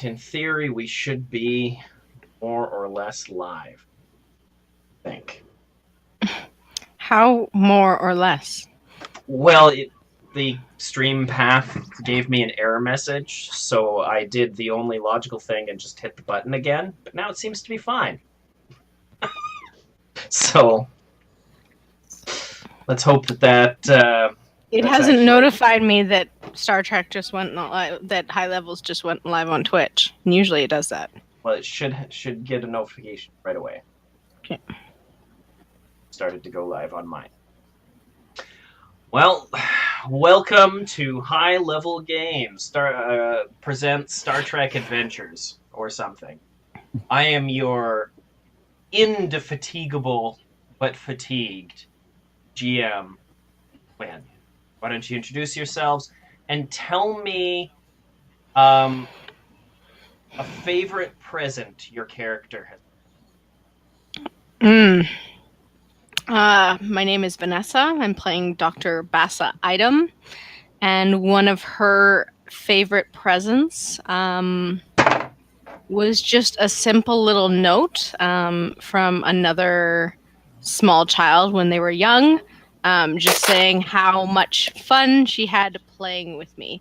point, in theory, we should be more or less live. I think. How more or less? Well, the stream path gave me an error message, so I did the only logical thing and just hit the button again. But now it seems to be fine. So let's hope that it hasn't notified me that Star Trek just went that High Levels just went live on Twitch. And usually it does that. Well, it should get a notification right away. Okay. Started to go live on mine. Well, welcome to High Level Games. Presents Star Trek Adventures or something. I am your indefatigable but fatigued GM. Why don't you introduce yourselves and tell me a favorite present your character has. My name is Vanessa. I'm playing Dr. Bassa Item, and one of her favorite presents was just a simple little note from another small child when they were young, just saying how much fun she had playing with me.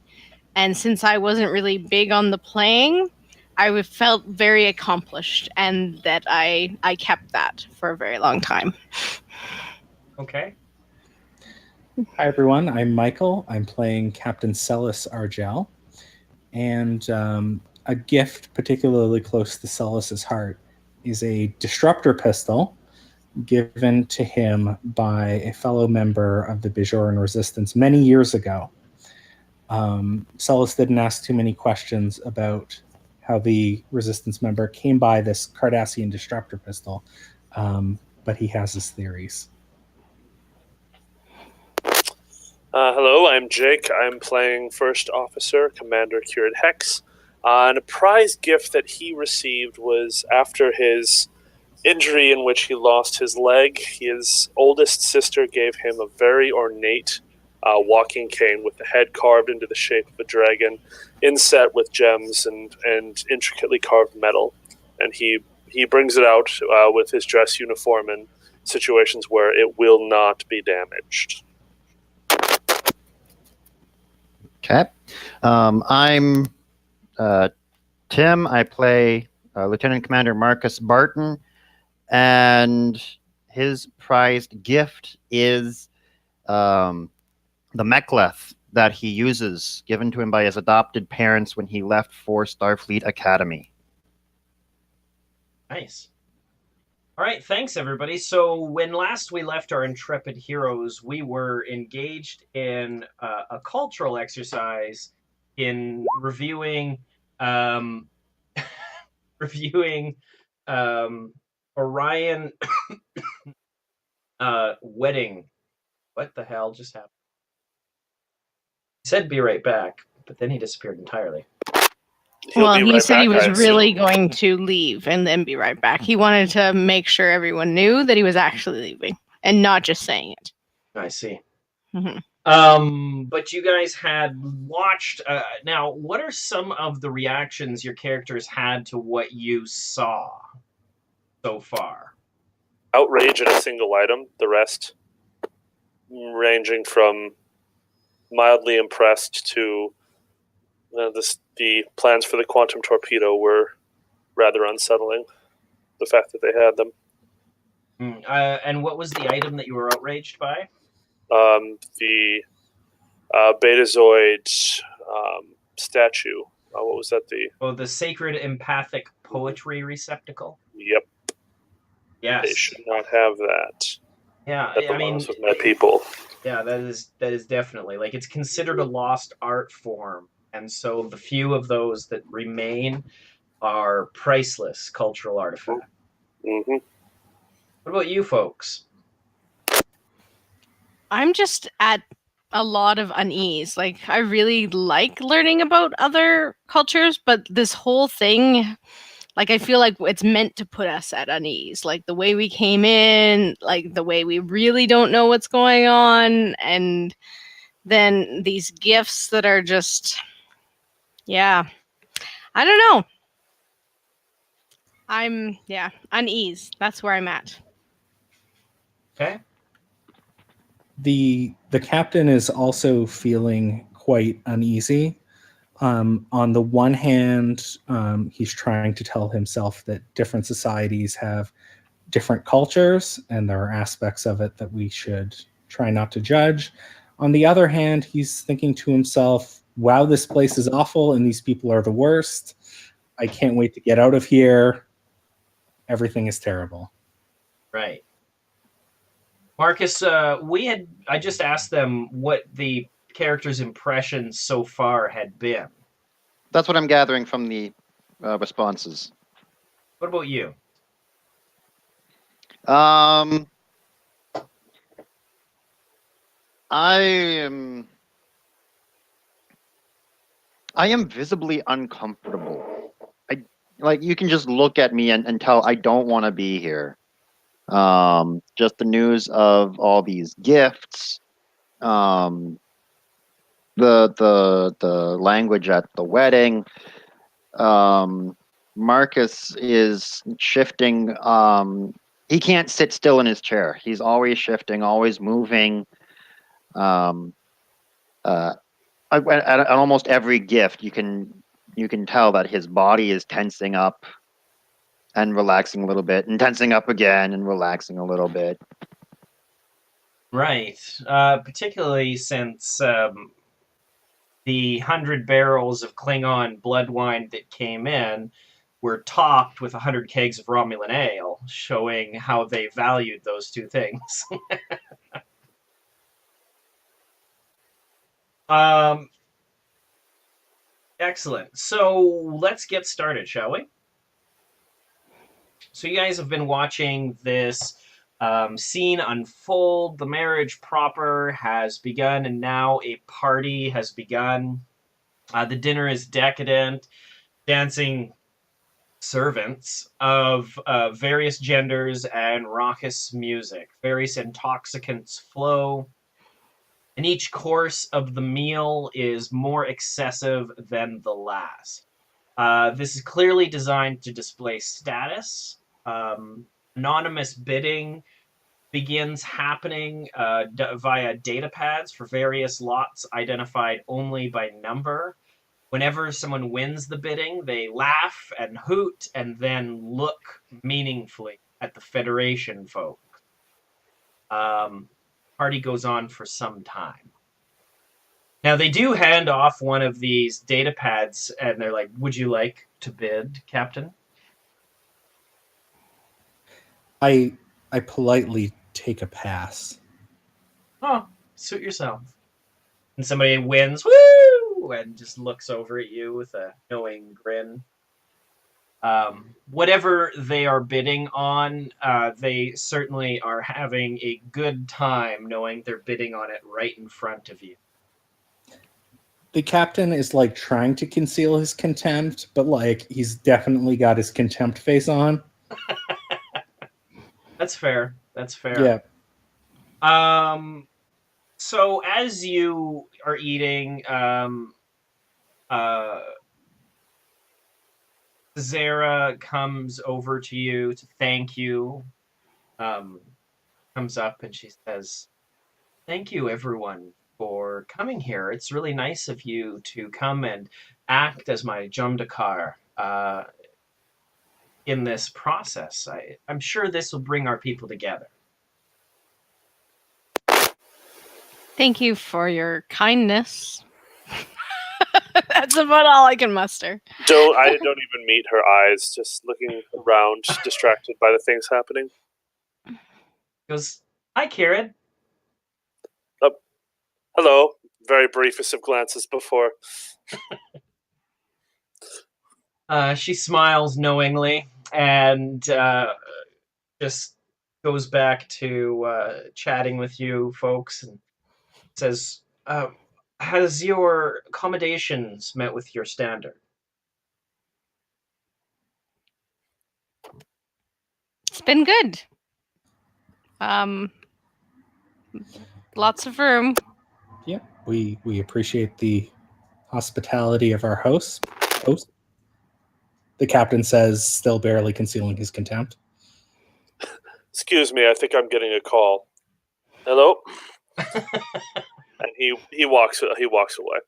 And since I wasn't really big on the playing, I felt very accomplished, and that I kept that for a very long time. Okay. Hi, everyone. I'm Michael. I'm playing Captain Celis Argel. And a gift particularly close to Celis's heart is a disruptor pistol given to him by a fellow member of the Bajoran Resistance many years ago. Celis didn't ask too many questions about how the Resistance member came by this Cardassian disruptor pistol, but he has his theories. Hello, I'm Jake. I'm playing First Officer Commander Cured Hex. And a prize gift that he received was after his injury in which he lost his leg. His oldest sister gave him a very ornate walking cane with the head carved into the shape of a dragon, inset with gems and intricately carved metal. And he brings it out with his dress uniform in situations where it will not be damaged. Okay. I'm Tim. I play Lieutenant Commander Marcus Barton, and his prized gift is the mek'leth that he uses, given to him by his adopted parents when he left for Starfleet Academy. Nice. All right, thanks, everybody. So when last we left our intrepid heroes, we were engaged in a cultural exercise in reviewing Orion wedding. What the hell just happened? He said be right back, but then he disappeared entirely. He said he was really going to leave and then be right back. He wanted to make sure everyone knew that he was actually leaving and not just saying it. I see. Mm-hmm. But you guys had watched. Now, what are some of the reactions your characters had to what you saw so far? Outrage at a single item. The rest ranging from mildly impressed to the plans for the quantum torpedo were rather unsettling. The fact that they had them. And what was the item that you were outraged by? The Betazoid statue. What was that? The sacred empathic poetry receptacle? Yep. Yes. They should not have that. Yeah, that belongs with my people. Yeah, that is definitely, like, it's considered a lost art form, and so the few of those that remain are priceless cultural artifacts. Mm-hmm. What about you folks? I'm just at a lot of unease. Like, I really like learning about other cultures, but this whole thing, like, I feel like it's meant to put us at unease. Like, the way we came in, like, the way we really don't know what's going on, and then these gifts that are just, yeah. I don't know. I'm unease. That's where I'm at. Okay. The captain is also feeling quite uneasy. On the one hand, he's trying to tell himself that different societies have different cultures, and there are aspects of it that we should try not to judge. On the other hand, he's thinking to himself, wow, this place is awful and these people are the worst. I can't wait to get out of here. Everything is terrible. Right. Marcus, I just asked them what the characters' impressions so far had been. That's what I'm gathering from the responses. What about you? I am visibly uncomfortable. You can just look at me and tell I don't want to be here. Just the news of all these gifts, the language at the wedding. Marcus is shifting. He can't sit still in his chair. He's always shifting, always moving. At almost every gift, you can tell that his body is tensing up and relaxing a little bit, and tensing up again and relaxing a little bit. Right. Particularly since the 100 barrels of Klingon blood wine that came in were topped with 100 kegs of Romulan ale, showing how they valued those two things. Excellent. So let's get started, shall we? So you guys have been watching this scene unfold. The marriage proper has begun, and now a party has begun. The dinner is decadent, dancing servants of various genders and raucous music. Various intoxicants flow, and each course of the meal is more excessive than the last. This is clearly designed to display status. Anonymous bidding begins happening via data pads for various lots identified only by number. Whenever someone wins the bidding, they laugh and hoot and then look meaningfully at the Federation folk. Party goes on for some time. Now, they do hand off one of these data pads, and they're like, would you like to bid, Captain? I politely take a pass. Oh, suit yourself. And somebody wins, woo, and just looks over at you with a knowing grin. Whatever they are bidding on, they certainly are having a good time knowing they're bidding on it right in front of you. The captain is like trying to conceal his contempt, but like he's definitely got his contempt face on. That's fair. That's fair. Yeah. So as you are eating, Zara comes over to you to thank you. Comes up and she says, "Thank you, everyone, for coming here. It's really nice of you to come and act as my Jumdakar in this process. I'm sure this will bring our people together." Thank you for your kindness. That's about all I can muster. I don't even meet her eyes, just looking around, distracted by the things happening. Goes, "Hi, Kieran." Hello. Very briefest of glances before. She smiles knowingly and just goes back to chatting with you folks and says, "Has your accommodations met with your standard?" It's been good. Lots of room. Yeah. We appreciate the hospitality of our host. the captain says, still barely concealing his contempt. Excuse me, I think I'm getting a call. Hello? And he walks away.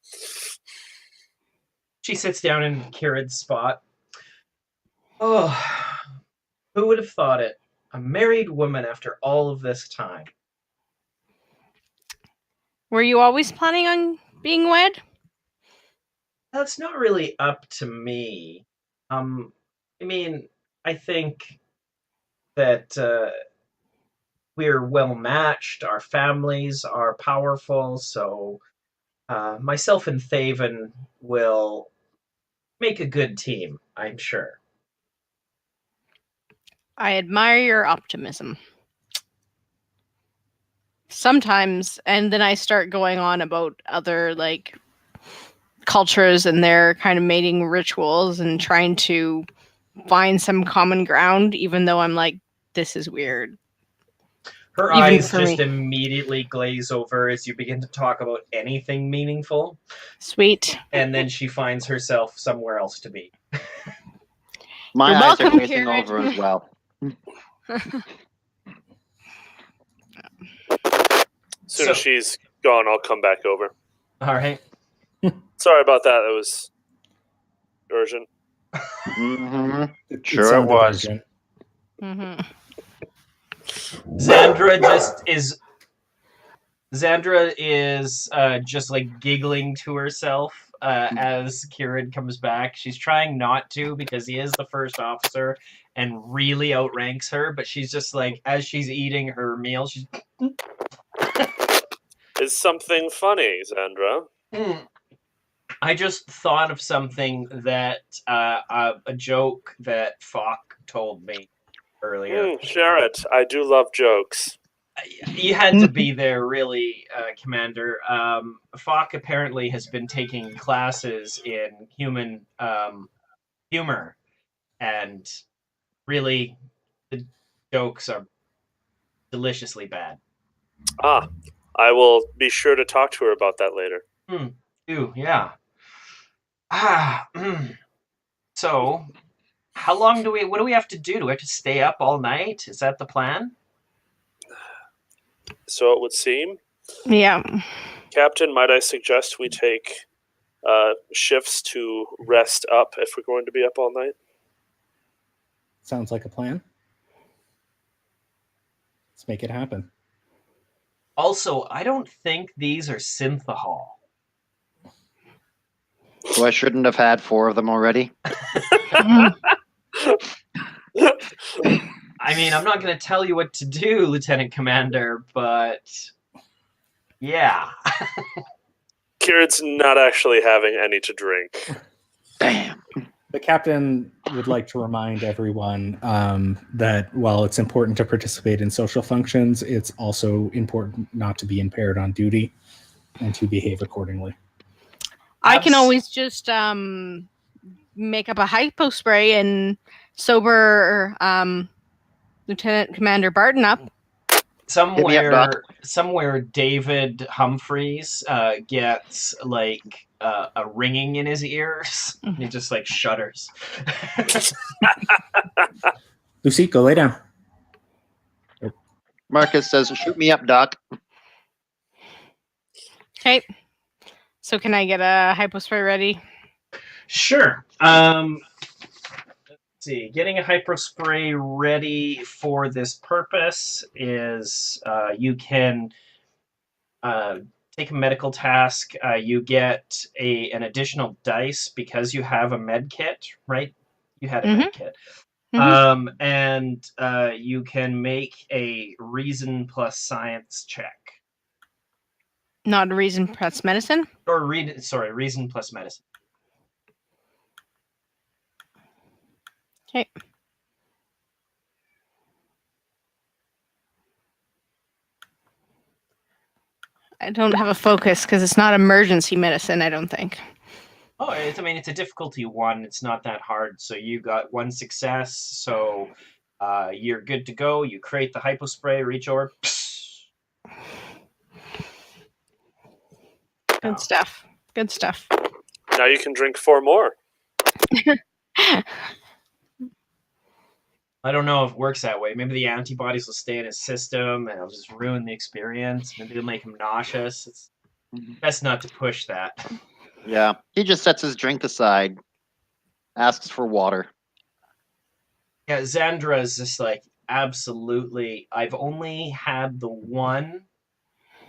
She sits down in Kieran's spot. Oh, who would have thought it? A married woman after all of this time. Were you always planning on being wed? That's not really up to me. I mean, I think that we're well matched. Our families are powerful, so myself and Thaven will make a good team, I'm sure. I admire your optimism. Sometimes, and then I start going on about other like cultures and their kind of mating rituals and trying to find some common ground, even though I'm like, this is weird. Her Even eyes for just me. immediately glaze over as you begin to talk about anything meaningful, Sweet. and then she finds herself somewhere else to be. My You're eyes are welcome, glazing Karen. over as well. As soon as she's gone, I'll come back over. All right. Sorry about that. That was urgent. Mm-hmm. Sure it sounded was. urgent. Mm-hmm. Xandra is just like giggling to herself as Kieran comes back. She's trying not to because he is the first officer and really outranks her, but she's just like, as she's eating her meal, she's Is something funny, Xandra? I just thought of something that a joke that Falk told me earlier. Share it. I do love jokes. You had to be there, really, Commander. Falk apparently has been taking classes in human humor, and really, the jokes are deliciously bad. Ah, I will be sure to talk to her about that later. Ooh, yeah. So, how long what do we have to do? Do we have to stay up all night? Is that the plan? So it would seem. Yeah. Captain, might I suggest we take shifts to rest up if we're going to be up all night? Sounds like a plan. Let's make it happen. Also, I don't think these are synthahol. So I shouldn't have had 4 of them already. I mean, I'm not going to tell you what to do, Lieutenant Commander, but yeah. Kieran's not actually having any to drink. Damn. The captain would like to remind everyone that while it's important to participate in social functions, it's also important not to be impaired on duty and to behave accordingly. I can always just make up a hypo spray and sober Lieutenant Commander Barton up. Somewhere David Humphreys gets like a ringing in his ears. He just like shudders. Lucy, go lay down. Marcus says, "Shoot me up, Doc." Okay. So can I get a hypo spray ready? Sure. Let's see. Getting a hyper spray ready for this purpose is you can take a medical task. You get an additional dice because you have a med kit, right? You had a med kit. And you can make a reason plus science check. Not a reason plus medicine? Or reason plus medicine. Okay. I don't have a focus because it's not emergency medicine, I don't think. Oh, it's a difficulty 1. It's not that hard. So you got 1 success. So you're good to go. You create the hypo spray, reach over. Good stuff. Good stuff. Now you can drink 4 more. I don't know if it works that way. Maybe the antibodies will stay in his system and it'll just ruin the experience. Maybe it'll make him nauseous. It's best not to push that. Yeah. He just sets his drink aside, asks for water. Yeah, Xandra is just like, absolutely. I've only had the one,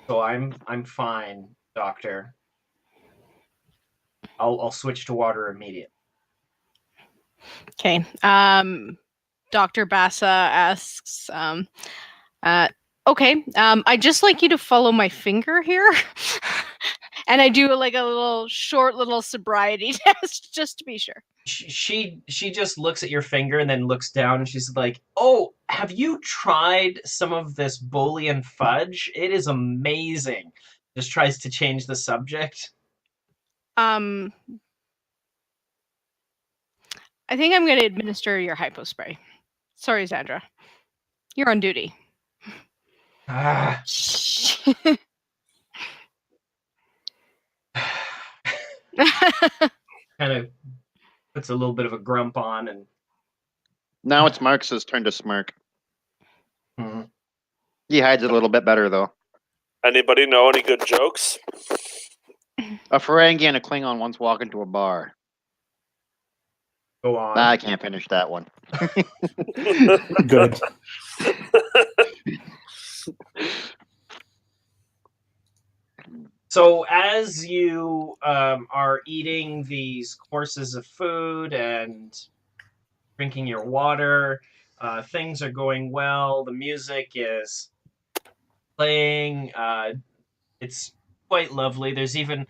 so I'm fine, doctor. I'll switch to water immediately. Okay. Dr. Bassa asks, okay, I'd just like you to follow my finger here. And I do like a little short little sobriety test just to be sure. She just looks at your finger and then looks down and she's like, "Oh, have you tried some of this Boolean fudge? It is amazing." Just tries to change the subject. I think I'm going to administer your hypo spray. Sorry, Xandra. You're on duty. Ah. Kind of puts a little bit of a grump on and Now it's Marcus's turn to smirk. hmm. He hides it a little bit better, though. Anybody know any good jokes? A Ferengi and a Klingon once walk into a bar. Go on. I can't finish that one. Good. So as you are eating these courses of food and drinking your water, things are going well. The music is playing. It's quite lovely. There's even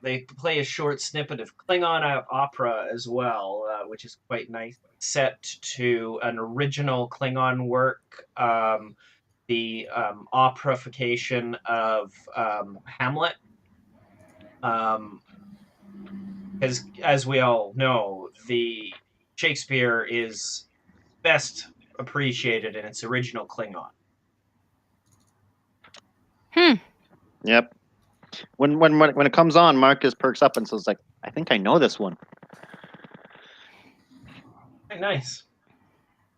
they play a short snippet of Klingon opera as well, which is quite nice. Set to an original Klingon work. The operification of Hamlet. As we all know, the Shakespeare is best appreciated in its original Klingon. Yep. When it comes on, Marcus perks up and says, like, I think I know this one. Very nice.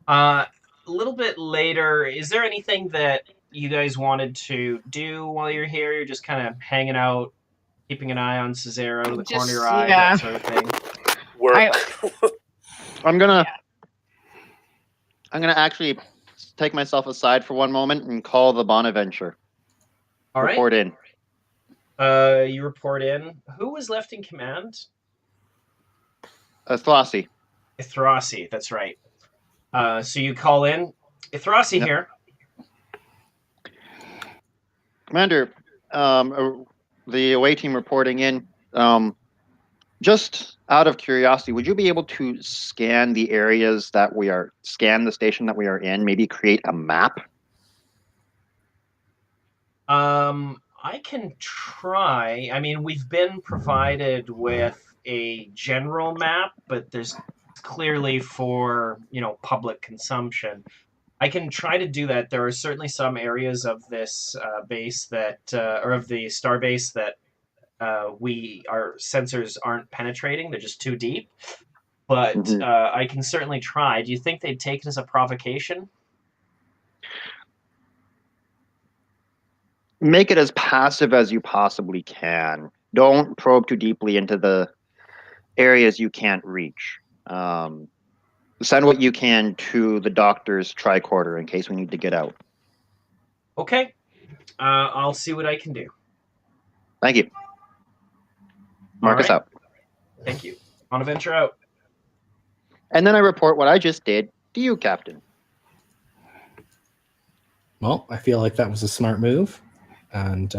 A little bit later, is there anything that you guys wanted to do while you're here? You're just kind of hanging out, keeping an eye on Cesaro, the corner of your eye, yeah. that sort of thing. Work. I'm gonna actually take myself aside for one moment and call the Bonaventure. All right. Report in. You report in. Who was left in command? Throssi. Ithrossi, that's right. So you call in. Ithrossi here. Commander, the away team reporting in. Just out of curiosity, would you be able to scan the areas that scan the station that we are in, maybe create a map? I can try. I mean, we've been provided with a general map, but there's clearly for, public consumption. I can try to do that. There are certainly some areas of this base that, or of the star base that our sensors aren't penetrating. They're just too deep. But I can certainly try. Do you think they'd take it as a provocation? Make it as passive as you possibly can. Don't probe too deeply into the areas you can't reach. Send what you can to the doctor's tricorder in case we need to get out. Okay. I'll see what I can do. Thank you. Marcus out. Thank you. Bonaventure out. And then I report what I just did to you, Captain. Well, I feel like that was a smart move. And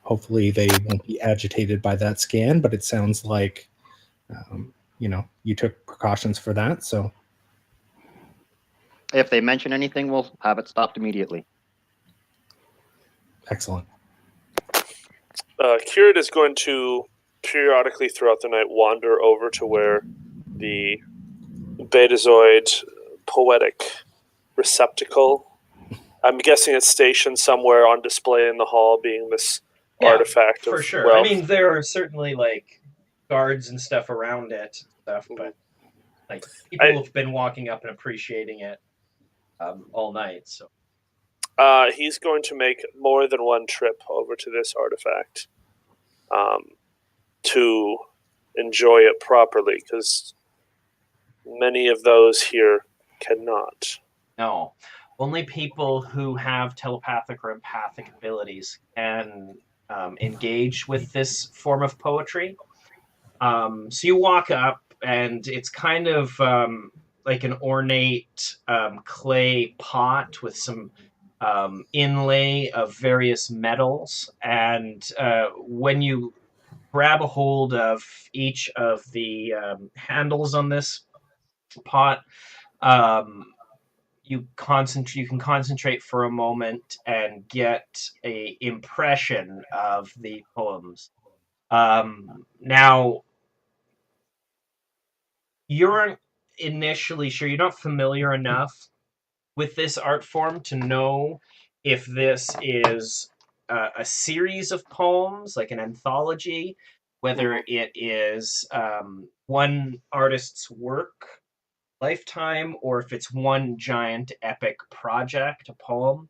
hopefully they won't be agitated by that scan, but it sounds like, you took precautions for that. So if they mention anything, we'll have it stopped immediately. Excellent. Kieran is going to periodically throughout the night wander over to where the Betazoid poetic receptacle, I'm guessing it's stationed somewhere on display in the hall, being this artifact for of sure. wealth. I mean, there are certainly like guards and stuff around it, but Like people have been walking up and appreciating it all night. So he's going to make more than one trip over to this artifact to enjoy it properly, because many of those here cannot. no, only people who have telepathic or empathic abilities can engage with this form of poetry. So you walk up, and it's kind of like an ornate clay pot with some inlay of various metals. And when you grab a hold of each of the handles on this pot, um, you can concentrate for a moment and get a impression of the poems. Now you're initially sure you're not familiar enough with this art form to know if this is a series of poems, like an anthology, whether it is one artist's work lifetime, or if it's one giant epic project, a poem.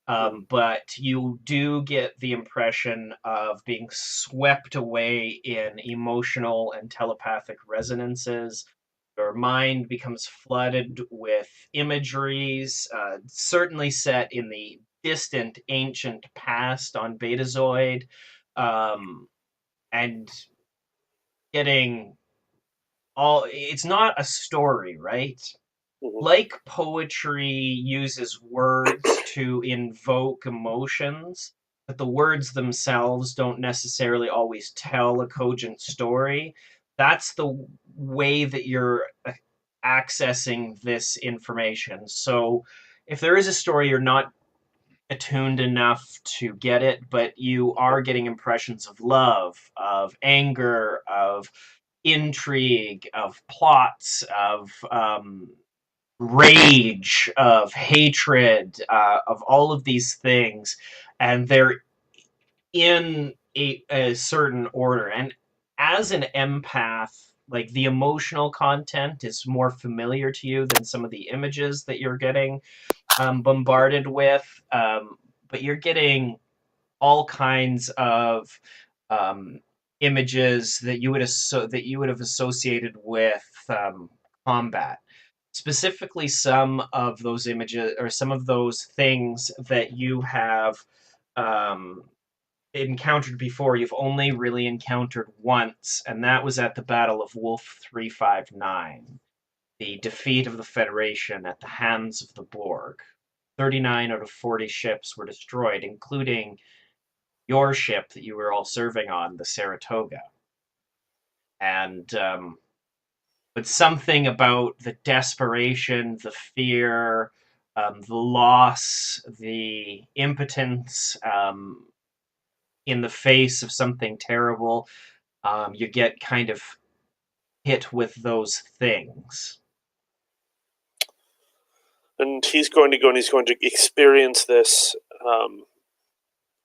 But you do get the impression of being swept away in emotional and telepathic resonances. Your mind becomes flooded with imageries, certainly set in the distant, ancient past on Betazoid, and getting all. It's not a story, right? Mhm. Like poetry uses words to invoke emotions, but the words themselves don't necessarily always tell a cogent story. That's the way that you're accessing this information. So if there is a story, you're not attuned enough to get it, but you are getting impressions of love, of anger, of intrigue, of plots, of rage, of hatred, of all of these things, and they're in a certain order. And as an empath, like the emotional content is more familiar to you than some of the images that you're getting bombarded with. But you're getting all kinds of um, images that that you would have associated with combat. Specifically, some of those images or some of those things that you have um, encountered before, you've only really encountered once, and that was at the Battle of Wolf 359, the defeat of the Federation at the hands of the Borg. 39 out of 40 ships were destroyed, including your ship that you were all serving on, the Saratoga. And but something about the desperation, the fear, the loss, the impotence in the face of something terrible, you get kind of hit with those things. And he's going to go and he's going to experience this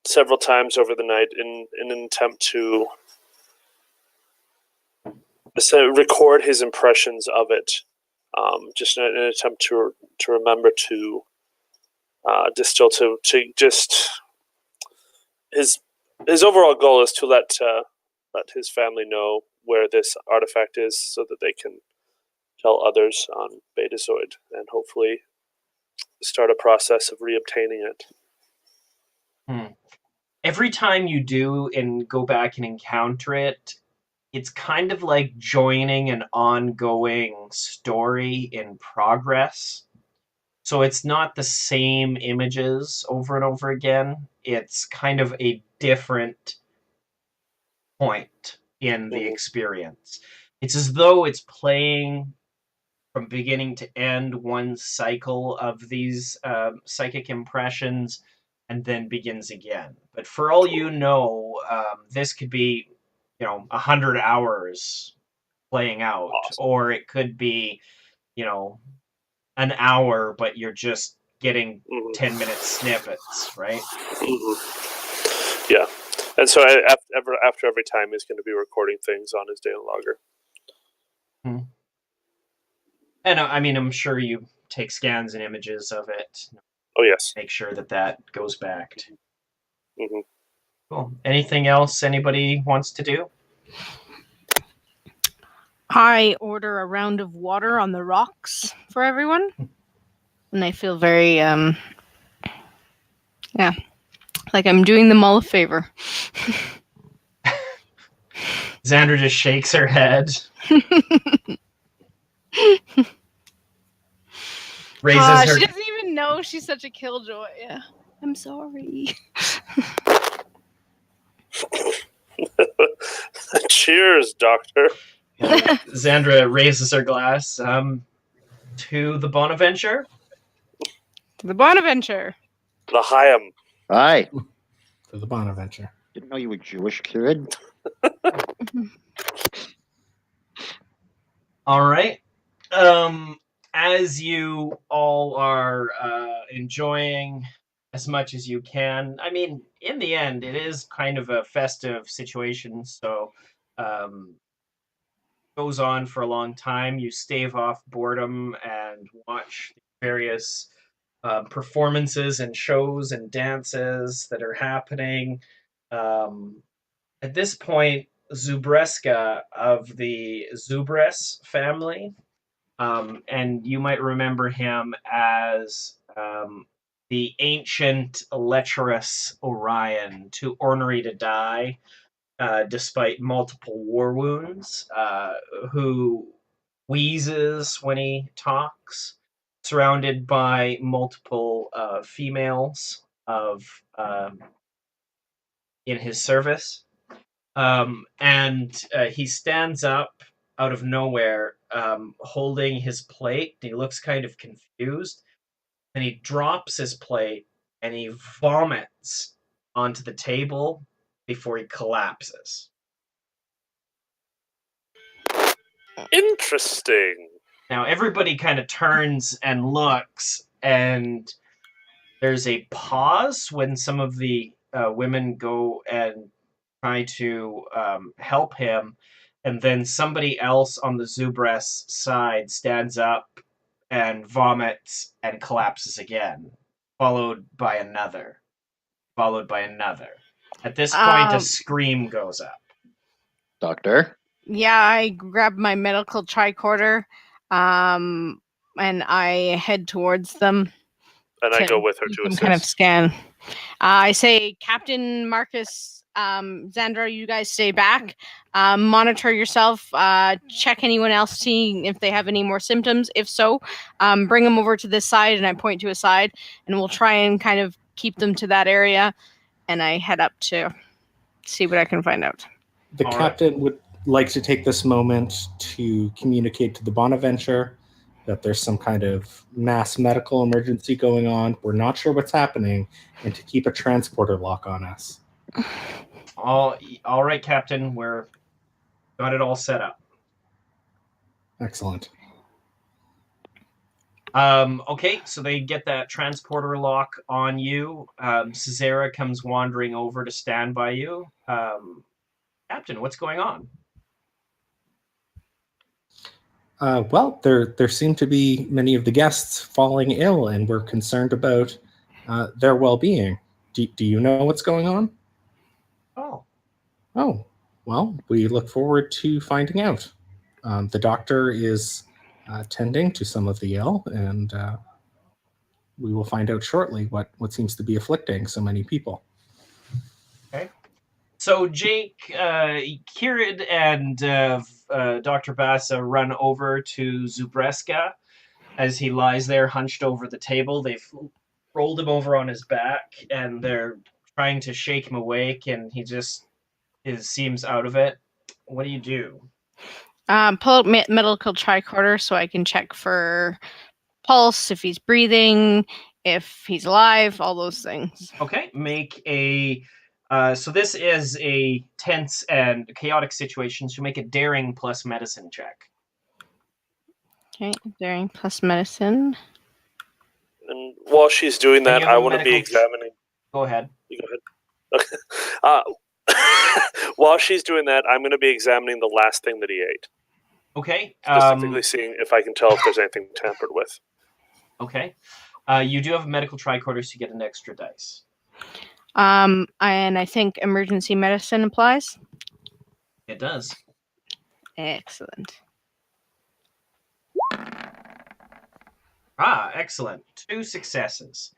several times over the night in an attempt to record his impressions of it, just in an attempt to remember to distill to just his overall goal is to let his family know where this artifact is, so that they can tell others on Betazoid and hopefully start a process of reobtaining it. Every time you do and go back and encounter it, it's kind of like joining an ongoing story in progress. So it's not the same images over and over again. It's kind of a different point in the experience. It's as though it's playing from beginning to end one cycle of these psychic impressions and then begins again. But for all you know, this could be, 100 hours playing out, Awesome. or it could be, an hour, but you're just getting 10-minute snippets, right? Yeah. And so after every time, he's going to be recording things on his daily logger. And I mean, I'm sure you take scans and images of it. Oh, yes. Make sure that goes back. Hmm. Cool. Anything else anybody wants to do? I order a round of water on the rocks for everyone. And I feel very, like I'm doing them all a favor. Xandra just shakes her head. Raises her. She doesn't even know she's such a killjoy. Yeah. I'm sorry. Cheers, Doctor. Xandra raises her glass. To the Bonaventure. To the Bonaventure. The Chaim. Aye. For the Bonaventure. Didn't know you were Jewish, kid. All right. As you all are enjoying as much as you can, I mean, in the end, it is kind of a festive situation, so goes on for a long time. You stave off boredom and watch various performances and shows and dances that are happening. Um, at this point, Zubreska of the Zubres family, and you might remember him as the ancient lecherous Orion, too ornery to die, despite multiple war wounds, who wheezes when he talks, surrounded by multiple females of in his service. And he stands up out of nowhere, holding his plate. He looks kind of confused. And he drops his plate and he vomits onto the table before he collapses. Interesting. Now everybody kind of turns and looks, and there's a pause when some of the women go and try to help him, and then somebody else on the Zubres side stands up and vomits and collapses again, followed by another, followed by another. At this point, a scream goes up. Doctor? Yeah, I grab my medical tricorder, and I head towards them. And I go with her to some assist. kind of scan. I say, Captain Marcus, Xandra, you guys stay back. Monitor yourself. Check anyone else, seeing if they have any more symptoms. If so, bring them over to this side, and I point to a side, and we'll try and kind of keep them to that area. And I head up to see what I can find out. The captain would like to take this moment to communicate to the Bonaventure that there's some kind of mass medical emergency going on. We're not sure what's happening, and to keep a transporter lock on us. All right, Captain. We're got it all set up. Excellent. Okay, so they get that transporter lock on you. Caesara comes wandering over to stand by you. Captain, what's going on? Well, there seem to be many of the guests falling ill, and we're concerned about their well-being. Do you know what's going on? Oh, well, we look forward to finding out. The doctor is tending to some of the ill, and we will find out shortly what seems to be afflicting so many people. Okay. So Jake, Kieran, and Dr. Bassa run over to Zubreska as he lies there hunched over the table. They've rolled him over on his back, and they're trying to shake him awake, and he just seems out of it. What do you do? Pull out medical tricorder so I can check for pulse, if he's breathing, if he's alive, all those things. Okay, make a... so this is a tense and chaotic situation, so make a daring plus medicine check. Okay, daring plus medicine. And while she's doing that, I want to be examining... Go ahead. You go ahead. Okay. While she's doing that, I'm going to be examining the last thing that he ate. Okay. Specifically seeing if I can tell if there's anything tampered with. Okay. You do have medical tricorders to get an extra dice. And I think emergency medicine applies. It does. Excellent. Excellent. 2 successes.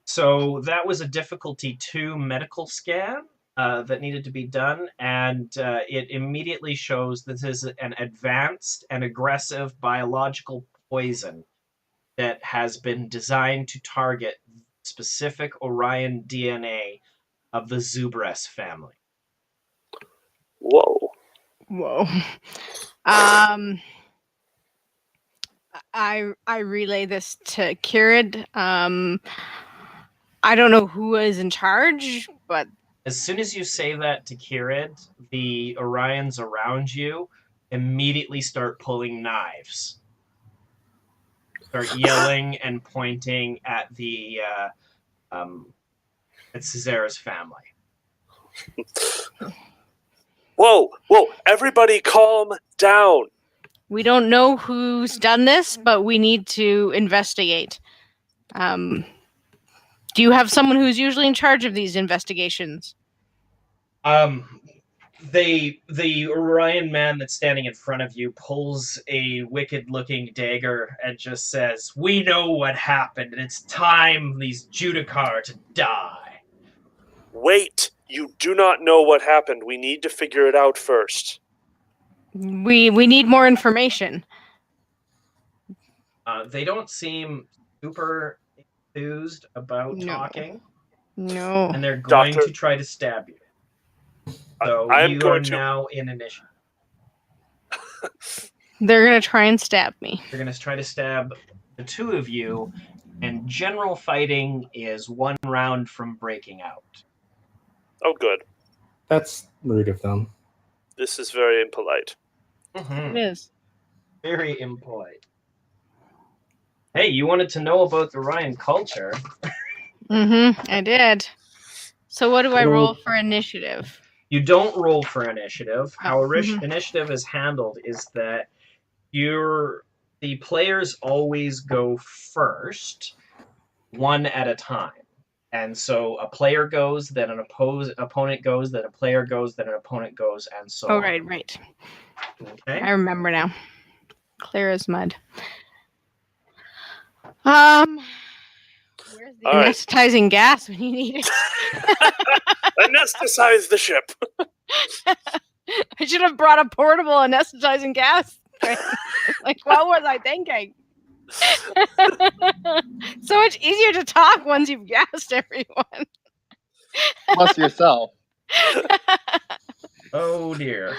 So that was a difficulty 2 medical scan that needed to be done, and it immediately shows this is an advanced and aggressive biological poison that has been designed to target specific Orion DNA of the Zubres family. Whoa. Whoa. I relay this to Kirid. I don't know who is in charge, but As soon as you say that to Kirid, the Orions around you immediately start pulling knives. Start yelling and pointing at the at Cesara's family. Whoa, everybody calm down. we don't know who's done this, but we need to investigate. Do you have someone who's usually in charge of these investigations? The Orion man that's standing in front of you pulls a wicked-looking dagger and just says, "We know what happened, and it's time these Judicar to die." Wait, you do not know what happened. We need to figure it out first. We need more information. They don't seem super enthused about talking, No. and they're going Doctor- to try to stab you. So I'm you are going to- now in initiative. They're gonna try and stab me. They're going to try to stab the 2 of you, and general fighting is 1 round from breaking out. Oh, good. That's rude of them. This is very impolite. It is. Very impolite. Hey, you wanted to know about the Ryan culture. I did. So what do I roll for initiative? You don't roll for initiative. How mhm. initiative is handled is that the players always go first, 1 at a time. And so a player goes, then an opponent goes, then a player goes, then an opponent goes, and so on. Right. Okay. I remember now. Clear as mud. Where's the anesthetizing gas when you need it? Anesthetize the ship. I should have brought a portable anesthetizing gas. Like, what was I thinking? So much easier to talk once you've gassed everyone. Plus yourself. Oh dear.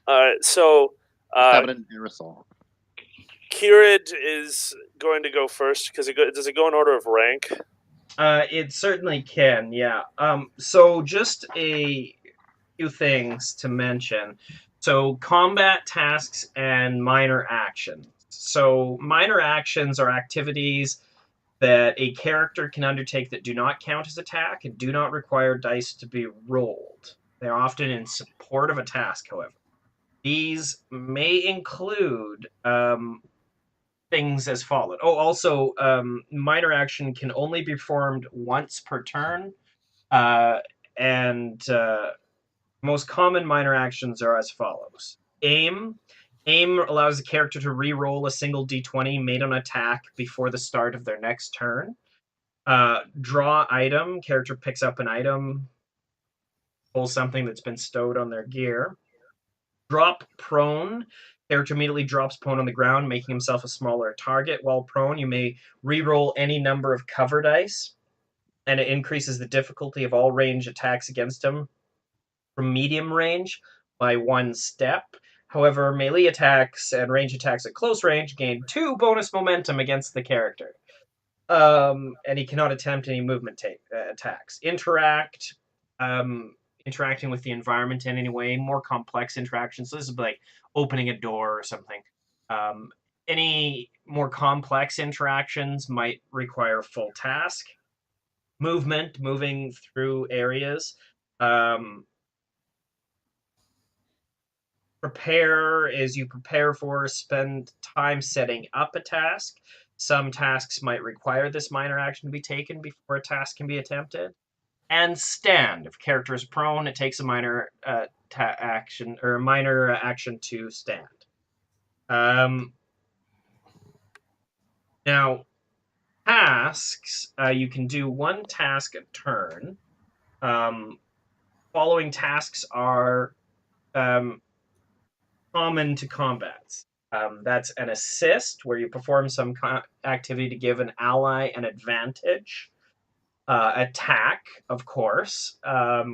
All right, so Have it in aerosol. Kirid is going to go first because does it go in order of rank? It certainly can, yeah. So just a few things to mention. So combat tasks and minor actions. So minor actions are activities that a character can undertake that do not count as attack and do not require dice to be rolled. They're often in support of a task, however. These may include things as follows. Oh, also, minor action can only be performed once per turn, and most common minor actions are as follows. Aim. Aim allows the character to re-roll a single d20 made on attack before the start of their next turn. Draw item. Character picks up an item, pulls something that's been stowed on their gear. Drop prone. Character immediately drops prone on the ground, making himself a smaller target. While prone, you may re-roll any number of cover dice, and it increases the difficulty of all range attacks against him from medium range by 1 step. However, melee attacks and range attacks at close range gain 2 bonus momentum against the character. And he cannot attempt any movement attacks. Interact. Interacting with the environment in any way, more complex interactions. So this is like opening a door or something. Any more complex interactions might require full task. Movement, moving through areas. Prepare is you prepare for, spend time setting up a task. Some tasks might require this minor action to be taken before a task can be attempted. And stand. If character is prone, it takes a minor action or a minor action to stand. Now, tasks, you can do one task a turn. Following tasks are common to combats. That's an assist, where you perform some activity to give an ally an advantage. Attack, of course.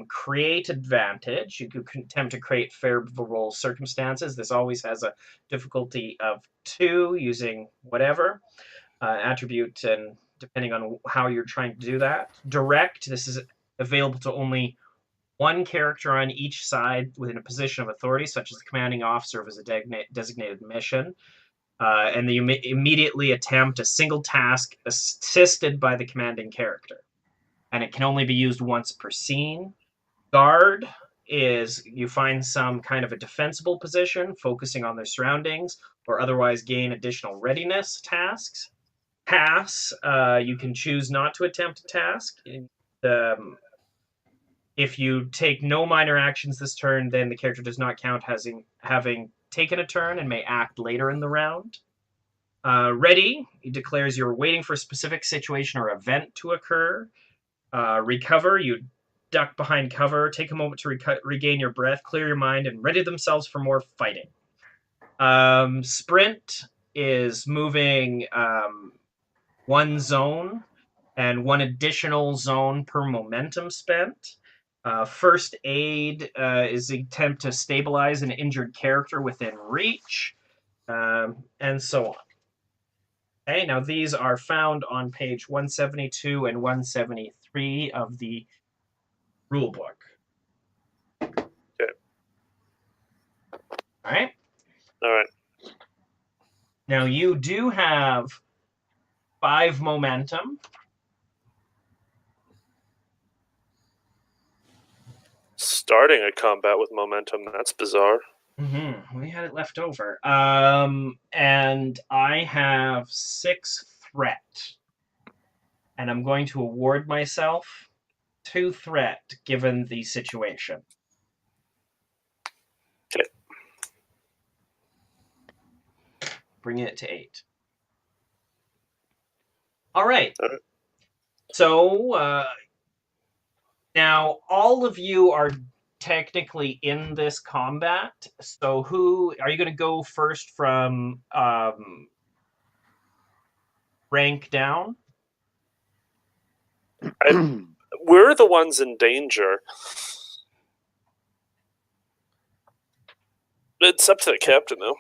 Create advantage. You could attempt to create favorable circumstances. This always has a difficulty of 2 using whatever attribute, and depending on how you're trying to do that. Direct. This is available to only one character on each side within a position of authority, such as the commanding officer of a designated mission. And you immediately attempt a single task assisted by the commanding character. And it can only be used once per scene. Guard is you find some kind of a defensible position, focusing on their surroundings, or otherwise gain additional readiness tasks. Pass, you can choose not to attempt a task. If you take no minor actions this turn, then the character does not count as having taken a turn and may act later in the round. Ready, he declares you're waiting for a specific situation or event to occur. Recover, you duck behind cover, take a moment to regain your breath, clear your mind, and ready themselves for more fighting. Sprint is moving one zone and one additional zone per momentum spent. First aid is the attempt to stabilize an injured character within reach, and so on. Okay, now these are found on page 172 and 173 of the rulebook. Okay. All right. All right. Now you do have 5 momentum. Starting a combat with momentum, that's bizarre. We had it left over. And I have 6 threat. And I'm going to award myself 2 threat given the situation. Okay. Bringing it to 8. All right. All right. So now all of you are technically in this combat. So who are you going to go first from rank down? We're the ones in danger. It's up to the captain, though.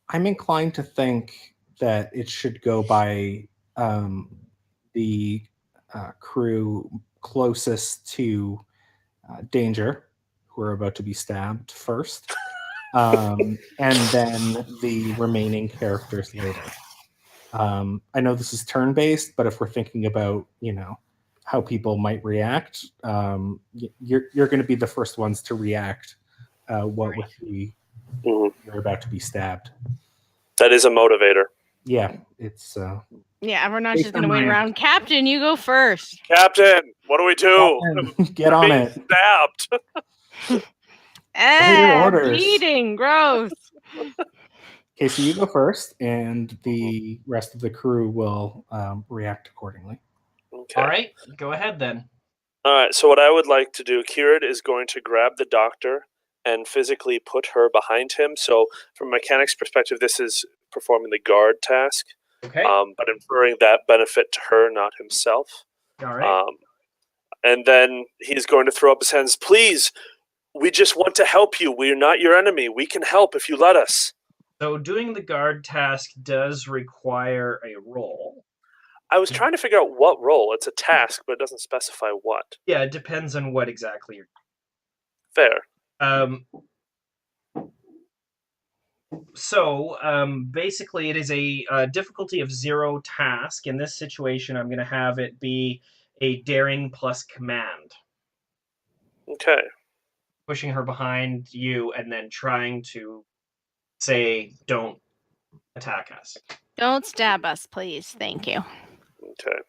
I'm inclined to think that it should go by the crew closest to danger, who are about to be stabbed first, and then the remaining characters later. I know this is turn-based, but if we're thinking about, how people might react, you're going to be the first ones to react. What with you're about to be stabbed. That is a motivator. Yeah, it's. Yeah, we're not Based just going to on wait my- around. Captain, you go first. Captain, what do we do? Get on Being it. stabbed. orders? Bleeding, gross. Okay, so you go first, and the rest of the crew will react accordingly. Okay. All right, go ahead then. All right, so what I would like to do, Kieran is going to grab the doctor and physically put her behind him. So from a mechanics perspective, this is performing the guard task, Okay. but inferring that benefit to her, not himself. All right. And then he's going to throw up his hands. Please, we just want to help you. We're not your enemy. We can help if you let us. So doing the guard task does require a roll. I was trying to figure out what role. It's a task, but it doesn't specify what. Yeah, it depends on what exactly you're Fair. Basically, it is a difficulty of 0 task. In this situation, I'm going to have it be a daring plus command. Okay. pushing her behind you, and then trying to say, "Don't attack us." Don't stab us, please. Thank you. Okay.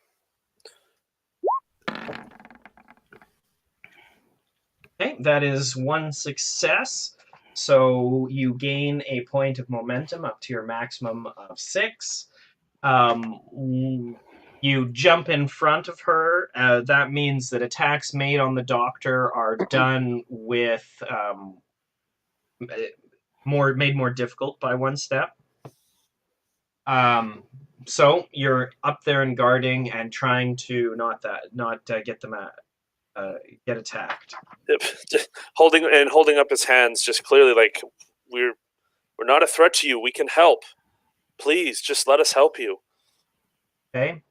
Okay, that is one success. So you gain a point of momentum up to your maximum of 6. You jump in front of her. That means that attacks made on the doctor are done with made more difficult by 1 step. So you're up there and guarding and trying to not get them get attacked. Holding up his hands, just clearly like we're not a threat to you. We can help. Please, just let us help you. Okay.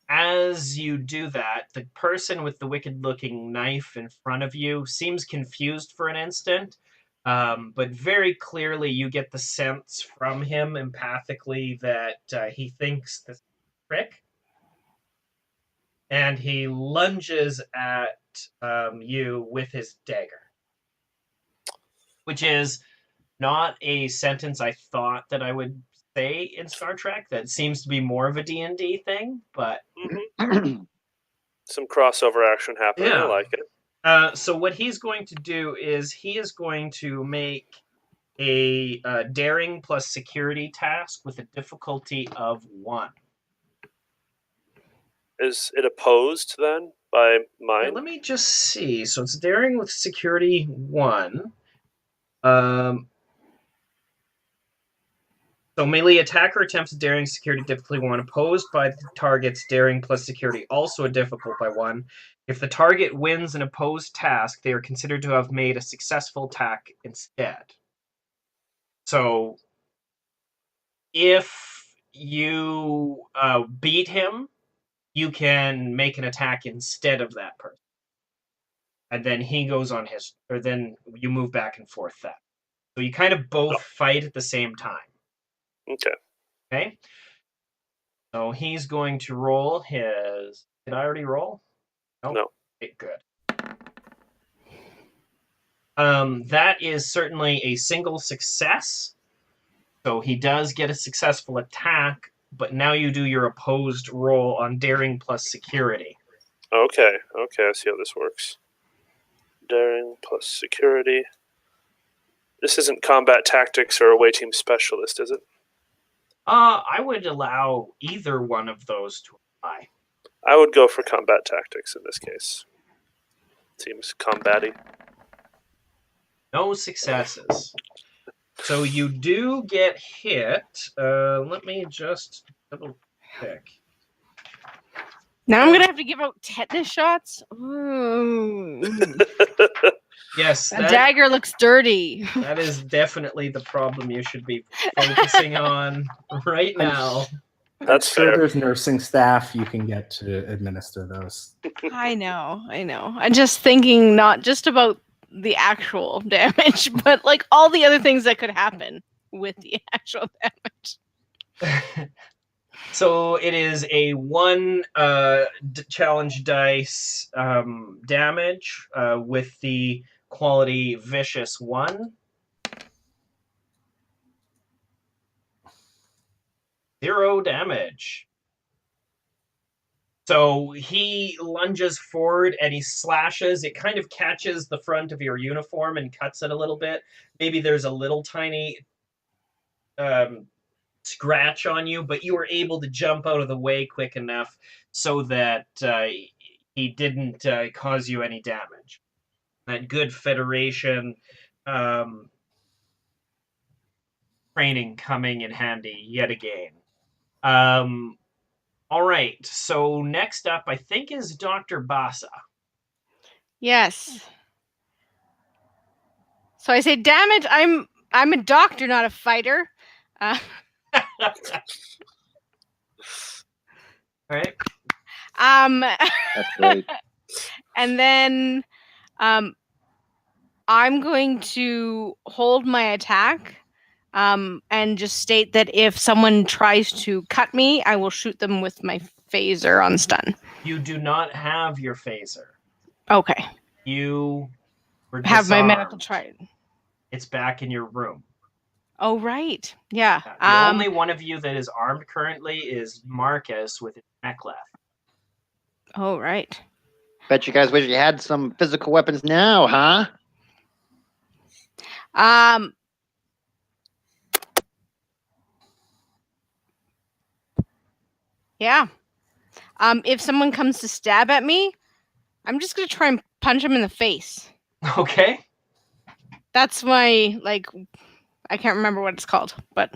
As you do that, the person with the wicked-looking knife in front of you seems confused for an instant, but very clearly you get the sense from him empathically that he thinks this is a trick, and he lunges at you with his dagger, which is not a sentence I thought that I would say in Star Trek. That seems to be more of a D&D thing, but some crossover action happening. Yeah. I like it. So what he's going to do is he is going to make a daring plus security task with a difficulty of 1. Is it opposed then by mine? Okay, let me just see. So it's daring with security 1. So melee attacker attempts daring security difficulty 1, opposed by the target's daring plus security, also a difficult by 1. If the target wins an opposed task, they are considered to have made a successful attack instead. So if you beat him, you can make an attack instead of that person. And then he goes on his, or then you move back and forth that. So you kind of both fight at the same time. Okay. Okay. So he's going to roll his. Did I already roll? Nope. No. Okay, good. That is certainly a single success. So he does get a successful attack, but now you do your opposed roll on daring plus security. Okay. I see how this works. Daring plus security. This isn't combat tactics or away team specialist, is it? I would allow either one of those to apply. I would go for combat tactics in this case. Seems combat-y. No successes. So you do get hit. Let me just double check. Now I'm going to have to give out tetanus shots? Ooh. Yes, That dagger looks dirty. That is definitely the problem you should be focusing on right now. That's sure fair. there's nursing staff you can get to administer those. I know. I'm just thinking not just about the actual damage, but like all the other things that could happen with the actual damage. So it is a 1 challenge dice damage with the quality vicious 1. 0 damage. So he lunges forward and he slashes. It kind of catches the front of your uniform and cuts it a little bit. Maybe there's a little tiny scratch on you, but you were able to jump out of the way quick enough so that he didn't cause you any damage. That good Federation training coming in handy yet again. All right, so next up, I think, is Dr. Basa. Yes. So I say damage. I'm a doctor, not a fighter. All right. That's great. And then I'm going to hold my attack and just state that if someone tries to cut me, I will shoot them with my phaser on stun. You do not have your phaser. Okay. You were Have my medical disarmed. tried. It's back in your room. Oh, right. Yeah. The only one of you that is armed currently is Marcus with his neck left. Oh, right. Bet you guys wish you had some physical weapons now, huh? Yeah. If someone comes to stab at me, I'm just gonna try and punch him in the face. Okay. That's my I can't remember what it's called, but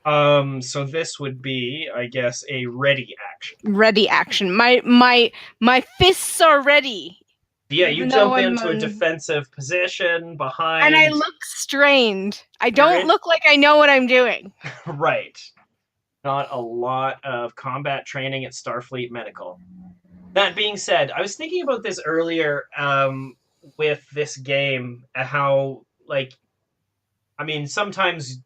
So this would be, I guess, a ready action. ready action. My fists are ready. Yeah, Even you though jump I'm into a defensive position behind. and I look strained. I You're don't in- look like I know what I'm doing. Right. Not a lot of combat training at Starfleet Medical. That being said, I was thinking about this earlier with this game, how, like, I mean, sometimes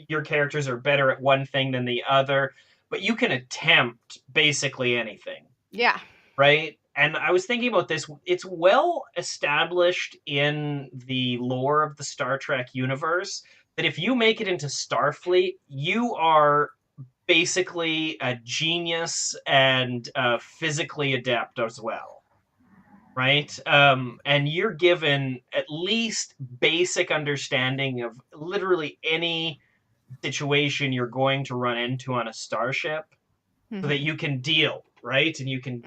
your characters are better at one thing than the other, but you can attempt basically anything, Yeah. right? And I was thinking about this. It's well established in the lore of the Star Trek universe that if you make it into Starfleet, you are basically a genius and physically adept as well, right? And you're given at least basic understanding of literally any situation you're going to run into on a starship, so that you can deal, right? And you can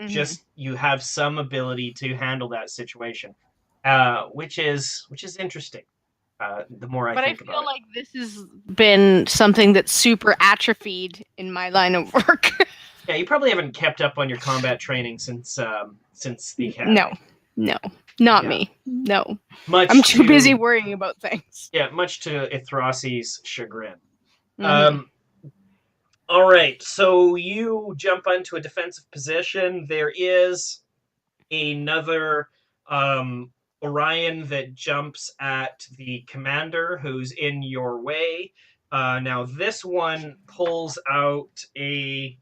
you have some ability to handle that situation, which is interesting. The more I But I think feel about like this has been something that's super atrophied in my line of work. yeah, you probably haven't kept up on your combat training since the academy. No, not Yeah. me. No, Much I'm too to, busy worrying about things. Yeah, much to Ithrasi's chagrin. Mhm. All right, so you jump onto a defensive position. There is another Orion that jumps at the commander who's in your way. Now this one pulls out a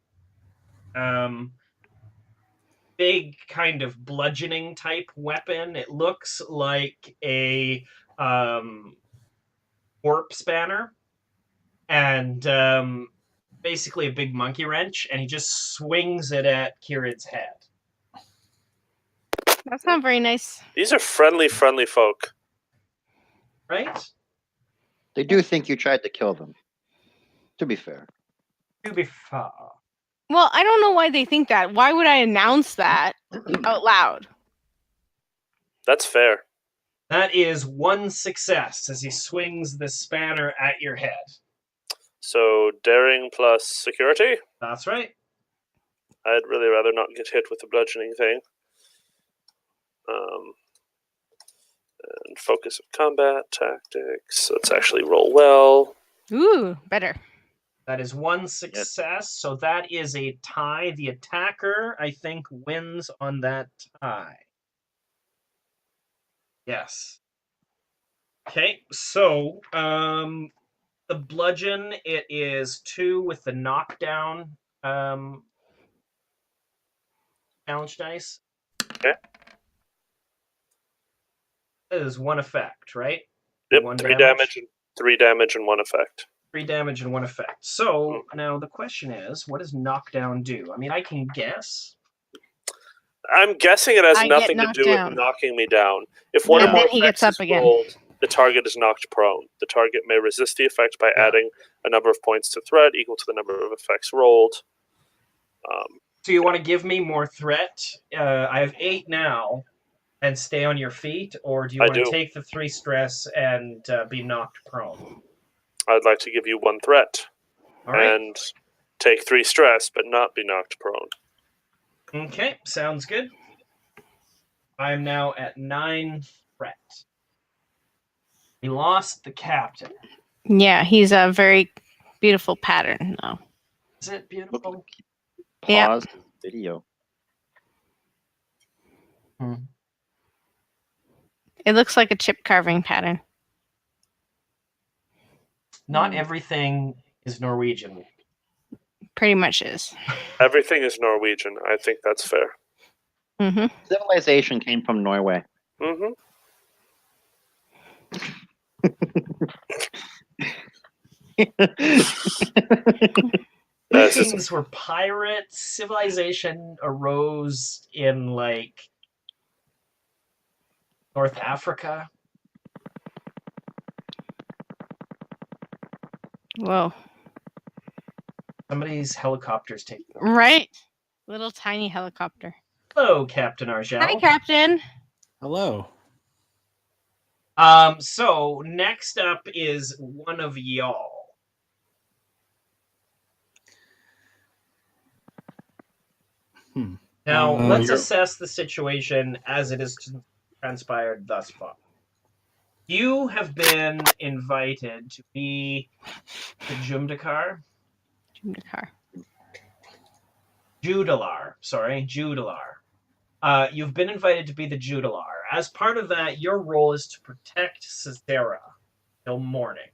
big kind of bludgeoning type weapon. It looks like a warp spanner and basically a big monkey wrench, and he just swings it at Kirid's head. That's not very nice. These are friendly folk. Right? They do think you tried to kill them, to be fair. To be fair. Well, I don't know why they think that. Why would I announce that out loud? That's fair. That is one success as he swings the spanner at your head. So daring plus security? That's right. I'd really rather not get hit with the bludgeoning thing. And focus of combat tactics. Let's actually roll well. Ooh, better. That is one success, so that is a tie. The attacker, I think, wins on that tie. Yes. Okay, so the bludgeon, it is 2 with the knockdown challenge dice. Okay. That is one effect, right? Yep, One 3 damage and 3 damage and 1 effect. 3 damage and 1 effect. So now the question is, what does knockdown do? I mean, I can guess. I'm guessing it has I nothing get to do knocked with down. knocking me down. If one And or more then he gets effects up is again. rolled, the target is knocked prone. The target may resist the effect by adding a number of points to threat equal to the number of effects rolled. So you want to give me more threat? I have 8 now, and stay on your feet, or do you want to take the 3 stress and be knocked prone? I'd like to give you 1 threat. All right. And take 3 stress, but not be knocked prone. Okay, sounds good. I'm now at 9 threat. We lost the captain. Yeah, he's a very beautiful pattern, though. Is it beautiful? Pause the video. It looks like a chip carving pattern. Not everything is Norwegian. Pretty much is. Everything is Norwegian. I think that's fair. Mm-hmm. Civilization came from Norway. Mm-hmm. That's just Vikings were pirates. Civilization arose in like North Africa. Whoa. Somebody's helicopter's taking. Right? Little tiny helicopter. Hello, Captain Hi, Argel. Captain. Hello. So next up is one of y'all. Now, let's assess the situation as it has transpired thus far. You have been invited to be the Jumdakar. Judalar. You've been invited to be the Judalar. As part of that, your role is to protect Cesara till morning.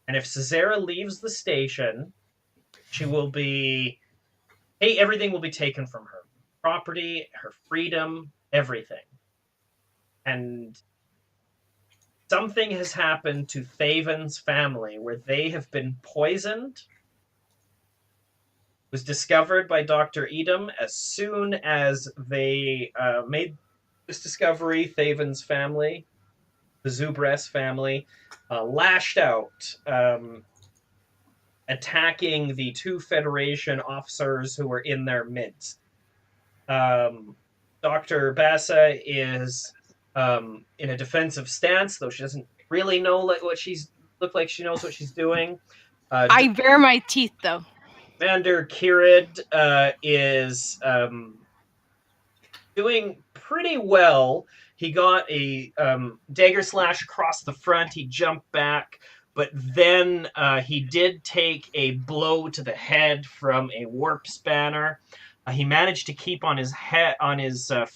And if Cesara leaves the station, she will be... Hey, everything will be taken from her. Property, her freedom, everything. And something has happened to Thaven's family where they have been poisoned. It was discovered by Dr. Edom as soon as they made this discovery. Thaven's family, the Zubres family, lashed out, attacking the 2 Federation officers who were in their midst. Dr. Bassa is in a defensive stance, though she doesn't really know what she's look like she knows what she's doing. I bare my teeth, though. Commander Kirid is doing pretty well. He got a dagger slash across the front. He jumped back, but then he did take a blow to the head from a warp spanner. He managed to keep on his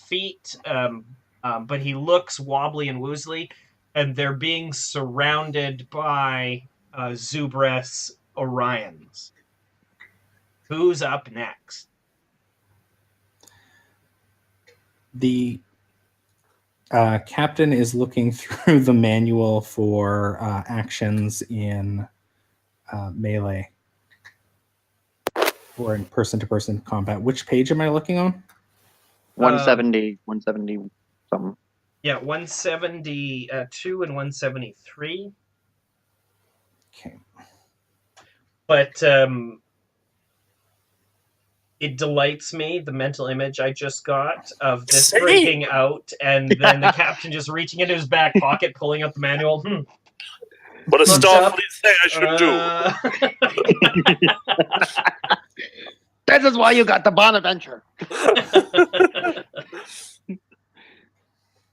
feet, but he looks wobbly and woozly, and they're being surrounded by Zubres Orions. Who's up next? The captain is looking through the manual for actions in melee or in person-to-person combat. Which page am I looking on? 170 something. Yeah, 172 and 173. Okay. But it delights me, the mental image I just got of this breaking out, and then the captain just reaching into his back pocket, pulling out the manual. What does Starfleet say I should do? This is why you got the Bonaventure.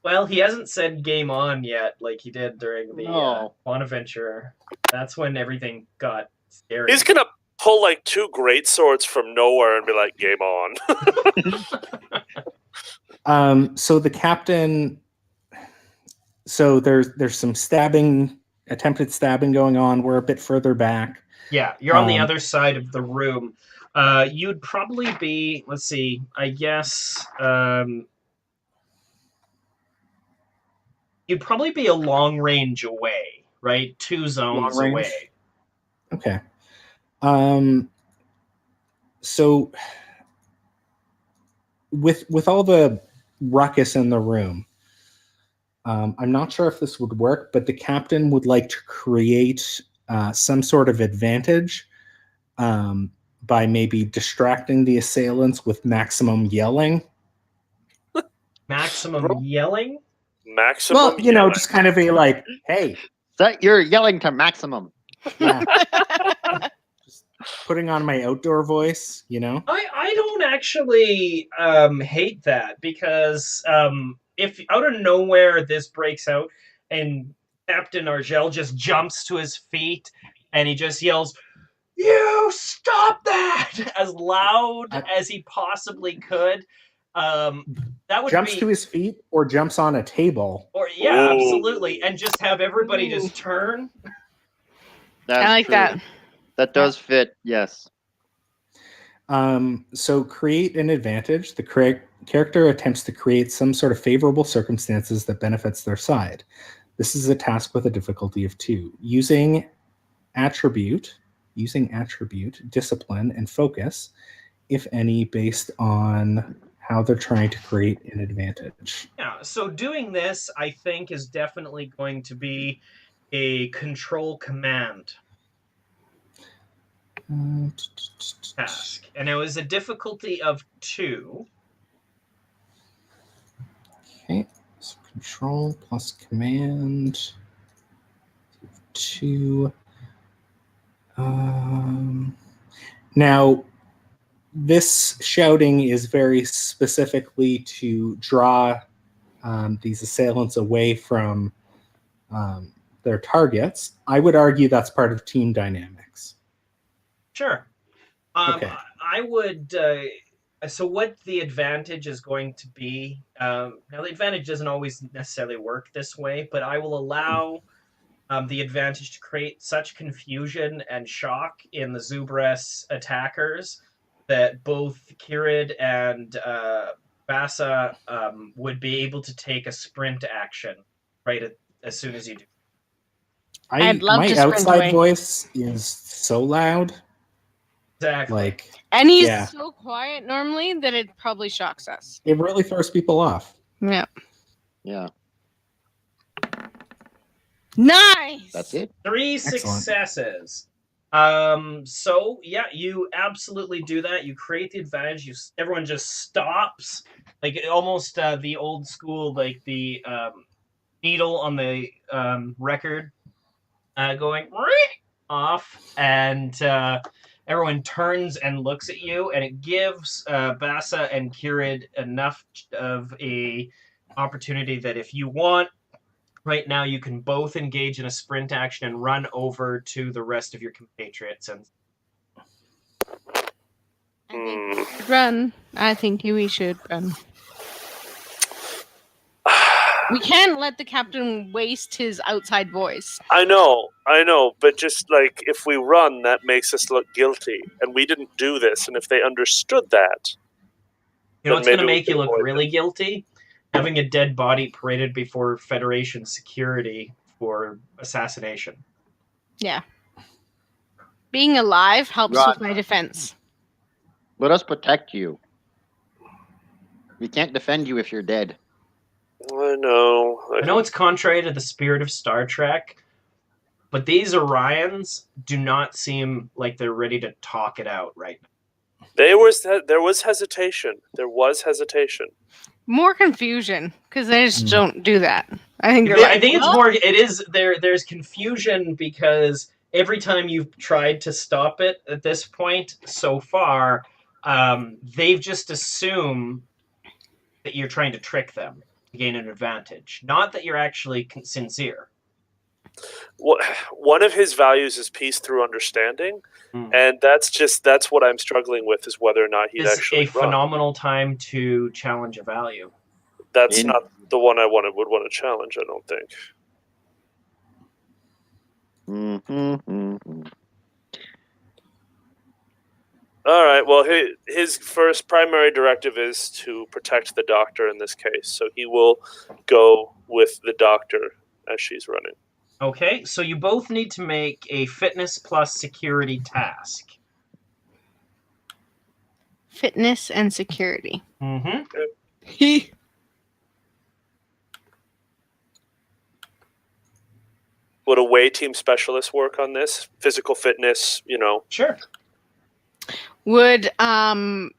Well, he hasn't said game on yet, like he did during the Bonaventure. That's when everything got scary. He's gonna pull like 2 great swords from nowhere and be like, game on. So the captain... So there's some attempted stabbing going on. We're a bit further back. Yeah, you're on the other side of the room. You'd probably be, let's see, I guess, you'd probably be a long range away, right? 2 zones away. Okay. So with all the ruckus in the room, I'm not sure if this would work, but the captain would like to create some sort of advantage by maybe distracting the assailants with maximum yelling. Maximum yelling? Maximum Well, you know, just kind of a like, hey. Set your yelling to maximum. Yeah. Just putting on my outdoor voice, you know? I don't actually hate that, because if out of nowhere this breaks out and Captain Argel just jumps to his feet and he just yells, "You stop that!" as loud as he possibly could. That would jumps to his feet or jumps on a table. Or yeah, absolutely, and just have everybody just turn. That's I like true. that. That does fit. Yes. So create an advantage. The character attempts to create some sort of favorable circumstances that benefits their side. This is a task with a difficulty of 2. Using attribute, discipline, and focus, if any, based on how they're trying to create an advantage. Yeah, so doing this, I think, is definitely going to be a control command task. And it was a difficulty of 2. Okay, so control plus command 2. Now, this shouting is very specifically to draw these assailants away from their targets. I would argue that's part of team dynamics. Sure. Okay. I would. So, what the advantage is going to be? Now, the advantage doesn't always necessarily work this way, but I will allow the advantage to create such confusion and shock in the Zubres attackers that both Kirid and Bassa would be able to take a sprint action as soon as you do. I'd love my to sprint outside away. voice is so loud. Exactly. And he's Yeah. so quiet normally that it probably shocks us. It really throws people off. Yeah. Yeah. Nice. That's it. 3 Excellent. successes. So yeah, you absolutely do that. You create the advantage. Everyone just stops, like almost the old school, like the needle on the record going off, and everyone turns and looks at you, and it gives Bassa and Kirid enough of a opportunity that if you want, right now you can both engage in a sprint action and run over to the rest of your compatriots. And I think we should run. I think we should run. We can't let the captain waste his outside voice. I know, but just like if we run, that makes us look guilty, and we didn't do this. And if they understood that, you know what's going to maybe we make you can look avoid really guilty? Having a dead body paraded before Federation security for assassination. Yeah. Being alive helps Right. with my defense. Let us protect you. We can't defend you if you're dead. I know. I know it's contrary to the spirit of Star Trek, but these Orions do not seem like they're ready to talk it out right now. There was hesitation. There was hesitation. More confusion, because they just don't do that. I think I think it's more. It is there. There's confusion because every time you've tried to stop it at this point so far, they've just assumed that you're trying to trick them to gain an advantage, not that you're actually sincere. One of his values is peace through understanding, and that's what I'm struggling with, is whether or not he'd It's actually a phenomenal time to challenge a value. That's not the one I would want to challenge, I don't think. Mm-hmm. All right, well, his first primary directive is to protect the doctor in this case, so he will go with the doctor as she's running. Okay, so you both need to make a fitness plus security task. Fitness and security. Mm-hmm. Would a away team specialist work on this? Physical fitness, Sure. Would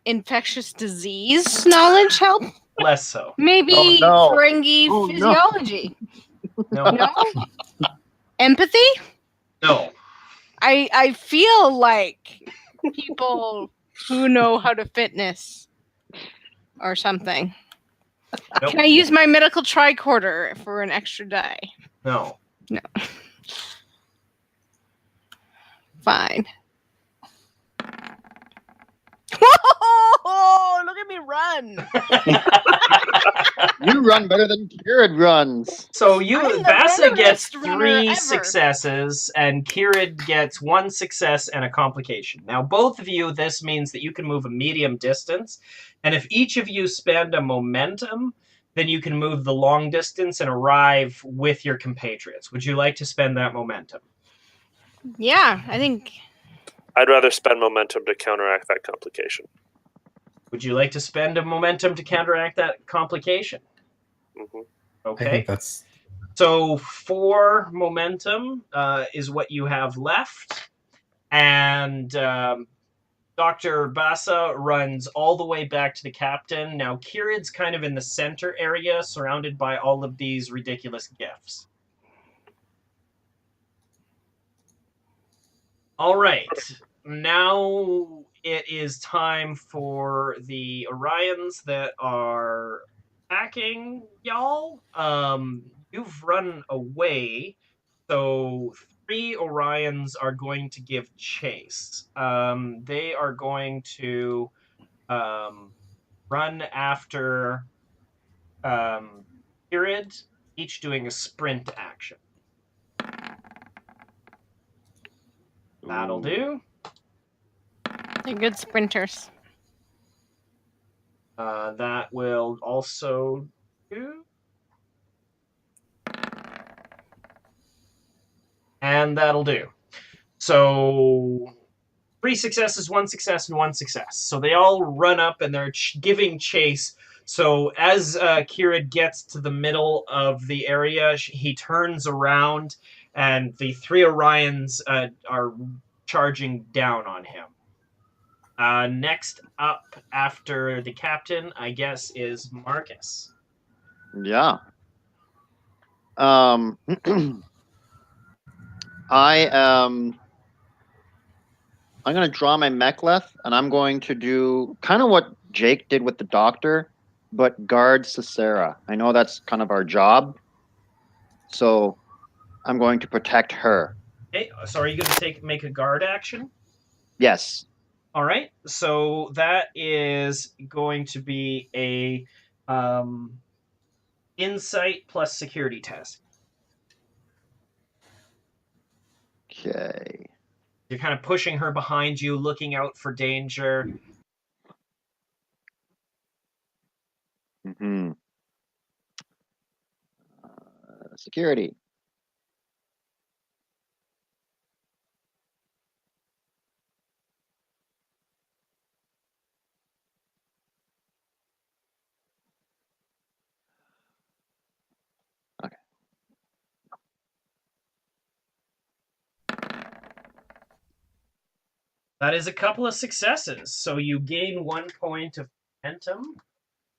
infectious disease knowledge help? Less so. Maybe Ferengi physiology. No. No? Empathy? No. I feel like people who know how to fitness or something. Nope. Can I use my medical tricorder for an extra die? No. No. Fine. Whoa! Look at me run. You run better than Kirid runs. So I'm the Vasa gets randomest runner 3 ever. successes, and Kirid gets 1 success and a complication. Now, both of you, this means that you can move a medium distance, and if each of you spend a momentum, then you can move the long distance and arrive with your compatriots. Would you like to spend that momentum? Yeah, I think. I'd rather spend momentum to counteract that complication. Would you like to spend a momentum to counteract that complication? Mm-hmm. Okay. I think that's So 4 momentum is what you have left. And Dr. Bassa runs all the way back to the captain. Now, Kirid's kind of in the center area, surrounded by all of these ridiculous gifts. All right. Now it is time for the Orions that are attacking y'all. You've run away, so 3 Orions are going to give chase. They are going to run after Kirid, each doing a sprint action. That'll do. They're good sprinters. That will also do. And that'll do. So 3 successes, 1 success, and 1 success. So they all run up and they're giving chase. So as Kirid gets to the middle of the area, he turns around and the 3 Orions are charging down on him. Next up after the captain, I guess, is Marcus. Yeah. I'm going to draw my Mek'leth, and I'm going to do kind of what Jake did with the doctor, but guard Cicera. I know that's kind of our job, so I'm going to protect her. Okay, so are you going to make a guard action? Yes. All right, so that is going to be a insight plus security test. Okay. You're kind of pushing her behind you, looking out for danger. Mm-hmm. Security. Okay. That is a couple of successes. So you gain 1 point of momentum,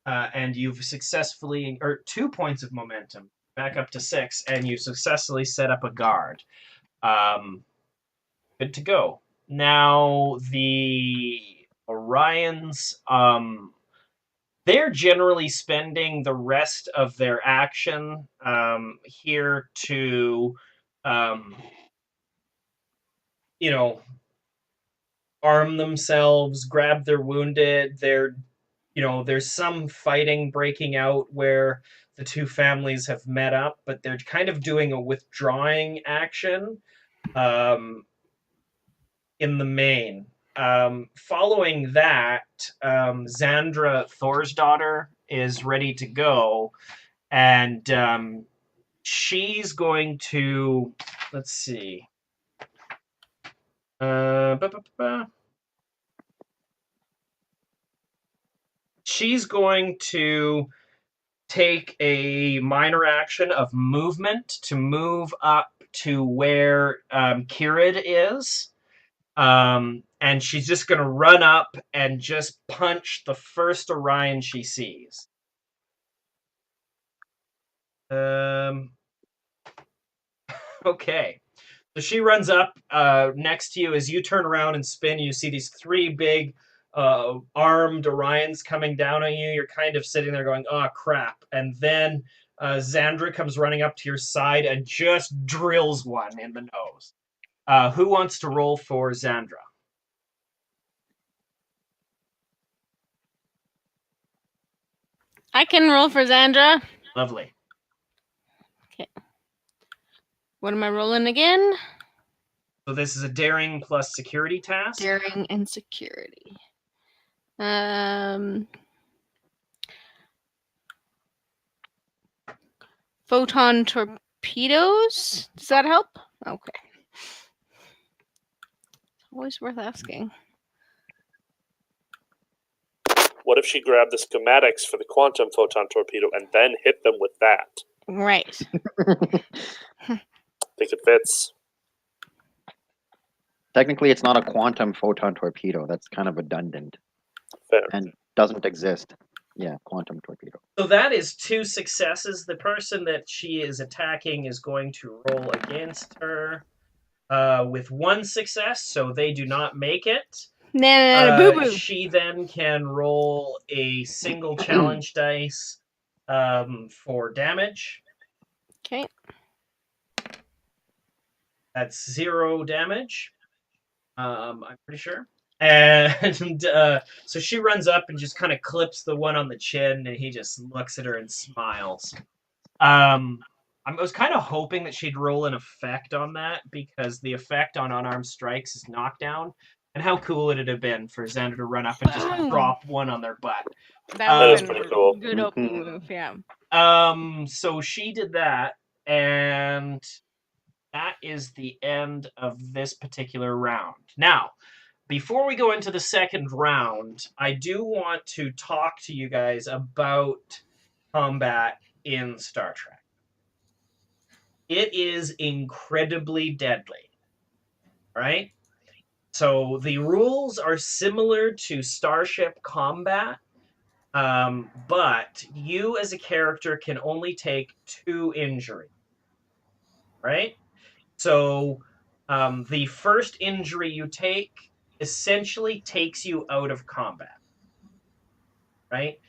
and you've successfully, or 2 points of momentum, back up to 6, and you successfully set up a guard. Good to go. Now, the Orions, they're generally spending the rest of their action here to, you know, arm themselves, grab their wounded. There's some fighting breaking out where the 2 families have met up, but they're kind of doing a withdrawing action in the main. Following that, Xandra, Thor's daughter, is ready to go, and she's going to, let's see. She's going to take a minor action of movement to move up to where Kirid is. And she's just going to run up and just punch the first Orion she sees. Okay. So she runs up next to you. As you turn around and spin, you see these 3 big armed Orions coming down on you. You're kind of sitting there going, oh, crap. And then Xandra comes running up to your side and just drills one in the nose. Who wants to roll for Xandra? I can roll for Xandra. Lovely. Okay. What am I rolling again? So this is a daring plus security task. Daring and security. Photon torpedoes? Does that help? Okay. Always worth asking. What if she grabbed the schematics for the quantum photon torpedo and then hit them with that? Right. I think it fits. Technically, it's not a quantum photon torpedo. That's kind of redundant Fair. and doesn't exist. Yeah, quantum torpedo. So that is 2 successes. The person that she is attacking is going to roll against her with 1 success, so they do not make it. Boo boo. She then can roll a single challenge dice for damage. Okay. That's 0 damage. I'm pretty sure. And so she runs up and just kind of clips the one on the chin, and he just looks at her and smiles. I was kind of hoping that she'd roll an effect on that, because the effect on unarmed strikes is knockdown. And how cool would it have been for Xander to run up and just drop one on their butt? That is would pretty be cool. a good opening move, yeah. So she did that, and that is the end of this particular round. Now, before we go into the second round, I do want to talk to you guys about combat in Star Trek. It is incredibly deadly, right? So the rules are similar to Starship combat, but you as a character can only take 2 injury, right? So the first injury you take essentially takes you out of combat, right?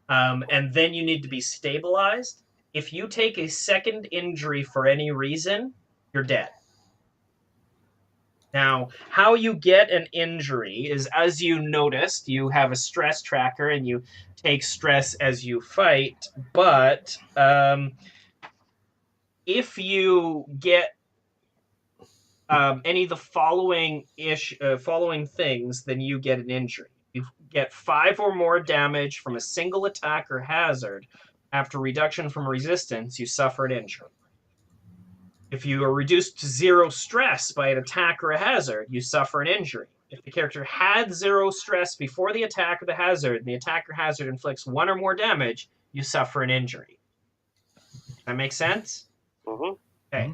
And then you need to be stabilized. If you take a second injury for any reason, you're dead. Now, how you get an injury is, as you noticed, you have a stress tracker and you take stress as you fight. But if you get any of the following things, then you get an injury. You get 5 or more damage from a single attack or hazard. After reduction from resistance, you suffer an injury. If you are reduced to 0 stress by an attack or a hazard, you suffer an injury. If the character had 0 stress before the attack or the hazard, and the attack or hazard inflicts 1 or more damage, you suffer an injury. That makes sense? Mm-hmm. Okay.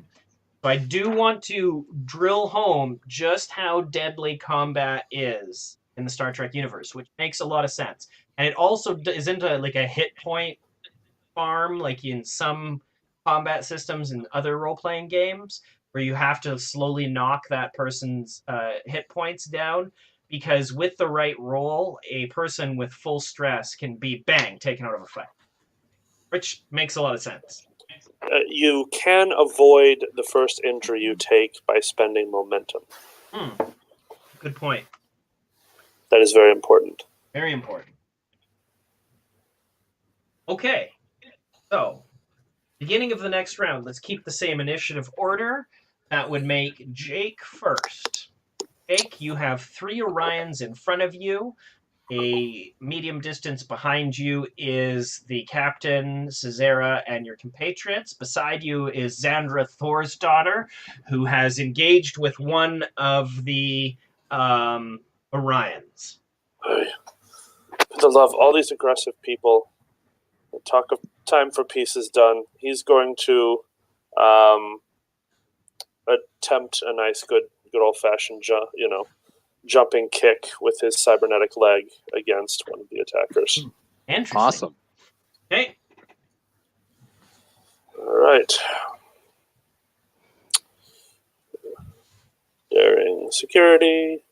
So I do want to drill home just how deadly combat is in the Star Trek universe, which makes a lot of sense. And it also isn't like a hit point farm like in some combat systems and other role-playing games, where you have to slowly knock that person's hit points down, because with the right roll, a person with full stress can be, bang, taken out of a fight, which makes a lot of sense. You can avoid the first injury you take by spending momentum. Good point. That is very important. Very important. Okay, so beginning of the next round, let's keep the same initiative order. That would make Jake first. Jake, you have 3 Orions in front of you. A medium distance behind you is the captain, Caesara, and your compatriots. Beside you is Xandra Thor's daughter, who has engaged with one of the Orions. For the love, all these aggressive people. The talk of time for peace is done. He's going to attempt a nice, good old-fashioned, jumping kick with his cybernetic leg against one of the attackers. Interesting. Awesome. Okay. All right. Daring security.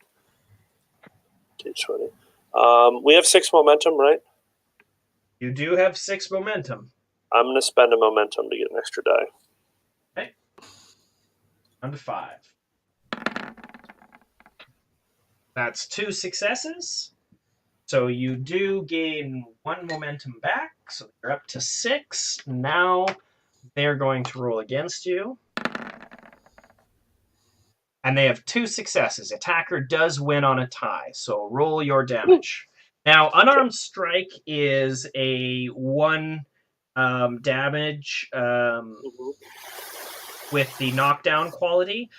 D20. We have 6 momentum, right? You do have 6 momentum. I'm going to spend a momentum to get an extra die. Okay. Down to 5. That's 2 successes. So you do gain 1 momentum back, so you're up to 6. Now they're going to roll against you. And they have 2 successes. Attacker does win on a tie, so roll your damage. Now, unarmed strike is a 1 damage with the knockdown quality.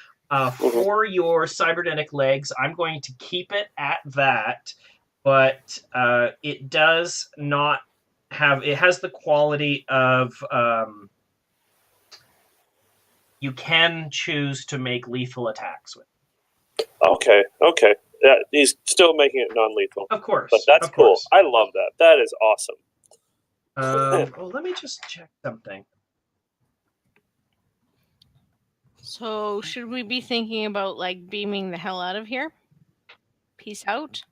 For your cybernetic legs, I'm going to keep it at that, but it does not have. It has the quality of you can choose to make lethal attacks with. Okay. Yeah, he's still making it non-lethal. Of course, but that's of cool. course. I love that. That is awesome. Well, let me just check something. So should we be thinking about like beaming the hell out of here? Peace out.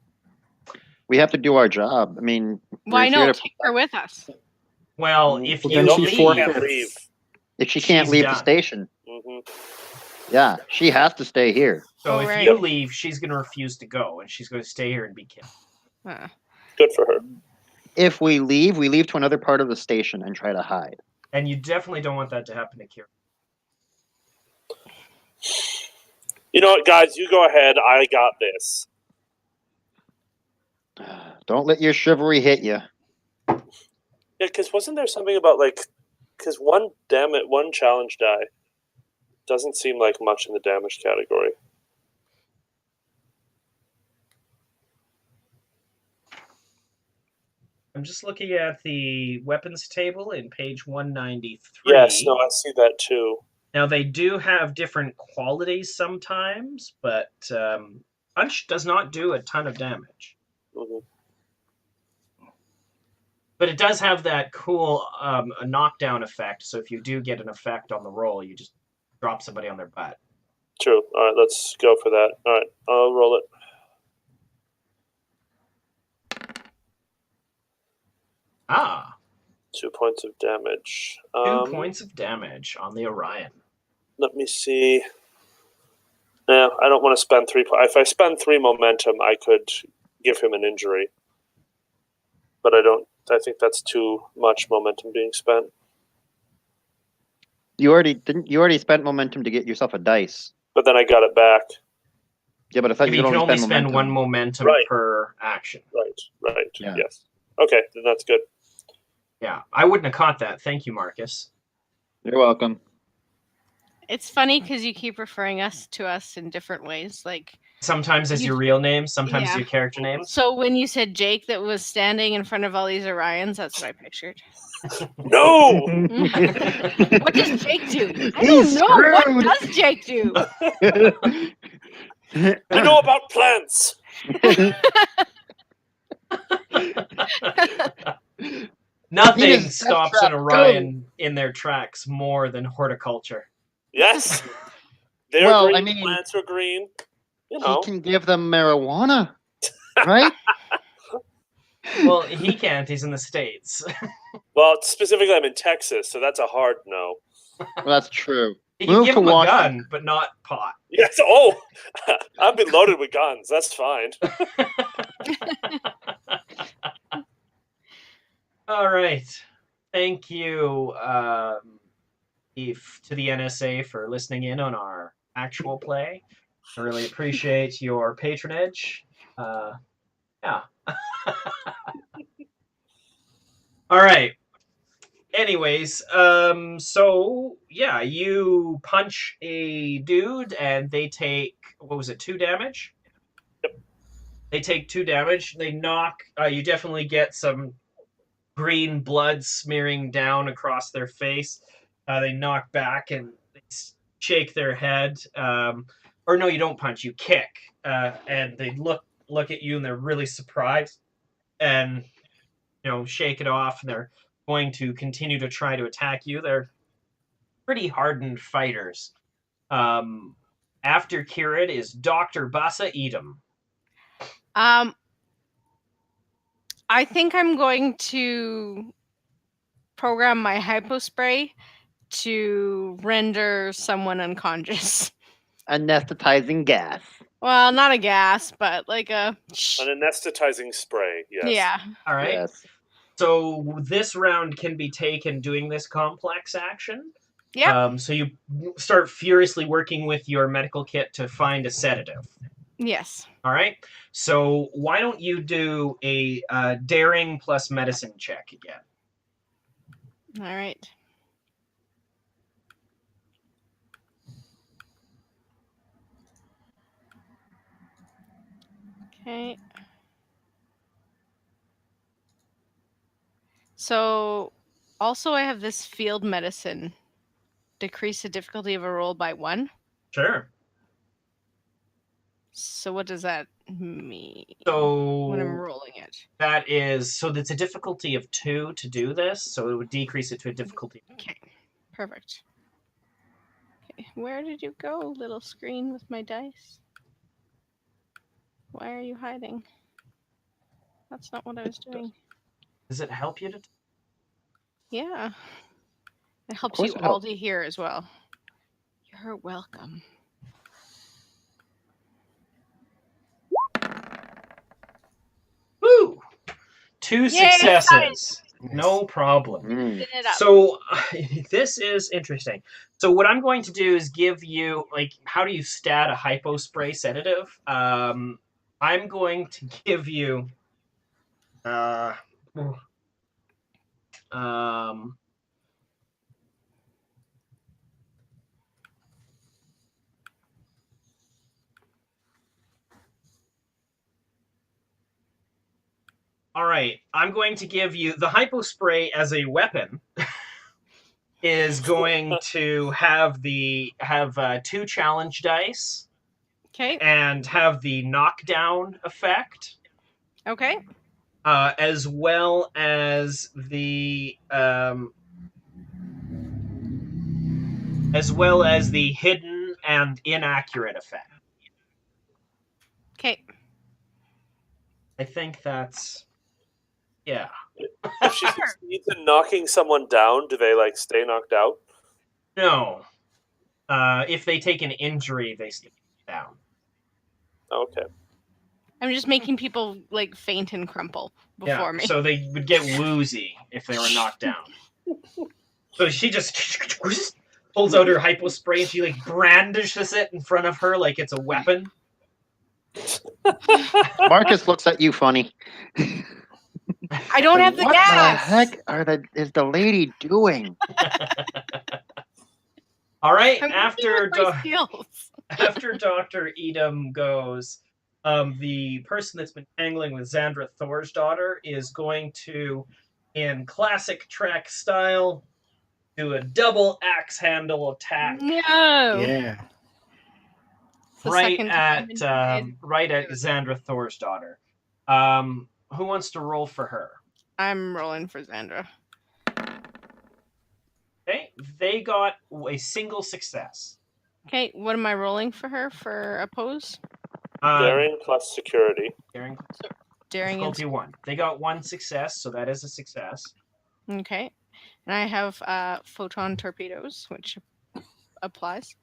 We have to do our job. I mean, Why we're here not to- take her with us? Well, if Well, you then she leave, forfeits. if she can't She's leave done. the station, Mm-hmm. yeah, she has to stay here. So Oh, if right. you leave, she's going to refuse to go, and she's going to stay here and be killed. Good for her. If we leave to another part of the station and try to hide. And you definitely don't want that to happen to Kira. You know what, guys? You go ahead. I got this. Don't let your chivalry hit you. Yeah, because wasn't there something about because one challenge die doesn't seem like much in the damage category. I'm just looking at the weapons table in page 193. Yes, no, I see that too. Now, they do have different qualities sometimes, but punch does not do a ton of damage. Mm-hmm. But it does have that cool a knockdown effect, so if you do get an effect on the roll, you just drop somebody on their butt. True. All right, let's go for that. All right, I'll roll it. Ah, 2 points of damage. 2 points of damage on the Orion. Let me see. No, I don't want to spend 3 If I spend 3 momentum, I could give him an injury. But I don't. I think that's too much momentum being spent. You already spent momentum to get yourself a dice. But then I got it back. Yeah, but I thought You you could can only spend spend momentum. 1 momentum Right. per action. Right. Yeah. Yes. Okay, then that's good. Yeah, I wouldn't have caught that. Thank you, Marcus. You're welcome. It's funny because you keep referring to us in different ways. Like, Sometimes as You- your real name, sometimes Yeah. your character names. so when you said Jake that was standing in front of all these Orions, that's what I pictured. No! What does Jake do? I He's don't know. What screwed. does Jake do? I know about plants! Nothing He is stops death an trap, Orion in their tracks more than horticulture. Yes! They're Well, green, I mean, plants are green. You He know. can give them marijuana, right? Well, he can't. He's in the States. Well, specifically, I'm in Texas, so that's a hard no. Well, that's true. He can Move give to him a Washington. gun, but not pot. Yes. Oh, I've been loaded with guns. That's fine. All right. Thank you, to the NSA for listening in on our actual play. I really appreciate your patronage. Yeah. All right. Anyways, so yeah, you punch a dude and they take, what was it, 2 damage? Yep. They take 2 damage. They knock, you definitely get some green blood smearing down across their face. They knock back and they shake their head. Or no, you don't punch, you kick. And they look at you and they're really surprised and, shake it off, and they're going to continue to try to attack you. They're pretty hardened fighters. After Kirid is Dr. Basa Edom. I think I'm going to program my hypospray to render someone unconscious. Anesthetizing gas. Well, not a gas, but like a. An anesthetizing spray, yes. Yeah. All right. Yes. So this round can be taken doing this complex action. Yeah. So you start furiously working with your medical kit to find a sedative. Yes. All right. So why don't you do a daring plus medicine check again? All right. Okay. So, also, I have this field medicine. Decrease the difficulty of a roll by 1. Sure. So, what does that mean So when I'm rolling it? that is so that's a difficulty of 2 to do this. So it would decrease it to a difficulty. Okay. Perfect. Okay. Where did you go, little screen with my dice? Why are you hiding? That's not what I was doing. Does it help you to? Yeah. It helps course you it all helps. to hear as well. You're welcome. Woo! 2 Yay, successes. No problem. Mm. Spin it up. So this is interesting. So what I'm going to do is give you like how do you stat a hypospray sedative? I'm going to give you um all right, I'm going to give you the hypospray as a weapon is going to have 2 challenge dice Okay. and have the knockdown effect. Okay. As well as the hidden and inaccurate effect. Okay. I think that's yeah. If she succeeds in knocking someone down, do they like stay knocked out? No. If they take an injury, they stay down. Okay. I'm just making people like faint and crumple before me. So they would get woozy if they were knocked down. So she just pulls out her hypospray and she like brandishes it in front of her like it's a weapon. Marcus looks at you funny. I don't have the what gas. What the heck is the lady doing? All right, I'm after with my skills. after Dr. Edom goes, the person that's been tangling with Xandra Thor's daughter is going to, in classic Trek style, do a double axe handle attack No. Yeah. The right second at time Xandra Thor's daughter. Who wants to roll for her? I'm rolling for Xandra. Okay, they got a single success. Okay, what am I rolling for her for oppose? Daring plus security. Daring Daring difficulty 1. They got 1 success, so that is a success. Okay. And I have photon torpedoes, which applies.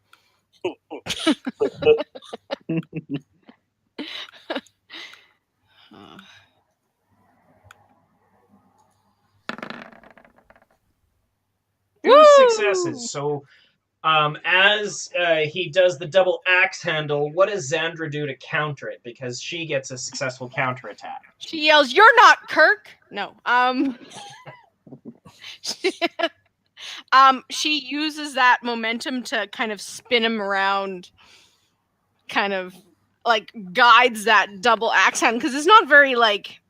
Two successes. So as he does the double axe handle, what does Xandra do to counter it? Because she gets a successful counterattack. She yells, "You're not Kirk!" No. She uses that momentum to kind of spin him around, kind of like guides that double axe hand because it's not very like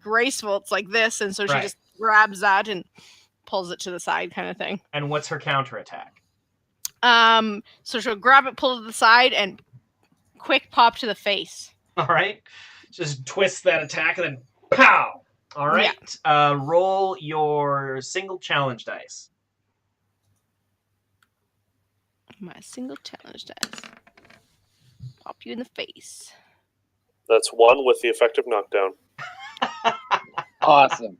graceful. It's like this, and so she just grabs that and pulls it to the side, kind of thing. And what's her counterattack? So she'll grab it, pull it to the side, and quick pop to the face. All right, just twist that attack and then pow. All right, roll your single challenge dice. My single challenge dice. Pop you in the face. That's 1 with the effective knockdown. Awesome.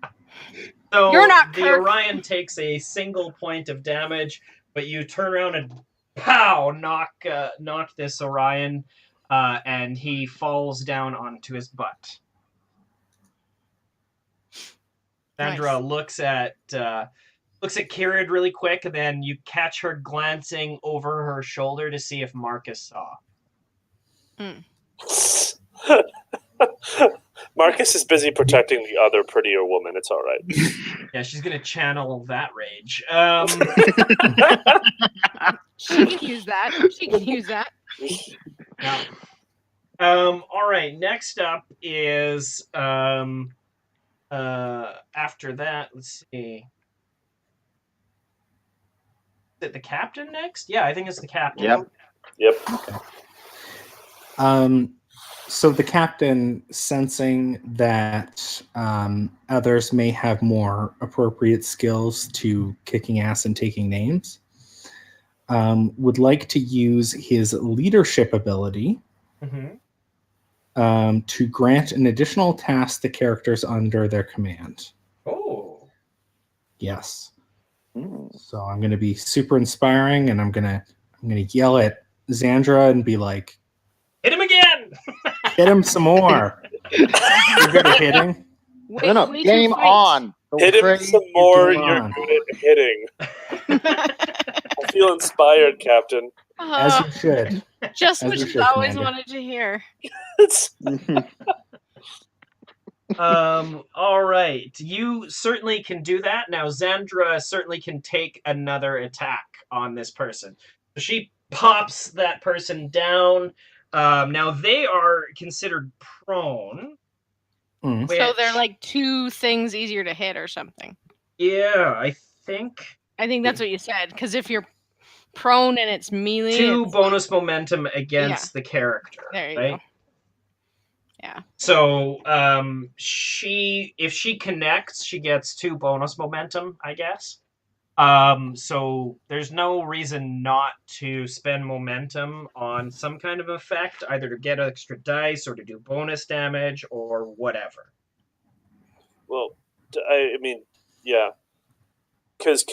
So You're not the Kirk. Orion takes a single point of damage, but you turn around and pow knock this Orion and he falls down onto his butt. Sandra looks at Kieran really quick, and then you catch her glancing over her shoulder to see if Marcus saw. Marcus is busy protecting the other prettier woman. It's all right. Yeah, she's gonna channel that rage. She can use that. She can use that. Yeah. All right. Next up is after that. Let's see. Is it the captain next? Yeah, I think it's the captain. Yep. Okay. So the captain, sensing that others may have more appropriate skills to kicking ass and taking names, would like to use his leadership ability to grant an additional task to characters under their command. Oh. Yes. So I'm going to be super inspiring, and I'm going to yell at Xandra and be like, "Hit him again! Hit him some more! You're good at hitting." Game on. Hit him some more. You're good at hitting. I feel inspired, Captain. As you should. Just As what you you should, always Commander. wanted to hear. All right. You certainly can do that. Now, Xandra certainly can take another attack on this person. So she pops that person down. Now, they are considered prone. So they're like 2 things easier to hit or something. Yeah, I think that's what you said. Because if you're prone and it's melee, 2 it's bonus momentum against the character. There you go. Yeah. So if she connects, she gets 2 bonus momentum, I guess. So there's no reason not to spend momentum on some kind of effect, either to get extra dice or to do bonus damage or whatever. Well, I mean, yeah. Because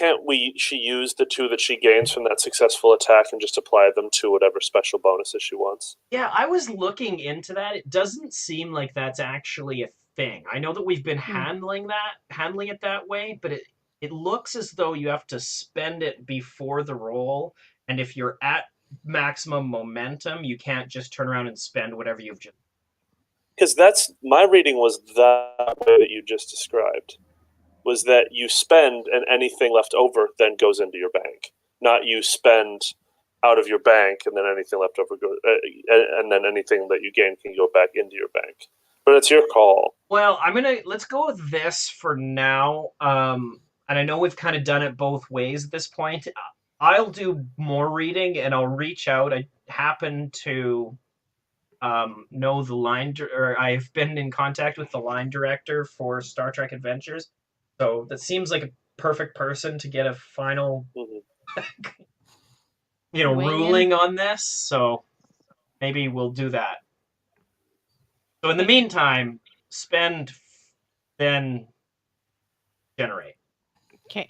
she use the 2 that she gains from that successful attack and just apply them to whatever special bonuses she wants? Yeah, I was looking into that. It doesn't seem like that's actually a thing. I know that we've been handling it that way, but it looks as though you have to spend it before the roll, and if you're at maximum momentum, you can't just turn around and spend whatever you've just... Because that's my reading was that way that you just described. Was that you spend and anything left over then goes into your bank. Not you spend out of your bank and then anything left over goes, and then anything that you gain can go back into your bank. But it's your call. Well, let's go with this for now. And I know we've kind of done it both ways at this point. I'll do more reading and I'll reach out. I happen to know the or I've been in contact with the line director for Star Trek Adventures. So that seems like a perfect person to get a final, ruling on this. So maybe we'll do that. So in the meantime, spend, then generate. Okay.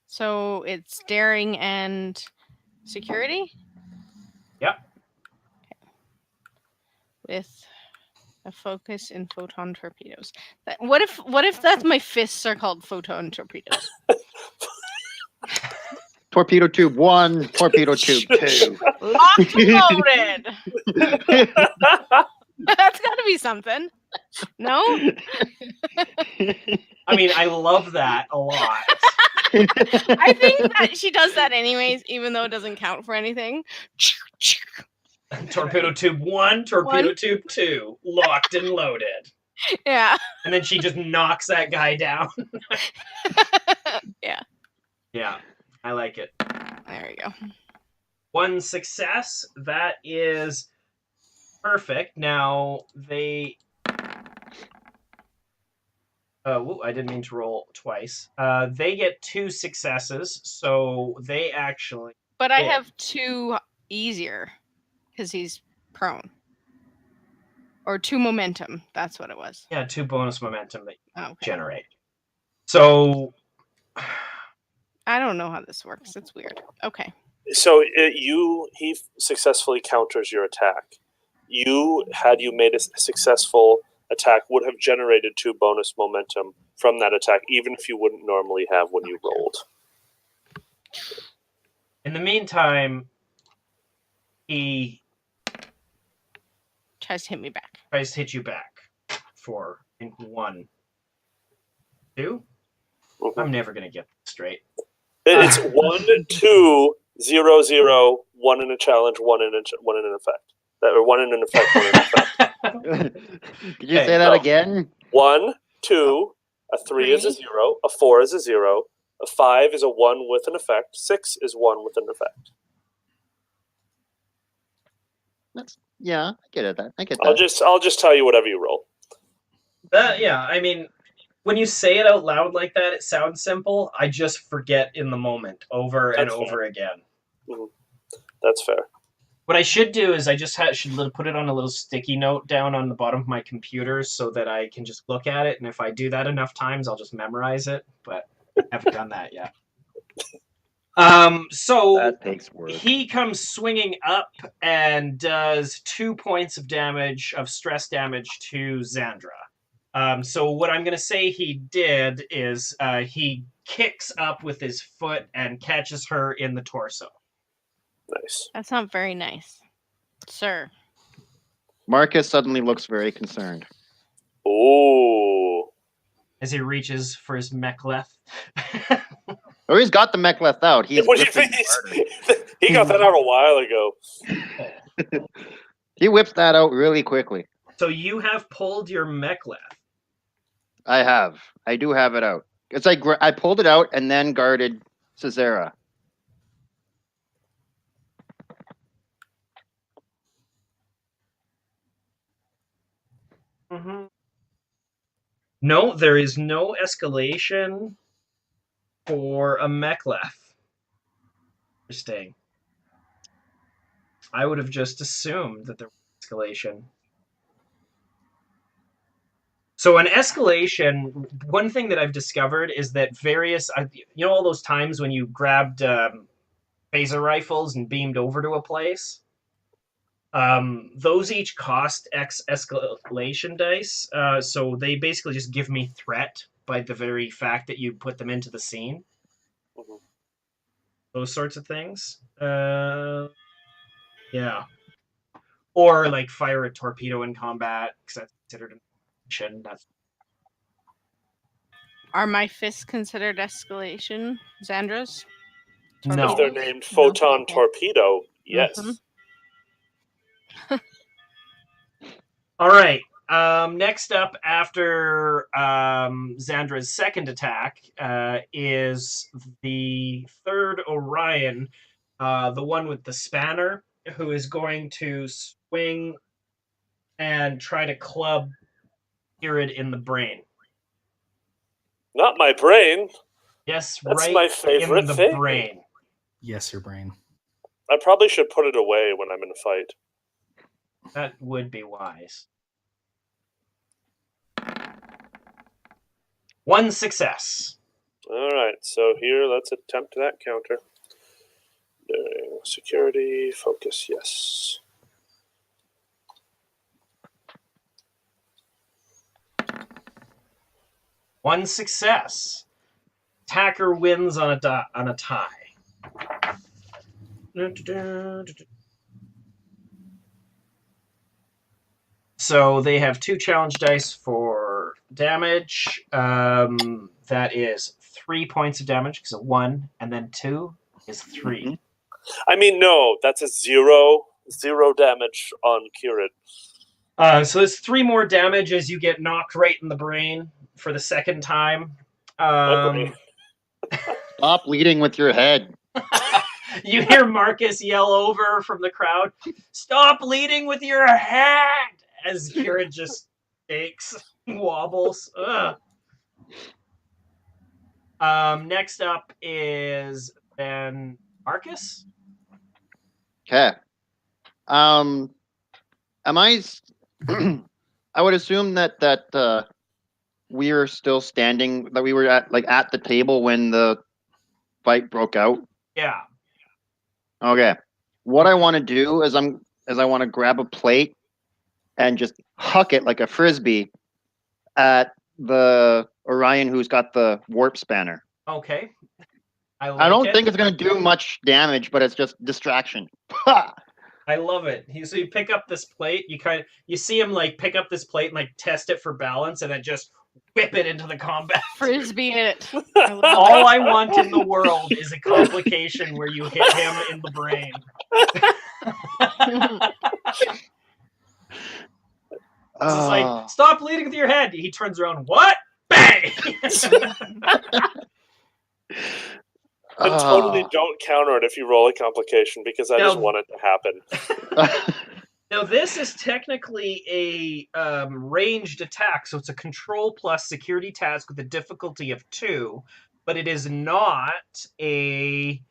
So it's daring and security? Yep. Okay. With a focus in photon torpedoes. What if that's my fists are called photon torpedoes? Torpedo tube 1, torpedo tube 2. Locked and loaded. That's got to be something. No? I mean, I love that a lot. I think that she does that anyways, even though it doesn't count for anything. Torpedo tube 1, torpedo tube 2, locked and loaded. Yeah. And then she just knocks that guy down. Yeah. Yeah, I like it. There we go. 1 success. That is perfect. Now they... I didn't mean to roll twice. They get 2 successes, so they actually... But I have 2 easier, because he's prone. Or 2 momentum. That's what it was. Yeah, 2 bonus momentum that you generate. So... I don't know how this works. It's weird. Okay. So he successfully counters your attack. Had you made a successful attack, would have generated 2 bonus momentum from that attack, even if you wouldn't normally have when you rolled. In the meantime, he Tries to hit me back. tries to hit you back for 1, 2. Mhm. I'm never gonna get this straight. It's 1, 2, 0, 0, 1 in a challenge, 1 in an effect. Or 1 in an effect, 1 in an effect. Could you Hey, say that no. again? 1, 2, a 3 is a 0, a 4 is a 0, a 5 is a 1 with an effect, 6 is 1 with an effect. Yeah, I get it. I get I'll that. just tell you whatever you roll. Yeah, I mean, when you say it out loud like that, it sounds simple. I just forget in the moment over and That's over fair. again. Mhm. That's fair. What I should do is I just should put it on a little sticky note down on the bottom of my computer so that I can just look at it. And if I do that enough times, I'll just memorize it. But I haven't done that yet. So That takes work. he comes swinging up and does 2 points of damage, of stress damage to Xandra. So what I'm going to say he did is he kicks up with his foot and catches her in the torso. Nice. That's not very nice, sir. Marcus suddenly looks very concerned. Ooh. As he reaches for his mechleth. Oh, he's got the mech left out. He's What do you whipping mean? harder. He got that out a while ago. He whips that out really quickly. So you have pulled your mechleth. I have. I do have it out. It's like I pulled it out and then guarded Cesara. Mm-hmm. No, there is no escalation for a mechleth. Interesting. I would have just assumed that there was escalation. So an escalation, one thing that I've discovered is that various, all those times when you grabbed phaser rifles and beamed over to a place, those each cost X escalation dice. So they basically just give me threat by the very fact that you put them into the scene. Mhm. Those sorts of things. Yeah. Or like fire a torpedo in combat, because that's considered an action. That's Are my fists considered escalation, Xandra's? no. If they're named Photon Torpedo, yes. Mhm. All right. Next up, after Xandra's second attack, is the third Orion, the one with the spanner, who is going to swing and try to club Irid in the brain. Not my brain. Yes, That's right my favorite in the thing. brain. Yes, your brain. I probably should put it away when I'm in a fight. That would be wise. 1 success. Alright, so here, let's attempt that counter. Security, focus, yes. One success. Attacker wins on a tie. So they have 2 challenge dice for damage. That is 3 points of damage because of 1, and then 2 is 3. Mhm. I mean, no, that's a 0 damage on Kirin. So it's 3 more damage as you get knocked right in the brain for the second time. Stop leading with your head. You hear Marcus yell over from the crowd, "Stop leading with your head!" as Kira just shakes, wobbles. Ugh. Next up is then Marcus. Okay. Am I? I would assume that we are still standing. That we were at the table when the fight broke out. Yeah. Okay. What I want to do is I want to grab a plate and just huck it like a frisbee at the Orion who's got the warp spanner. Okay. I I like don't it. think it's going to do much damage, but it's just distraction. Ha! I love it. So you pick up this plate, you see him like pick up this plate and like test it for balance, and then just whip it into the combat. Frisbee it. All I want in the world is a complication where you hit him in the brain. It's like, stop leading with your head. He turns around, what? Bang! And totally don't counter it if you roll a complication, because I just want it to happen. Now, this is technically a ranged attack, so it's a control plus security task with a difficulty of 2, but it is not a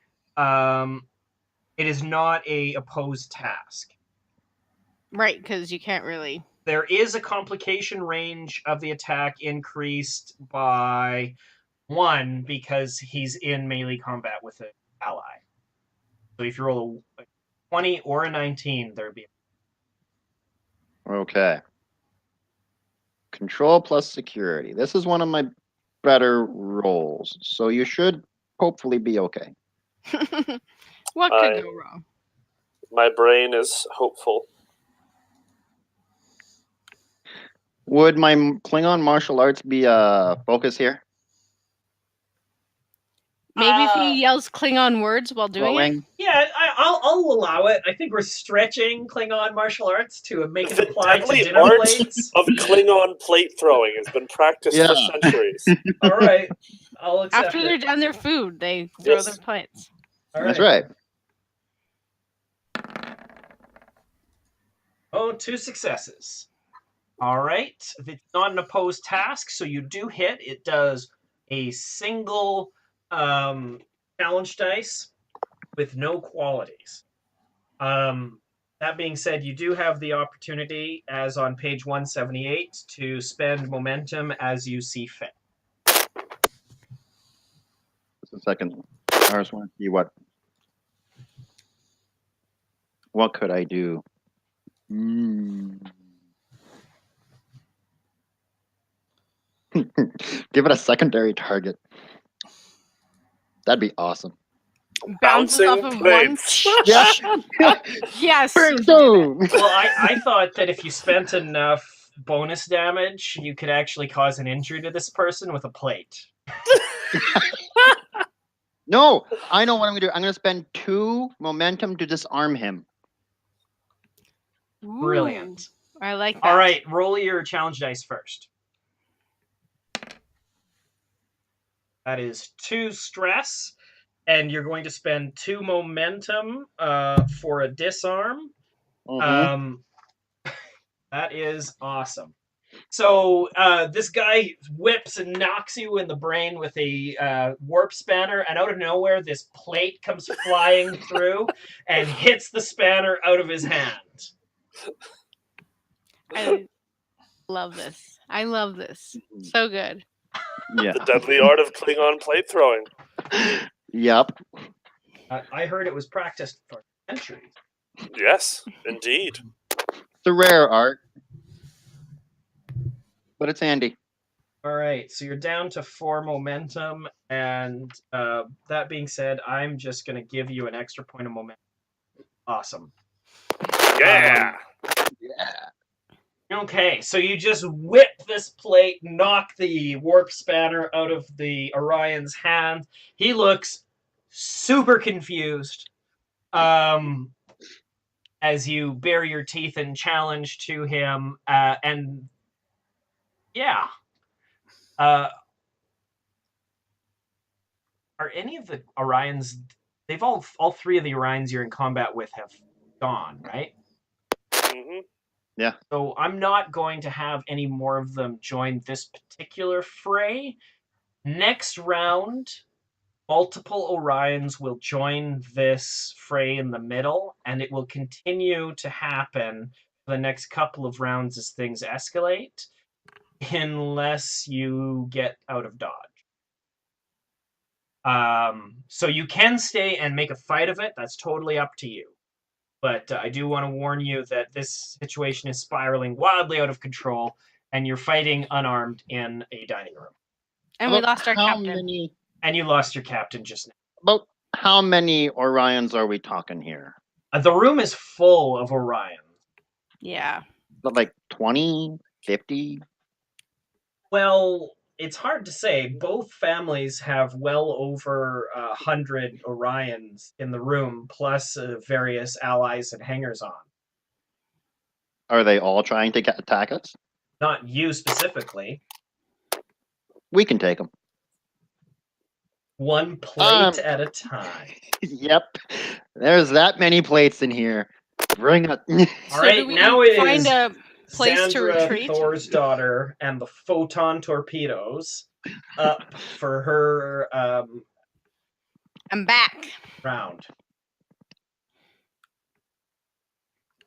opposed task. Right, because you can't really. There is a complication range of the attack increased by 1 because he's in melee combat with an ally. So if you roll a 20 or a 19, there'd be. Okay. Control plus security. This is one of my better rolls, so you should hopefully be okay. What could go wrong? My brain is hopeful. Would my Klingon martial arts be a focus here? Maybe if he yells Klingon words while doing it? Yeah, I'll allow it. I think we're stretching Klingon martial arts to make it apply to dinner art plates. Of Klingon plate throwing has been practiced for centuries. All right, I'll accept After it. they're done their food, they throw their plates. All That's right. Oh, 2 successes. All right. It's not an opposed task, so you do hit. It does a single challenge dice with no qualities. That being said, you do have the opportunity, as on page 178, to spend momentum as you see fit. Just a second. I just want to see what could I do? Give it a secondary target. That'd be awesome. Bounces off of one. Yes. Yes. Boom. Well, I thought that if you spent enough bonus damage, you could actually cause an injury to this person with a plate. No, I know what I'm going to do. I'm going to spend 2 momentum to disarm him. Brilliant. I like that. All right, roll your challenge dice first. That is 2 stress, and you're going to spend 2 momentum for a disarm. Mm-hmm. That is awesome. So this guy whips and knocks you in the brain with a warp spanner, and out of nowhere, this plate comes flying through and hits the spanner out of his hand. I love this. I love this. So good. Yeah. The deadly art of Klingon plate throwing. Yep. I heard it was practiced for centuries. Yes, indeed. It's a rare art, but it's handy. All right, so you're down to 4 momentum, and that being said, I'm just going to give you an extra point of momentum. Awesome. Yeah. Okay, so you just whip this plate, knock the warp spanner out of the Orion's hand. He looks super confused as you bare your teeth and challenge to him. And yeah. Are any of the Orions, they've all 3 of the Orions you're in combat with have gone, right? Mm-hmm. Yeah. So I'm not going to have any more of them join this particular fray. Next round, multiple Orions will join this fray in the middle, and it will continue to happen for the next couple of rounds as things escalate, unless you get out of dodge. So you can stay and make a fight of it. That's totally up to you. But I do want to warn you that this situation is spiraling wildly out of control, and you're fighting unarmed in a dining room. And we About lost our how captain. many? And you lost your captain just now. About how many Orions are we talking here? The room is full of Orion. Yeah. But like 20, 50? Well, it's hard to say. Both families have well over 100 Orions in the room, plus various allies and hangers-on. Are they all trying to attack us? Not you specifically. We can take them. One plate at a time. Yep. There's that many plates in here. Bring it. All right, do we now it find is a place to Sandra, retreat? Thor's daughter, and the photon torpedoes up for her I'm back. round.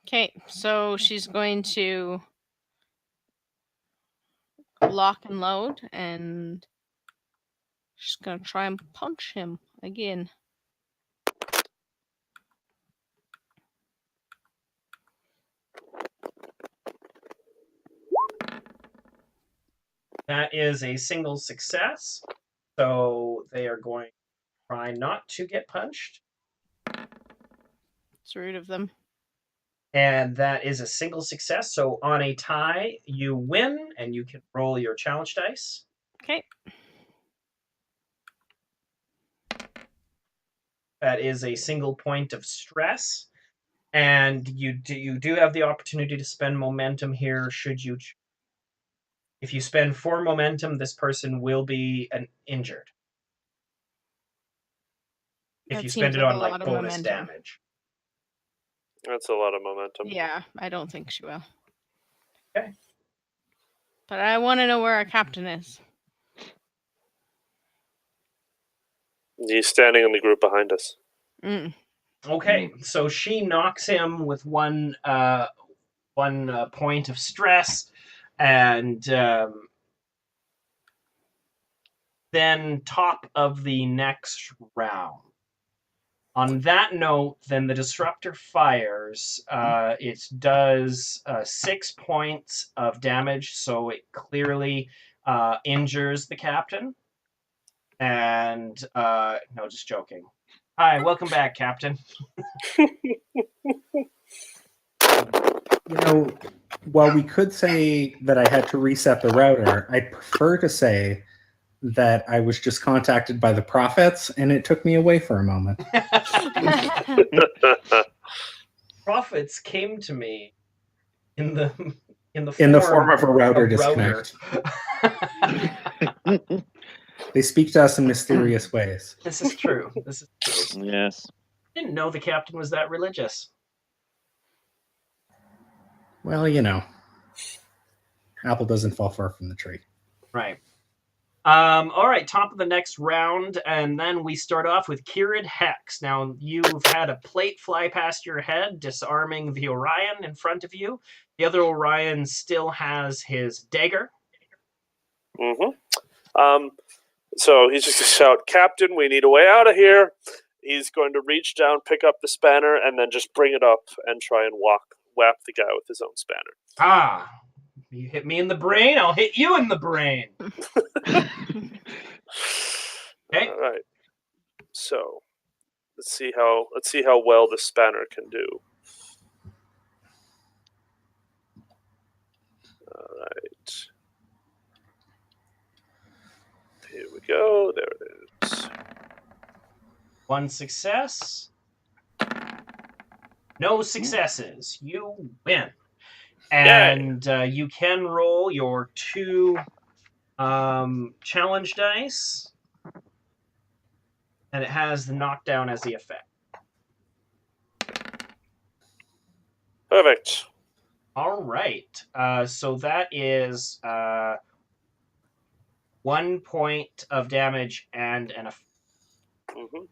Okay, so she's going to lock and load, and she's going to try and punch him again. That is a single success, so they are going to try not to get punched. It's rude of them. And that is a single success, so on a tie, you win, and you can roll your challenge dice. Okay. That is a single point of stress, and you do have the opportunity to spend momentum here should you. If you spend 4 momentum, this person will be injured. If That you seems spend it like a on like lot of bonus momentum. damage. That's a lot of momentum. Yeah, I don't think she will. Okay. But I want to know where our captain is. He's standing in the group behind us. Mm. Okay, so she knocks him with one point of stress, and then top of the next round. On that note, then the disruptor fires. It does 6 points of damage, so it clearly injures the captain. And no, just joking. Hi, welcome back, Captain. You know, while we could say that I had to reset the router, I'd prefer to say that I was just contacted by the prophets and it took me away for a moment. Prophets came to me in the form of a router disconnect. They speak to us in mysterious ways. This is true. This is true. Yes. Didn't know the captain was that religious. Well, you know, apple doesn't fall far from the tree. Right. All right, top of the next round, and then we start off with Kirid Hex. Now, you've had a plate fly past your head, disarming the Orion in front of you. The other Orion still has his dagger. Mm-hmm. So he's just going to shout, "Captain, we need a way out of here." He's going to reach down, pick up the spanner, and then just bring it up and try and whap the guy with his own spanner. Ah, you hit me in the brain, I'll hit you in the brain. Okay. All right. So let's see how well the spanner can do. All right. Here we go. There it is. 1 success. No successes. You win. And you can roll your 2 challenge dice. And it has the knockdown as the effect. Perfect. All right. So that is 1 point of damage and an effect. Mm-hmm.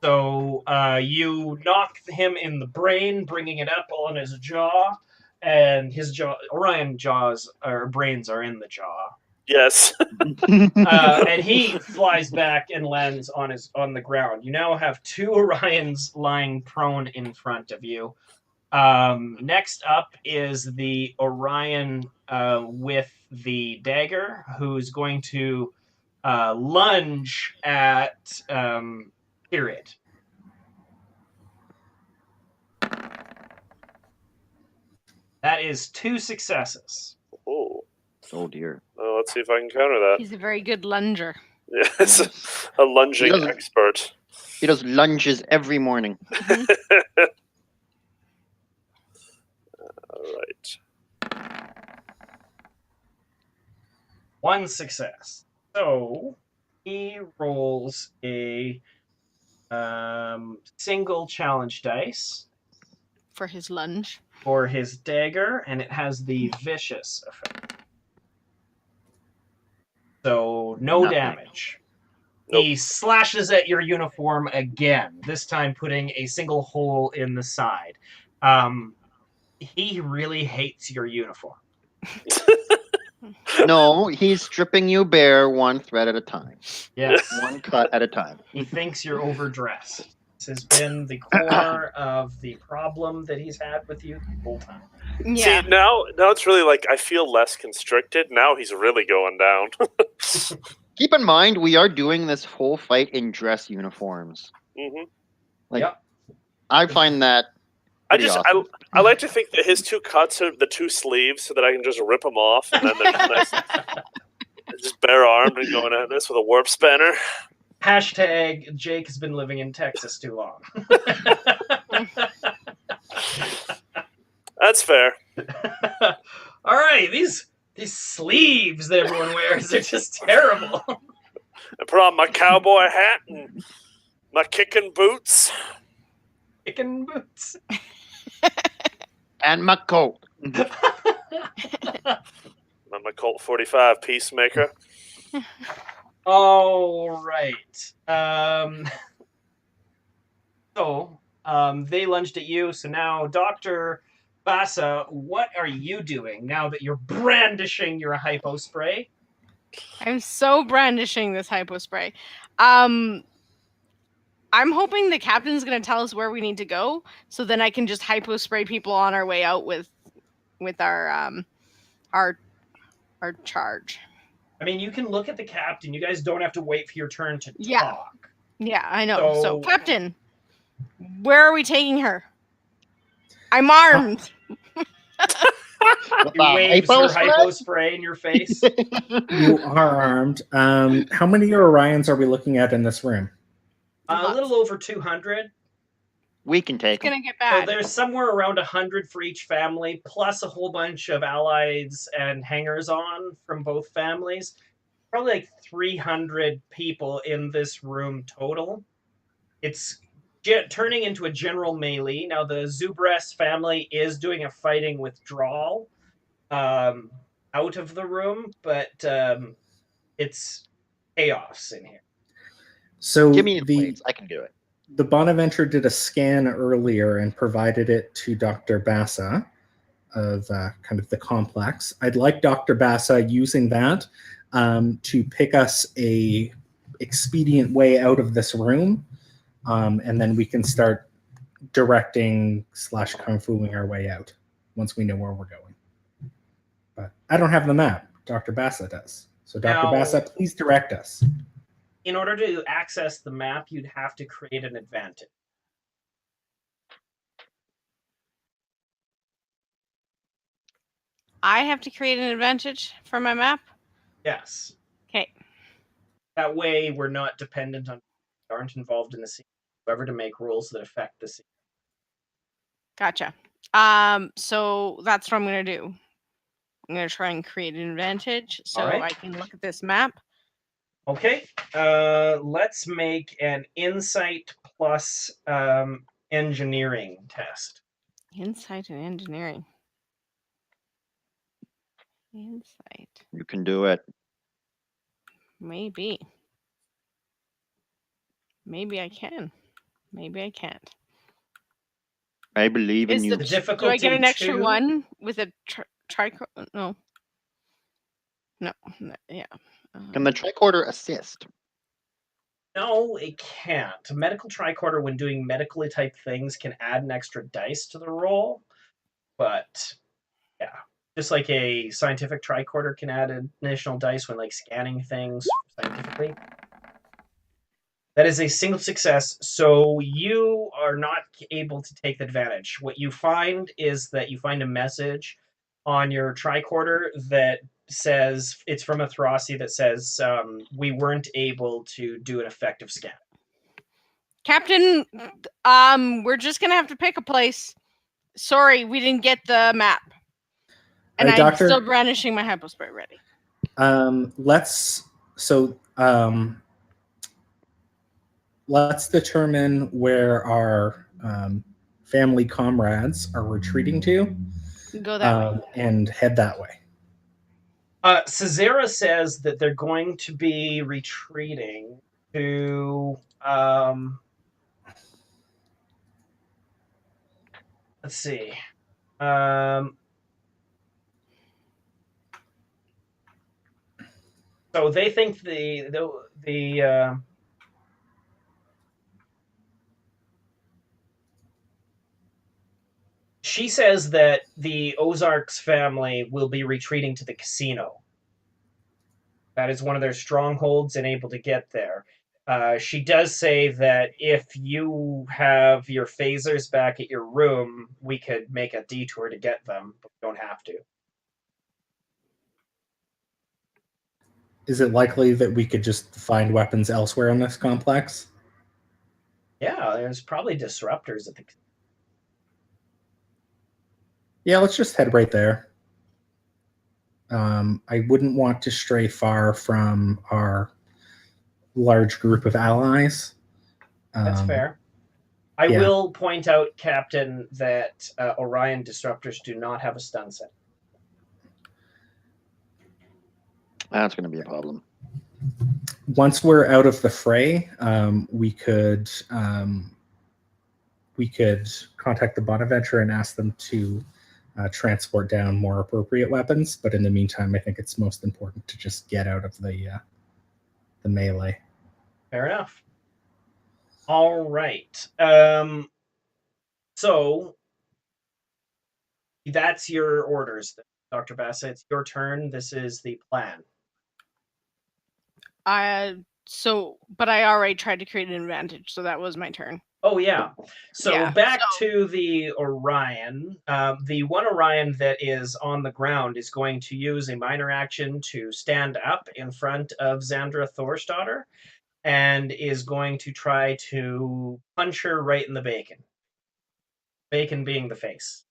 So you knock him in the brain, bringing it up on his jaw, and his jaw, Orion jaws or brains are in the jaw. Yes. And he flies back and lands on the ground. You now have two Orions lying prone in front of you. Next up is the Orion with the dagger, who's going to lunge at Pyrid. That is 2 successes. Oh. Oh dear. Well, let's see if I can counter that. He's a very good lunger. Yes, a lunging He doesn't- expert. He does lunges every morning. Mhm. All right. 1 success. So he rolls a single challenge dice For his lunge. for his dagger, and it has the vicious effect. So no Nothing. damage. Nope. He slashes at your uniform again, this time putting a single hole in the side. He really hates your uniform. No, he's stripping you bare one thread at a time. Yes. One cut at a time. He thinks you're overdressed. This has been the core of the problem that he's had with you the whole time. Yeah. See, now it's really like I feel less constricted. Now he's really going down. Keep in mind, we are doing this whole fight in dress uniforms. hmm Like, Yep. I find that pretty awesome. I like to think that his 2 cuts are the 2 sleeves, so that I can just rip them off, and then they're nice, just bare armed and going at this with a warp spanner. Hashtag Jake has been living in Texas too long. That's fair. All right, these sleeves that everyone wears are just terrible. I put on my cowboy hat and my kicking boots. Kicking boots. And my coat. And my Colt 45 Peacemaker. All right. They lunged at you, so now Dr. Bassa, what are you doing now that you're brandishing your hypo spray? I'm so brandishing this hypo spray. I'm hoping the captain's gonna tell us where we need to go, so then I can just hypo spray people on our way out with our charge. I mean, you can look at the captain. You guys don't have to wait for your turn to Yeah. talk. Yeah, I know. So, So- Captain, where are we taking her? I'm armed. He waves her hypo spray in your face. You are armed. How many Orions are we looking at in this room? A little over 200. We can take It's gonna him. get So bad. there's somewhere around 100 for each family, plus a whole bunch of allies and hangers-on from both families. Probably like 300 people in this room total. It's turning into a general melee. Now the Zubres family is doing a fighting withdrawal out of the room, but it's chaos in here. So Give me the plates. I can do it. the Bonaventure did a scan earlier and provided it to Dr. Bassa of kind of the complex. I'd like Dr. Bassa using that to pick us a expedient way out of this room, and then we can start directing / kung fuing our way out once we know where we're going. But I don't have the map. Dr. Bassa does. So Dr. Now- Bassa, please direct us. In order to access the map, you'd have to create an advantage. I have to create an advantage for my map. Yes. Okay. That way, we're not dependent on aren't involved in the scene. Whoever to make rules that affect the scene. Gotcha. So that's what I'm gonna do. I'm gonna try and create an advantage so Alright. I can look at this map. Okay. Let's make an insight plus engineering test. Insight and engineering. Insight. You can do it. Maybe. Maybe I can. Maybe I can't. I believe in Is you. The Do difficulty I get an extra 2, one with a trico? No. No. Yeah. Can the tricorder assist? No, it can't. A medical tricorder, when doing medically type things, can add an extra dice to the roll, but yeah, just like a scientific tricorder can add an additional dice when like scanning things scientifically. That is a single success, so you are not able to take the advantage. What you find is that you find a message on your tricorder that says it's from a Throssi that says we weren't able to do an effective scan. Captain, we're just gonna have to pick a place. Sorry, we didn't get the map. And I'm Doctor, still brandishing my hypospray ready. Let's determine where our family comrades are retreating to. Go that way. And head that way. Cesara says that they're going to be retreating to let's see. So they think the she says that the Ozarks family will be retreating to the casino. That is one of their strongholds and able to get there. She does say that if you have your phasers back at your room, we could make a detour to get them, but we don't have to. Is it likely that we could just find weapons elsewhere in this complex? Yeah, there's probably disruptors at the. Yeah, let's just head right there. I wouldn't want to stray far from our large group of allies. That's fair. I will point out, Captain, that Orion disruptors do not have a stun set. That's going to be a problem. Once we're out of the fray, we could contact the Bonaventure and ask them to transport down more appropriate weapons. But in the meantime, I think it's most important to just get out of the melee. Fair enough. All right. So that's your orders, Dr. Bassett. It's your turn. This is the plan. But I already tried to create an advantage, so that was my turn. Oh, yeah. So back to the Orion. The one Orion that is on the ground is going to use a minor action to stand up in front of Xandra Thorsdottir and is going to try to punch her right in the bacon. Bacon being the face.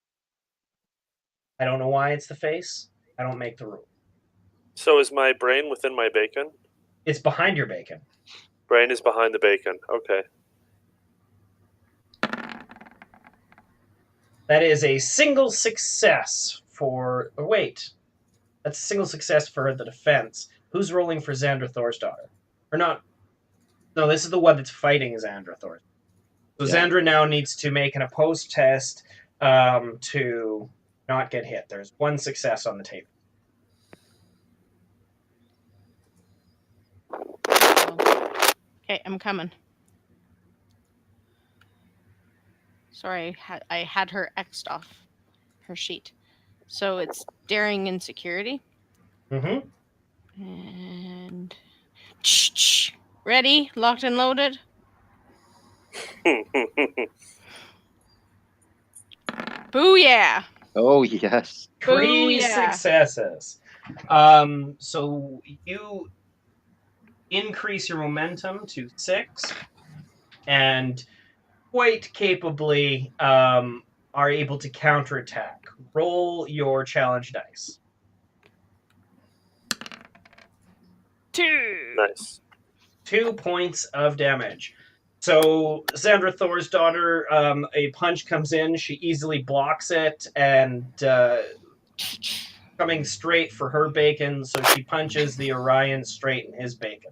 I don't know why it's the face. I don't make the rule. So is my brain within my bacon? It's behind your bacon. Brain is behind the bacon. Okay. That is a single success for... Oh, wait. That's a single success for the defense. Who's rolling for Xandra Thorsdottir? Or not? No, this is the one that's fighting Xandra Thorsdottir. So Xandra now needs to make an opposed test to not get hit. There's one success on the table. Okay, I'm coming. Sorry, I had her X'd off her sheet. So it's daring and security. Mm-hmm. And ready, locked and loaded. Booyah! Oh yes. 3 successes. So you increase your momentum to 6, and quite capably are able to counterattack. Roll your challenge dice. 2. Nice. 2 points of damage. So Xandra Thorsdottir, a punch comes in, she easily blocks it, and coming straight for her bacon, so she punches the Orion straight in his bacon.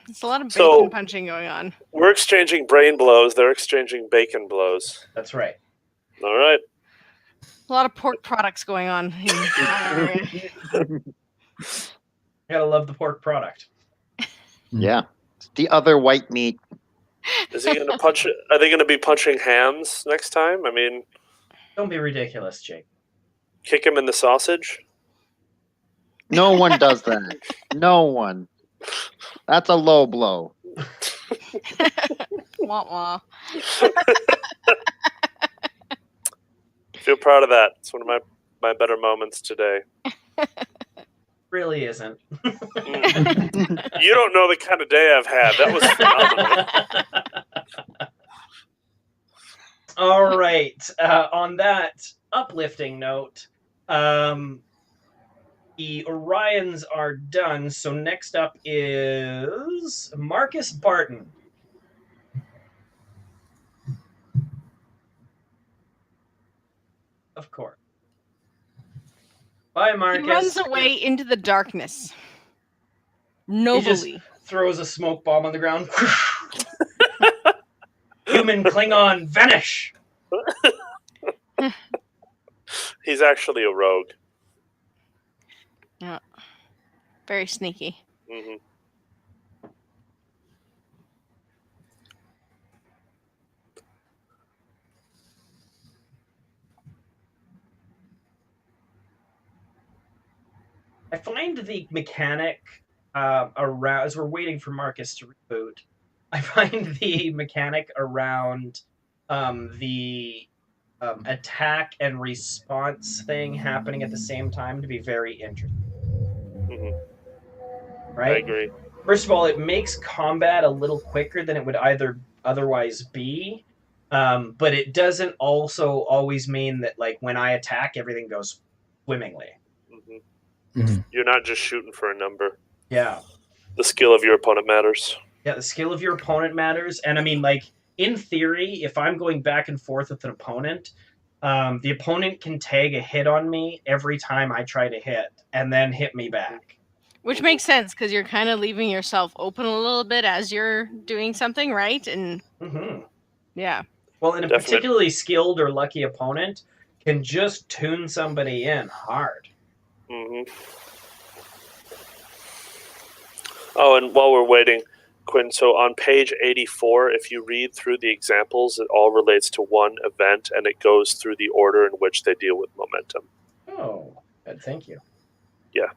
There's a lot of bacon punching going on. We're exchanging brain blows, they're exchanging bacon blows. That's right. All right. A lot of pork products going on. Gotta love the pork product. Yeah. It's the other white meat. Is he going to punch? Are they going to be punching hams next time? I mean, Don't be ridiculous, Jake. kick him in the sausage. No one does that. No one. That's a low blow. Wah wah. Feel proud of that. It's one of my better moments today. Really isn't. You don't know the kind of day I've had. That was phenomenal. All right. On that uplifting note, the Orions are done. So next up is Marcus Barton. Of course. Bye, Marcus. He runs away into the darkness. He Nobly. just throws a smoke bomb on the ground. Human Klingon, vanish! He's actually a rogue. Yeah. Very sneaky. Mm-hmm. I find the mechanic around, as we're waiting for Marcus to reboot, I find the mechanic around the attack and response thing happening at the same time to be very interesting. Mm-hmm. Right? I agree. First of all, it makes combat a little quicker than it would either otherwise be, but it doesn't also always mean that, like, when I attack, everything goes swimmingly. Mm-hmm. Mm-hmm. You're not just shooting for a number. Yeah. The skill of your opponent matters. Yeah, the skill of your opponent matters. And I mean, like, in theory, if I'm going back and forth with an opponent, the opponent can tag a hit on me every time I try to hit and then hit me back. Which makes sense because you're kind of leaving yourself open a little bit as you're doing something, right? And yeah. Well, and a Definitely. particularly skilled or lucky opponent can just tune somebody in hard. Mm-hmm. Oh, and while we're waiting, Quinn, so on page 84, if you read through the examples, it all relates to one event, and it goes through the order in which they deal with momentum. Oh, good. Thank you. Yeah.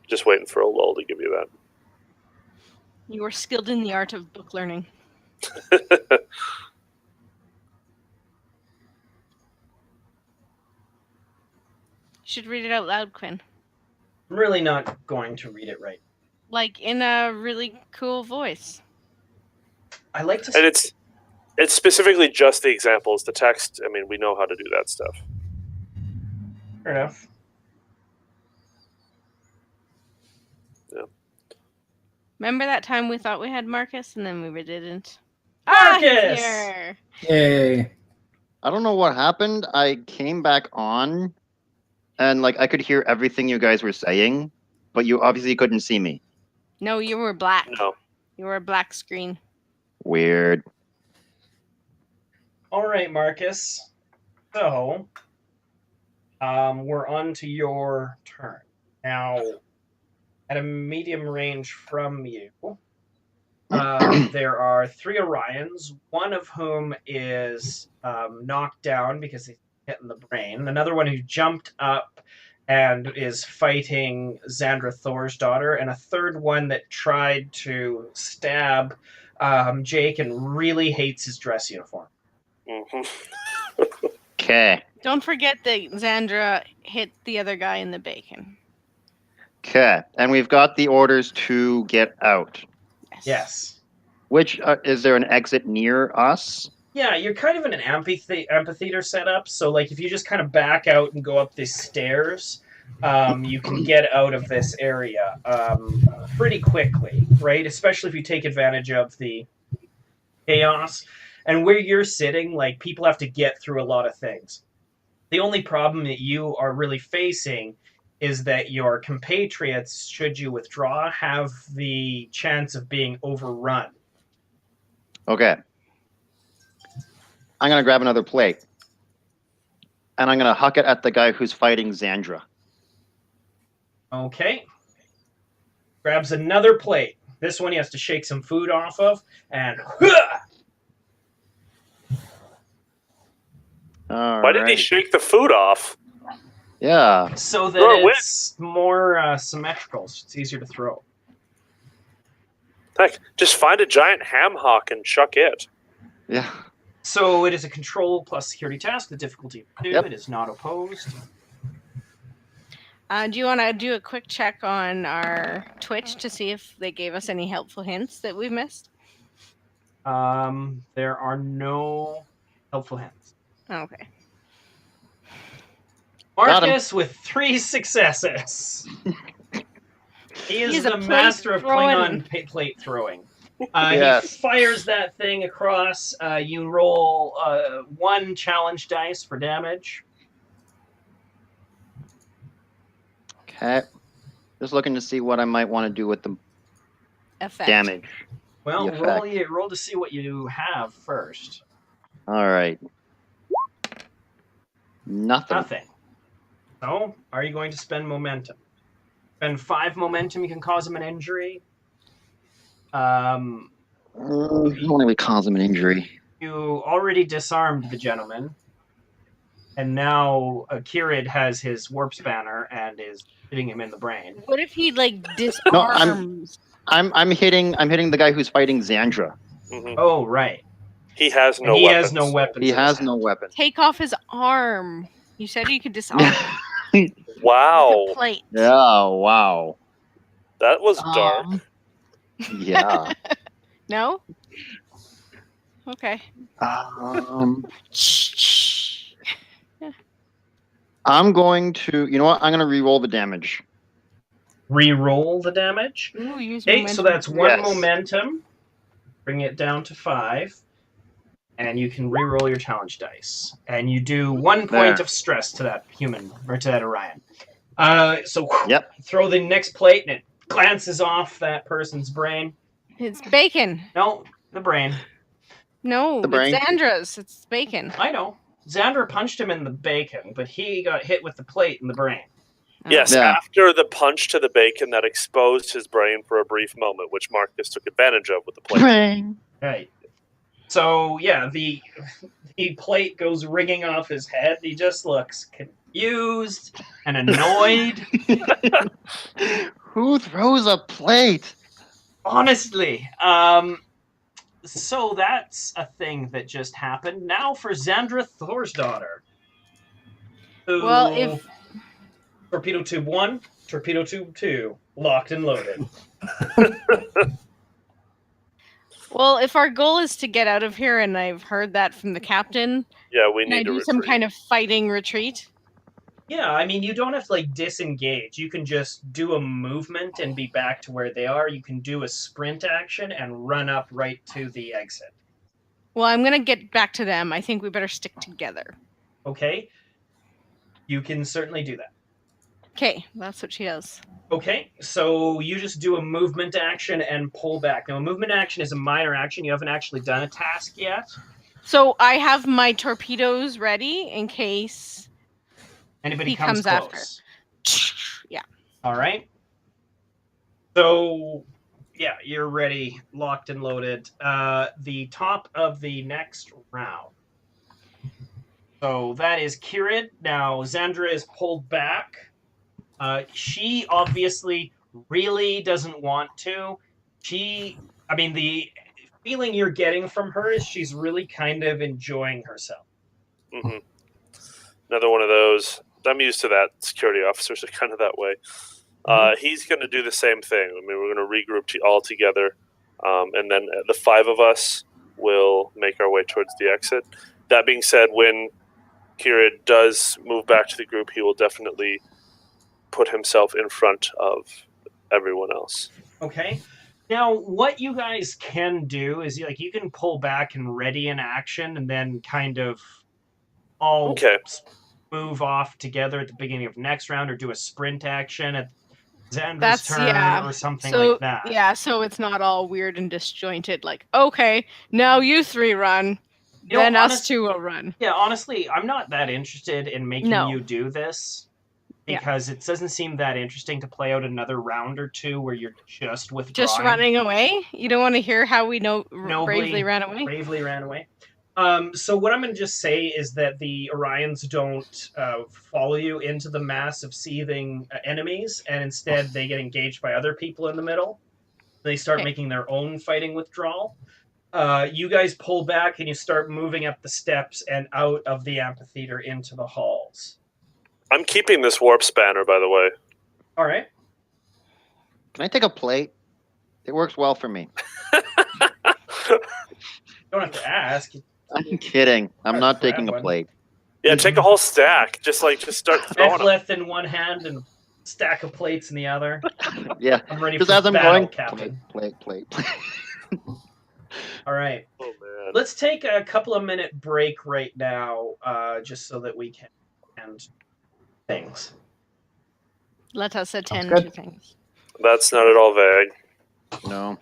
Just waiting for a lull to give you that. You are skilled in the art of book learning. You should read it out loud, Quinn. I'm really not going to read it right. Like in a really cool voice. I like to. And it's specifically just the examples. The text, I mean, we know how to do that stuff. Fair enough. Yeah. Remember that time we thought we had Marcus and then we didn't? Marcus! Ah, here. Yay. I don't know what happened. I came back on and like I could hear everything you guys were saying, but you obviously couldn't see me. No, you were black. No. You were a black screen. Weird. All right, Marcus. So, we're on to your turn. Now, at a medium range from you, there are 3 Orions, one of whom is knocked down because he's hit in the brain, another one who jumped up and is fighting Xandra Thor's daughter, and a third one that tried to stab Jake and really hates his dress uniform. Mm-hmm. Okay. Don't forget that Xandra hit the other guy in the bacon. Okay. And we've got the orders to get out. Yes. Which, is there an exit near us? Yeah, you're kind of in an amphitheater setup, so like if you just kind of back out and go up these stairs, you can get out of this area pretty quickly, right? Especially if you take advantage of the chaos. And where you're sitting, like, people have to get through a lot of things. The only problem that you are really facing is that your compatriots, should you withdraw, have the chance of being overrun. Okay. I'm going to grab another plate. And I'm going to huck it at the guy who's fighting Xandra. Okay. grabs another plate. This one he has to shake some food off of, and Why did he shake the food off? Yeah. so that Throw it away. it's more symmetrical. So it's easier to throw. Heck, just find a giant ham hock and chuck it. Yeah. So it is a control plus security task. The difficulty of 2. Yep. It is not opposed. Do you want to do a quick check on our Twitch to see if they gave us any helpful hints that we've missed? There are no helpful hints. Okay. Got him. Marcus with 3 successes. He is He's the a plate master of throwing. Klingon plate throwing. Yes. He fires that thing across. You roll 1 challenge dice for damage. Okay. Just looking to see what I might want to do with the Effect. damage. Well, The effect. roll to see what you have first. All right. Nothing. Nothing. So, are you going to spend momentum? Spend 5 momentum, you can cause him an injury. Only would cause him an injury. You already disarmed the gentleman, and now Kirid has his warp spanner and is hitting him in the brain. What if he disarms? I'm hitting the guy who's fighting Xandra. Mhm. Oh, right. He has And no he weapons. has no weapons. He in has his no hand. weapon. Take off his arm. You said you could disarm Wow, the plate. Yeah, wow. that was dark. Yeah. No? Okay. I'm going to, you know what? I'm going to re-roll the damage. Re-roll the damage. Ooh, use Okay, so momentum. that's 1 Yes. momentum. Bring it down to 5. And you can re-roll your challenge dice. And you do 1 point There. of stress to that human, or to that Orion. So Yep. throw the next plate, and it glances off that person's brain. It's bacon. No, the brain. No, The brain. it's Xandra's. It's bacon. I know. Xander punched him in the bacon, but he got hit with the plate in the brain. Yes, Yeah. after the punch to the bacon that exposed his brain for a brief moment, which Marcus took advantage of with the plate. Right. So, yeah, the plate goes ringing off his head. He just looks confused and annoyed. Who throws a plate? Honestly. So that's a thing that just happened. Now for Xandra Thorsdaughter. Who, Well, if Torpedo Tube 1, Torpedo Tube 2, locked and loaded. if our goal is to get out of here, and I've heard that from the captain, Yeah, we can I need to do some retreat. kind of fighting retreat? Yeah, I mean, you don't have to, disengage. You can just do a movement and be back to where they are. You can do a sprint action and run up right to the exit. Well, I'm gonna get back to them. I think we better stick together. Okay? You can certainly do that. Okay, that's what she does. Okay, so you just do a movement action and pull back. Now, a movement action is a minor action. You haven't actually done a task yet. So I have my torpedoes ready in case Anybody He comes comes close. Yeah. All right. So, yeah, you're ready, locked and loaded. The top of the next round. So that is Kirid. Now, Xandra is pulled back. She obviously really doesn't want to. The feeling you're getting from her is she's really kind of enjoying herself. Mm-hmm. Another one of those. I'm used to that. Security officers are kind of that way. He's going to do the same thing. I mean, we're going to regroup all together, and then the 5 of us will make our way towards the exit. That being said, when Kirid does move back to the group, he will definitely put himself in front of everyone else. Okay. Now, what you guys can do is you can pull back and ready an action, and then kind of all move off together at the beginning of next round, or do a sprint action at Xandra's turn or something like that. Yeah, so it's not all weird and disjointed. Like, okay, now you 3 run, then us 2 will run. Yeah, honestly, I'm not that interested in making you do this. because it doesn't seem that interesting to play out another round or two where you're just withdrawing. Just running away? You don't want to hear how we bravely ran away? Bravely ran away. So what I'm going to just say is that the Orions don't follow you into the mass of seething enemies, and instead they get engaged by other people in the middle. They start making their own fighting withdrawal. You guys pull back and you start moving up the steps and out of the amphitheater into the halls. I'm keeping this warp spanner, by the way. All right. Can I take a plate? It works well for me. You don't have to ask. I'm kidding. I'm not taking a one. plate. Yeah, take a whole stack. Just start throwing them. Echlith in one hand and stack of plates in the other. Yeah. I'm ready Just for as I'm battle, going, Captain. plate. All right. Oh man. Let's take a couple of minute break right now, just so that we can end things. Let us attend good. to things. That's not at all vague. No.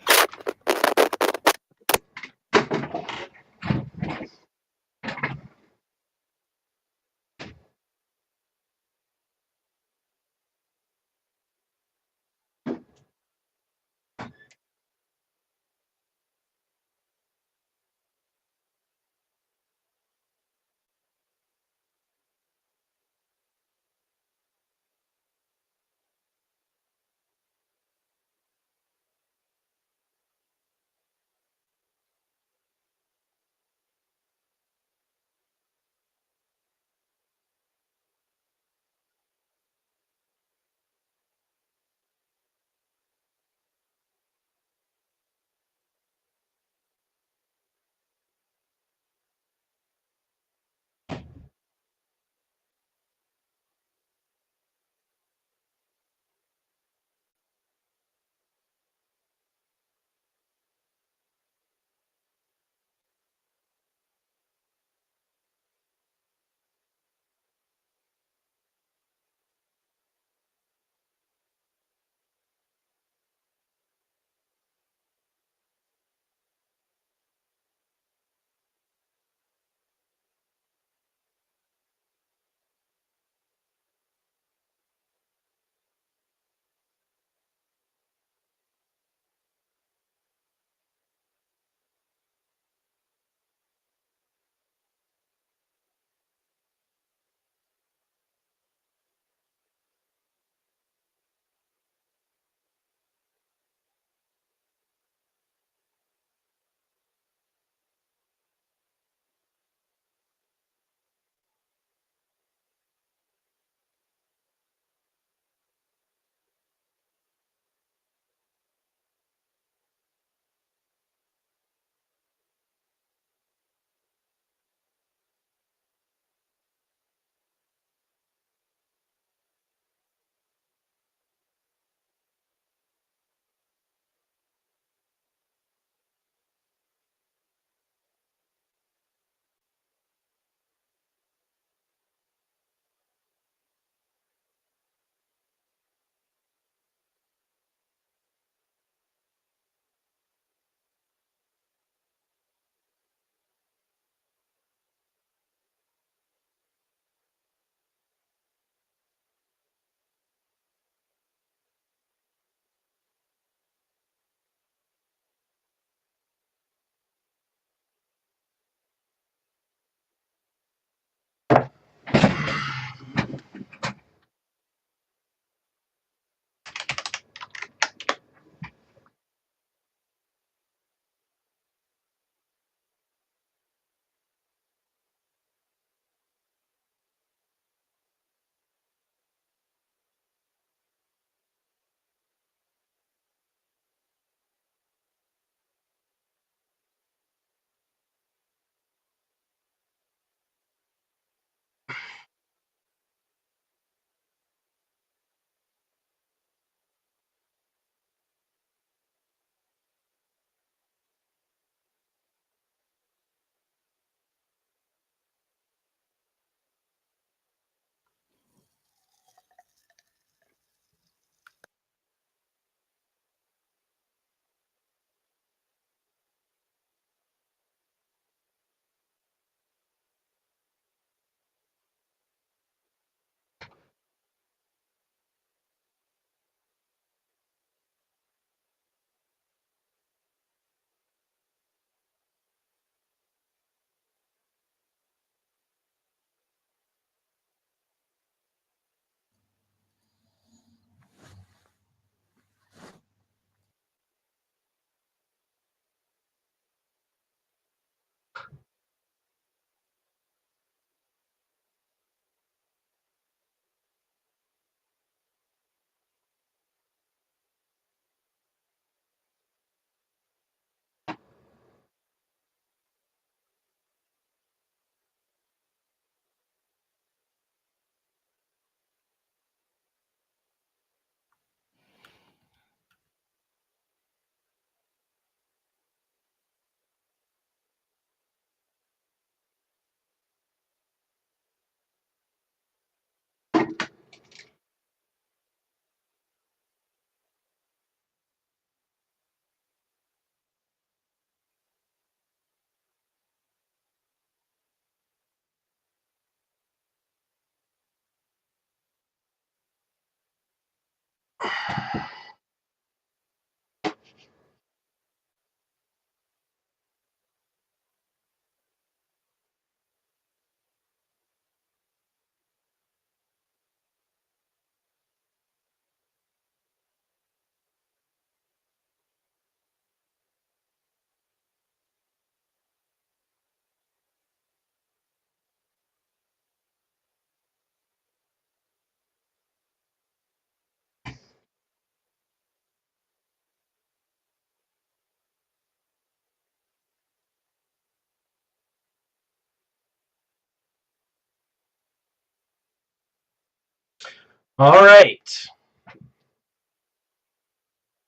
All right.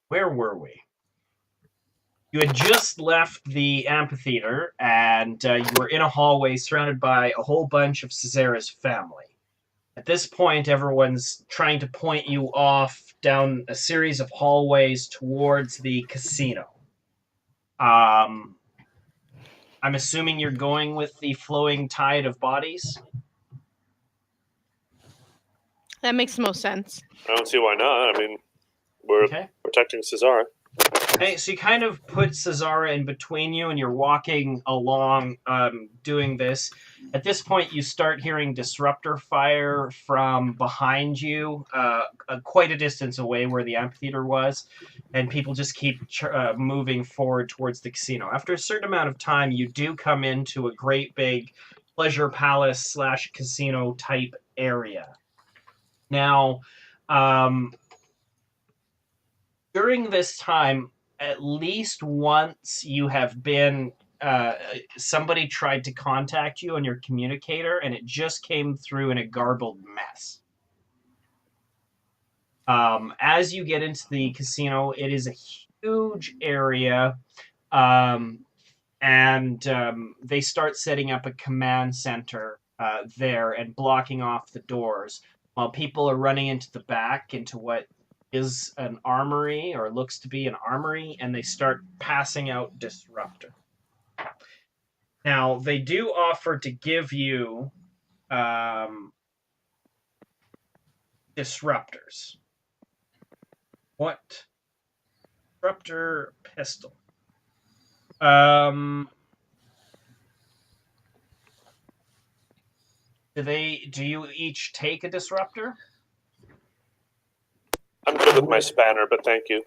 Where were we? You had just left the amphitheater, and you were in a hallway surrounded by a whole bunch of Cesara's family. At this point, everyone's trying to point you off down a series of hallways towards the casino. I'm assuming you're going with the flowing tide of bodies. That makes the most sense. I don't see why not. I mean, we're Okay. protecting Cesar. Okay, so you kind of put Cesara in between you, and you're walking along doing this. At this point, you start hearing disruptor fire from behind you, quite a distance away where the amphitheater was, and people just keep moving forward towards the casino. After a certain amount of time, you do come into a great big pleasure palace / casino type area. Now, during this time, at least once you have been somebody tried to contact you on your communicator, and it just came through in a garbled mess. As you get into the casino, it is a huge area, and they start setting up a command center there and blocking off the doors while people are running into the back into what is an armory, or looks to be an armory, and they start passing out disruptor. Now, they do offer to give you disruptors. What? Disruptor pistol. Do you each take a disruptor? I'm good with my spanner, but thank you.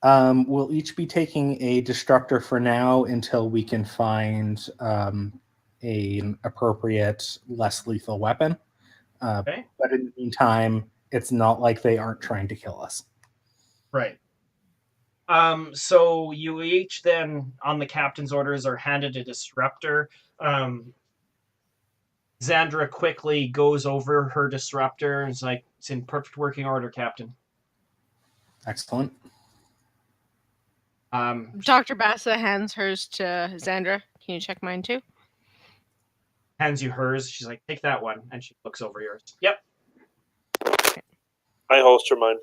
We'll each be taking a disruptor for now until we can find an appropriate, less lethal weapon. Okay. But in the meantime, it's not like they aren't trying to kill us. Right. So you each then, on the captain's orders, are handed a disruptor. Xandra quickly goes over her disruptor and is like, "It's in perfect working order, Captain." Excellent. Dr. Bassa hands hers to Xandra. Can you check mine too? Hands you hers. She's like, "Take that one," and she looks over yours. Yep. I holster mine.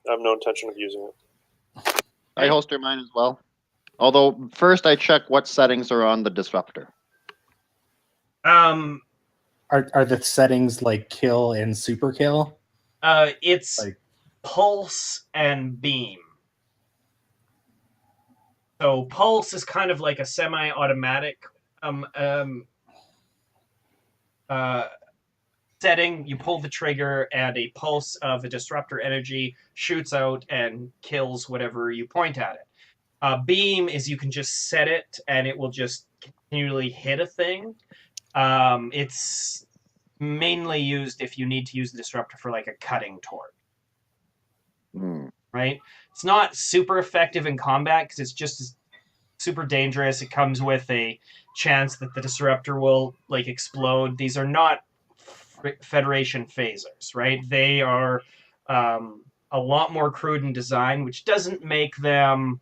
I have no intention of using it. I holster mine as well. Although first I check what settings are on the disruptor. Are the settings like kill and super kill? It's Like pulse and beam. So pulse is kind of like a semi-automatic setting. You pull the trigger, and a pulse of a disruptor energy shoots out and kills whatever you point at it. Beam is you can just set it, and it will just continually hit a thing. It's mainly used if you need to use the disruptor for like a cutting torch. Right? It's not super effective in combat because it's just super dangerous. It comes with a chance that the disruptor will like explode. These are not Federation phasers, right? They are a lot more crude in design, which doesn't make them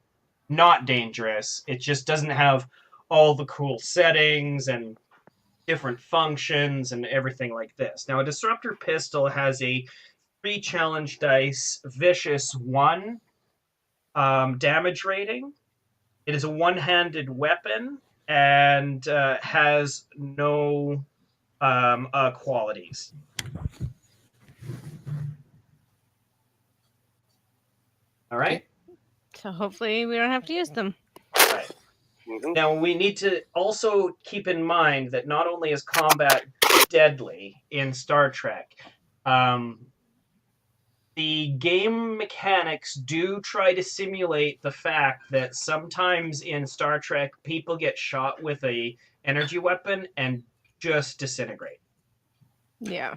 not dangerous. It just doesn't have all the cool settings and different functions and everything like this. Now, a disruptor pistol has a 3 challenge dice, vicious 1 damage rating. It is a one-handed weapon and has no qualities. All right. So hopefully we don't have to use them. Right. Now, we need to also keep in mind that not only is combat deadly in Star Trek, the game mechanics do try to simulate the fact that sometimes in Star Trek, people get shot with a energy weapon and just disintegrate. Yeah.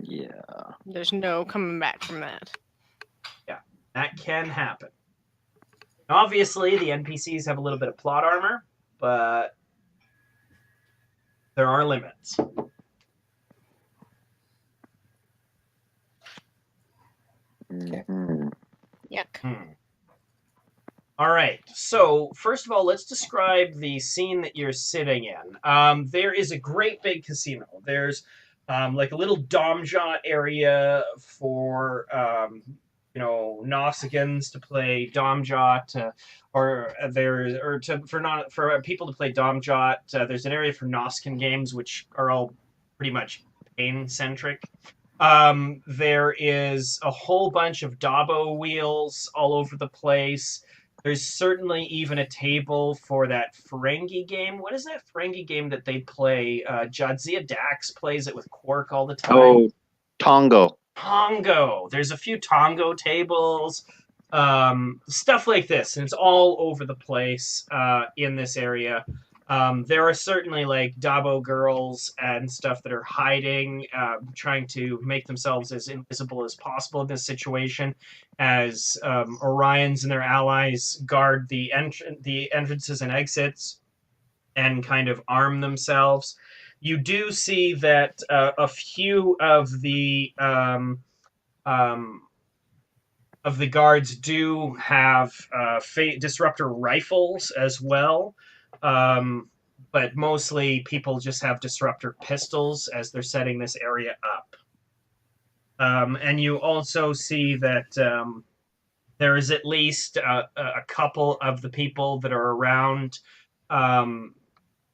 Yeah. There's no coming back from that. Yeah, that can happen. Obviously, the NPCs have a little bit of plot armor, but there are limits. Mhm. Yuck. All right. So first of all, let's describe the scene that you're sitting in. There is a great big casino. There's like a little domjot area for Nausicaans to play domjot, for people to play domjot. There's an area for Nausicaan games, which are all pretty much pain centric. There is a whole bunch of Dabo wheels all over the place. There's certainly even a table for that Ferengi game. What is that Ferengi game that they play? Jadzia Dax plays it with Quark all the time. Oh, Tongo. Tongo. There's a few Tongo tables, stuff like this, and it's all over the place in this area. There are certainly like Dabo girls and stuff that are hiding, trying to make themselves as invisible as possible in this situation, as Orions and their allies guard the entrances and exits and kind of arm themselves. You do see that a few of the guards do have disruptor rifles as well. But mostly people just have disruptor pistols as they're setting this area up. And you also see that there is at least a couple of the people that are around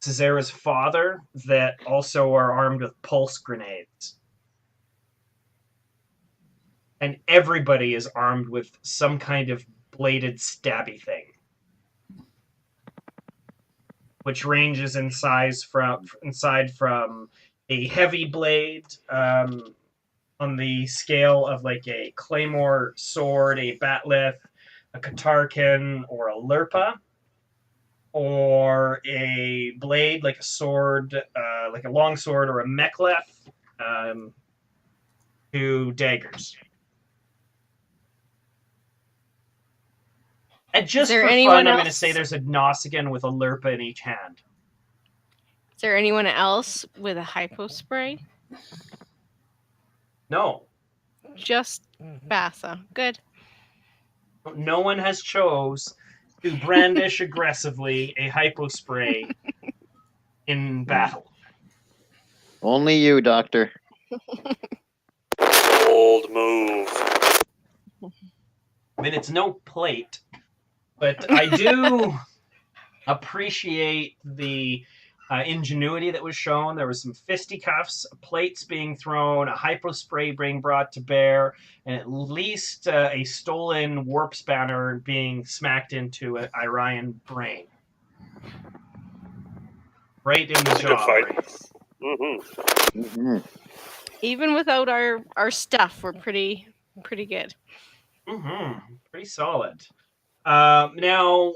Caesara's father that also are armed with pulse grenades. And everybody is armed with some kind of bladed stabby thing, which ranges in size from a heavy blade on the scale of like a claymore sword, a batleth, a katarkin, or a lurpa, or a blade like a sword, like a long sword or a mek'leth, to daggers. And just for fun, I'm going to say there's a Nausicaan with a lurpa in each hand. Is there anyone else with a hypo spray? No. Just Bassa. Good. No one has chose to brandish aggressively a hypo spray in battle. Only you, Doctor. Bold move. I mean, it's no plate, but I do appreciate the ingenuity that was shown. There was some fisticuffs, plates being thrown, a hypo spray being brought to bear, and at least a stolen warp spanner being smacked into an Irian brain. Right in the jaw. Mm-hmm. Mm-hmm. Even without our stuff, we're pretty good. Mm-hmm. Pretty solid. Now,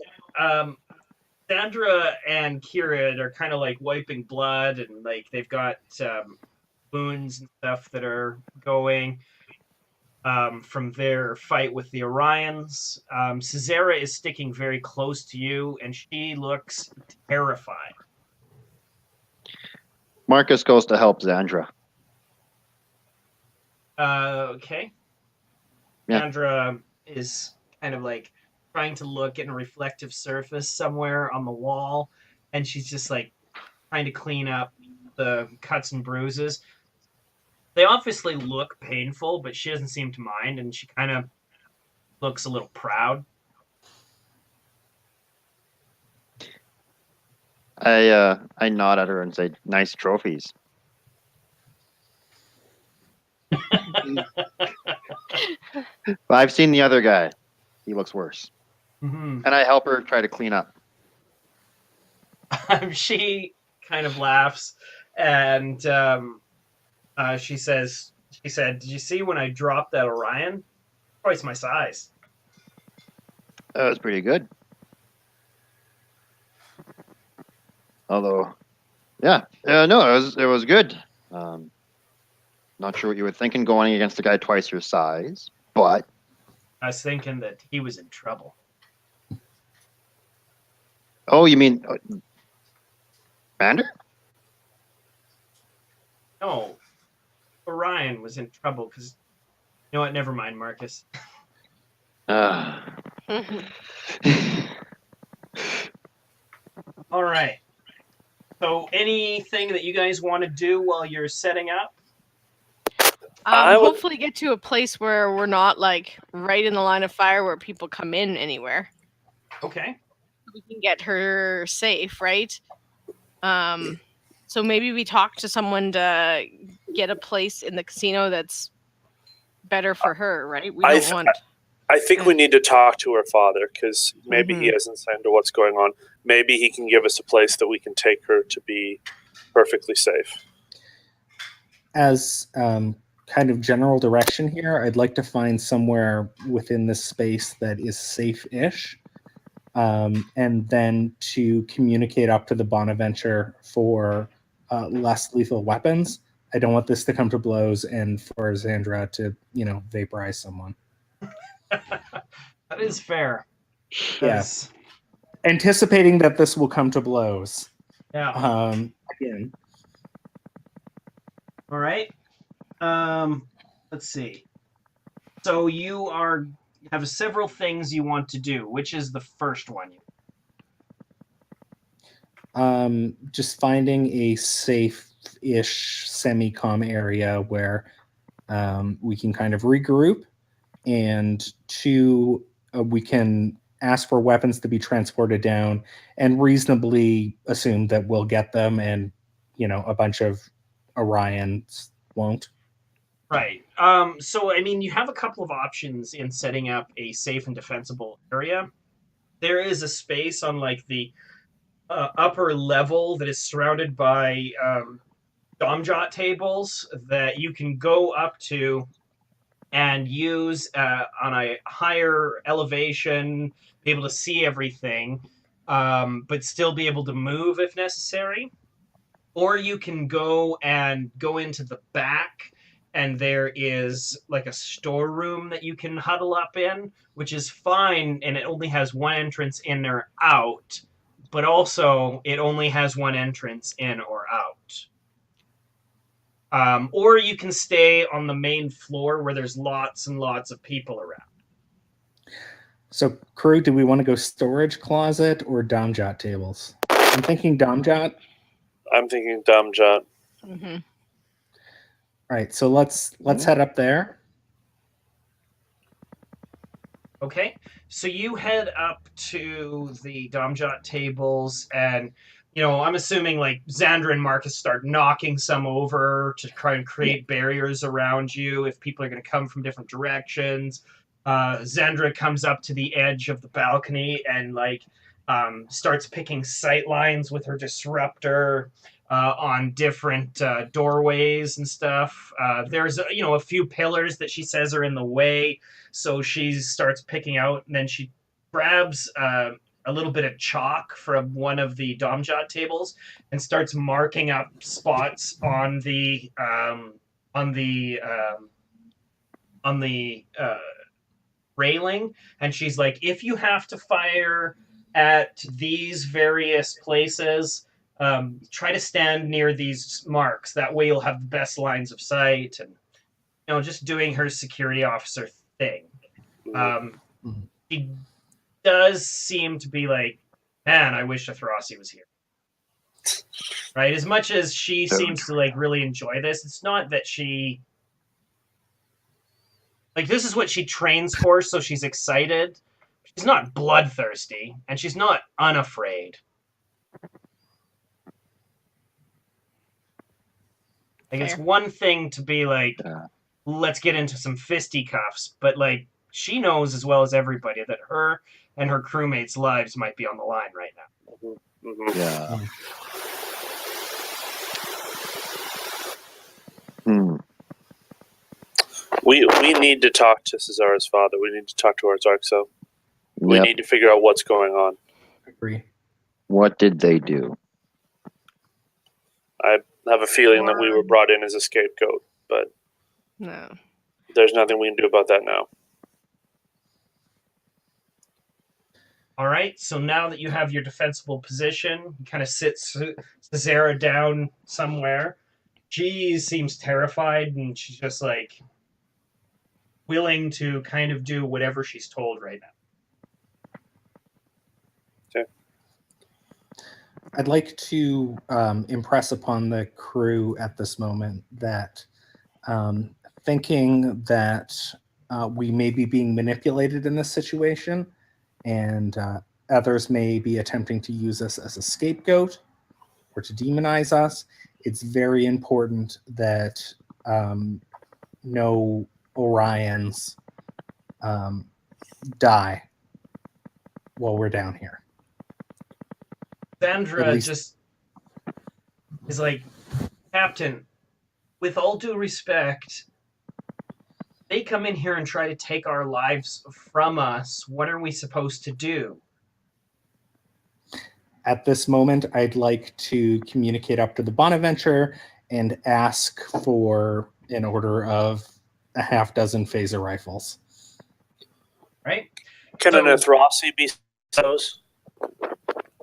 Sandra and Kira are kind of like wiping blood, and like they've got wounds and stuff that are going from their fight with the Orions. Caesara is sticking very close to you, and she looks terrified. Marcus goes to help Xandra. Okay. Yeah. Sandra is kind of like trying to look at a reflective surface somewhere on the wall, and she's just like trying to clean up the cuts and bruises. They obviously look painful, but she doesn't seem to mind, and she kind of looks a little proud. I nod at her and say, "Nice trophies." But I've seen the other guy. He looks worse. Mm-hmm. And I help her try to clean up. She kind of laughs, and she said, "Did you see when I dropped that Orion? Twice my size." That was pretty good. Although, yeah, no, it was good. Not sure what you were thinking going against a guy twice your size, but I was thinking that he was in trouble. oh, you mean Commander? No, Orion was in trouble because know what? Never mind, Marcus. All right. So, anything that you guys want to do while you're setting up? Hopefully get to a place where we're not like right in the line of fire where people come in anywhere. Okay. We can get her safe, right? So maybe we talk to someone to get a place in the casino that's better for her, right? We don't want. I think we need to talk to her father because maybe he has insight into what's going on. Maybe he can give us a place that we can take her to be perfectly safe. As kind of general direction here, I'd like to find somewhere within this space that is safe-ish, and then to communicate up to the Bonaventure for less lethal weapons. I don't want this to come to blows and for Xandra to, vaporize someone. That is fair. Yes. Anticipating that this will come to blows. Yeah. Again. All right. Let's see. So you have several things you want to do. Which is the first one? Just finding a safe-ish semi-com area where we can kind of regroup, and we can ask for weapons to be transported down and reasonably assume that we'll get them, and a bunch of Orions won't. Right. So, you have a couple of options in setting up a safe and defensible area. There is a space on, the upper level that is surrounded by domjot tables that you can go up to and use on a higher elevation, be able to see everything, but still be able to move if necessary. Or you can go into the back, and there is a storeroom that you can huddle up in, which is fine, and it only has one entrance in or out, but also it only has one entrance in or out. Or you can stay on the main floor where there's lots and lots of people around. So, crew, do we want to go storage closet or domjot tables? I'm thinking domjot. I'm thinking domjot. Mm-hmm. All right, so let's head up there. Okay, so you head up to the domjot tables, and I'm assuming Xandra and Marcus start knocking some over to try and create barriers around you if people are going to come from different directions. Xandra comes up to the edge of the balcony and starts picking sight lines with her disruptor on different doorways and stuff. There's a few pillars that she says are in the way, so she starts picking out, and then she grabs a little bit of chalk from one of the domjot tables and starts marking up spots on the railing, and she's like, if you have to fire at these various places, try to stand near these marks. That way you'll have the best lines of sight, and just doing her security officer thing. She does seem to be like, man, I wish Athrasi was here. Right? As much as she seems to really enjoy this, it's not that she this is what she trains for, so she's excited. She's not bloodthirsty, and she's not unafraid. It's one thing to be let's get into some fisticuffs, but she knows as well as everybody that her and her crewmates' lives might be on the line right now. Mm-hmm. Yeah. Hmm. We need to talk to Cesara's father. We need to talk to Artaxo. We need to figure out what's going on. Agree. What did they do? I have a feeling that we were brought in as a scapegoat, but no, there's nothing we can do about that now. All right, so now that you have your defensible position, you kind of sit Cesara down somewhere. She seems terrified, and she's just willing to kind of do whatever she's told right now. I'd like to impress upon the crew at this moment that thinking that we may be being manipulated in this situation, and others may be attempting to use us as a scapegoat or to demonize us, it's very important that no Orions die while we're down here. Sandra just is like, Captain, with all due respect, they come in here and try to take our lives from us. What are we supposed to do? At this moment, I'd like to communicate up to the Bonaventure and ask for an order of a half dozen phaser rifles. Right? Can an Athrasi be those?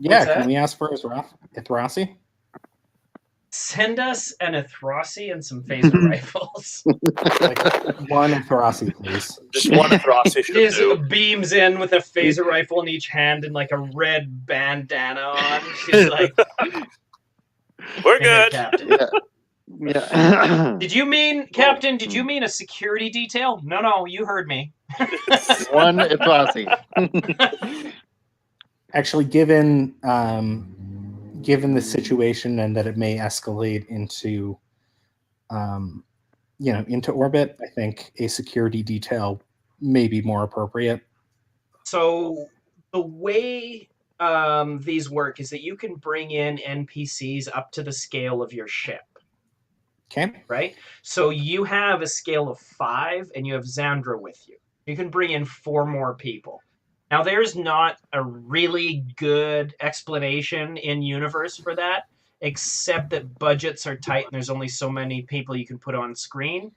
Yeah, can we ask for Athrasi? Send us an Athrasi and some phaser rifles. Like one Athrasi, please. Just one Athrasi should Just do. beams in with a phaser rifle in each hand and like a red bandana on. She's like, We're good. Captain. Yeah. Did you mean, Captain, did you mean a security detail? No, you heard me. One Athrasi. Actually, given the situation and that it may escalate into, into orbit, I think a security detail may be more appropriate. So the way these work is that you can bring in NPCs up to the scale of your ship. Okay. Right? So you have a scale of 5 and you have Xandra with you. You can bring in 4 more people. Now, there's not a really good explanation in universe for that, except that budgets are tight and there's only so many people you can put on screen.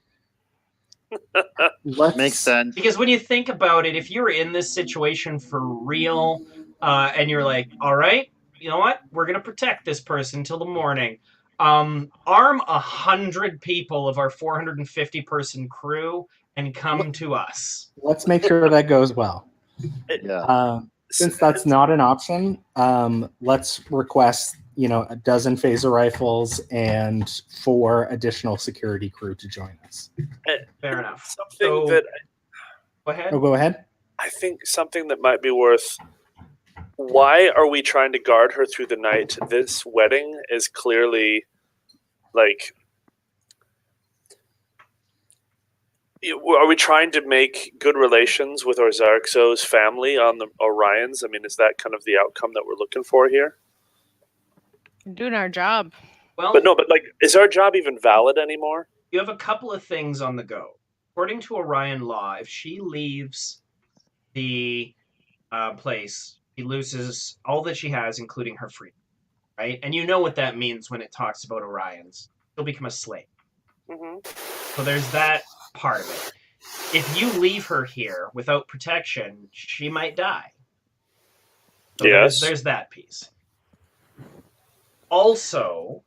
Makes sense. Because when you think about it, if you're in this situation for real and you're like, all right, you know what? We're going to protect this person till the morning. Arm 100 people of our 450-person crew and come to us. Let's make sure that goes well. Yeah. Since that's not an option, let's request, a dozen phaser rifles and 4 additional security crew to join us. Fair enough. Something that go ahead. Oh, go ahead. I think something that might be worth. Why are we trying to guard her through the night? This wedding is clearly like. Are we trying to make good relations with Ozarxo's family on the Orions? I mean, is that kind of the outcome that we're looking for here? We're doing our job. Well, But is our job even valid anymore? you have a couple of things on the go. According to Orion law, if she leaves the place, she loses all that she has, including her freedom, right? And you know what that means when it talks about Orions. She'll become a slave. Mm-hmm. So there's that part of it. If you leave her here without protection, she might die. So Yes. There's that piece. Also,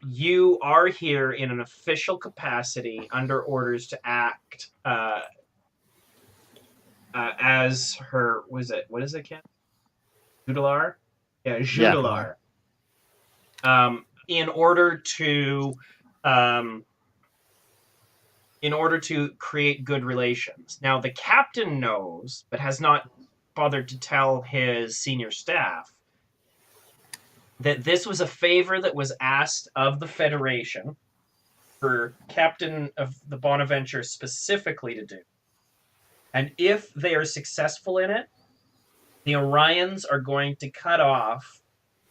you are here in an official capacity under orders to act as her, what is it, Ken? Judalar? Yeah, Judalar. Yeah. In order to create good relations. Now, the captain knows, but has not bothered to tell his senior staff, that this was a favor that was asked of the Federation for Captain of the Bonaventure specifically to do. And if they are successful in it, the Orions are going to cut off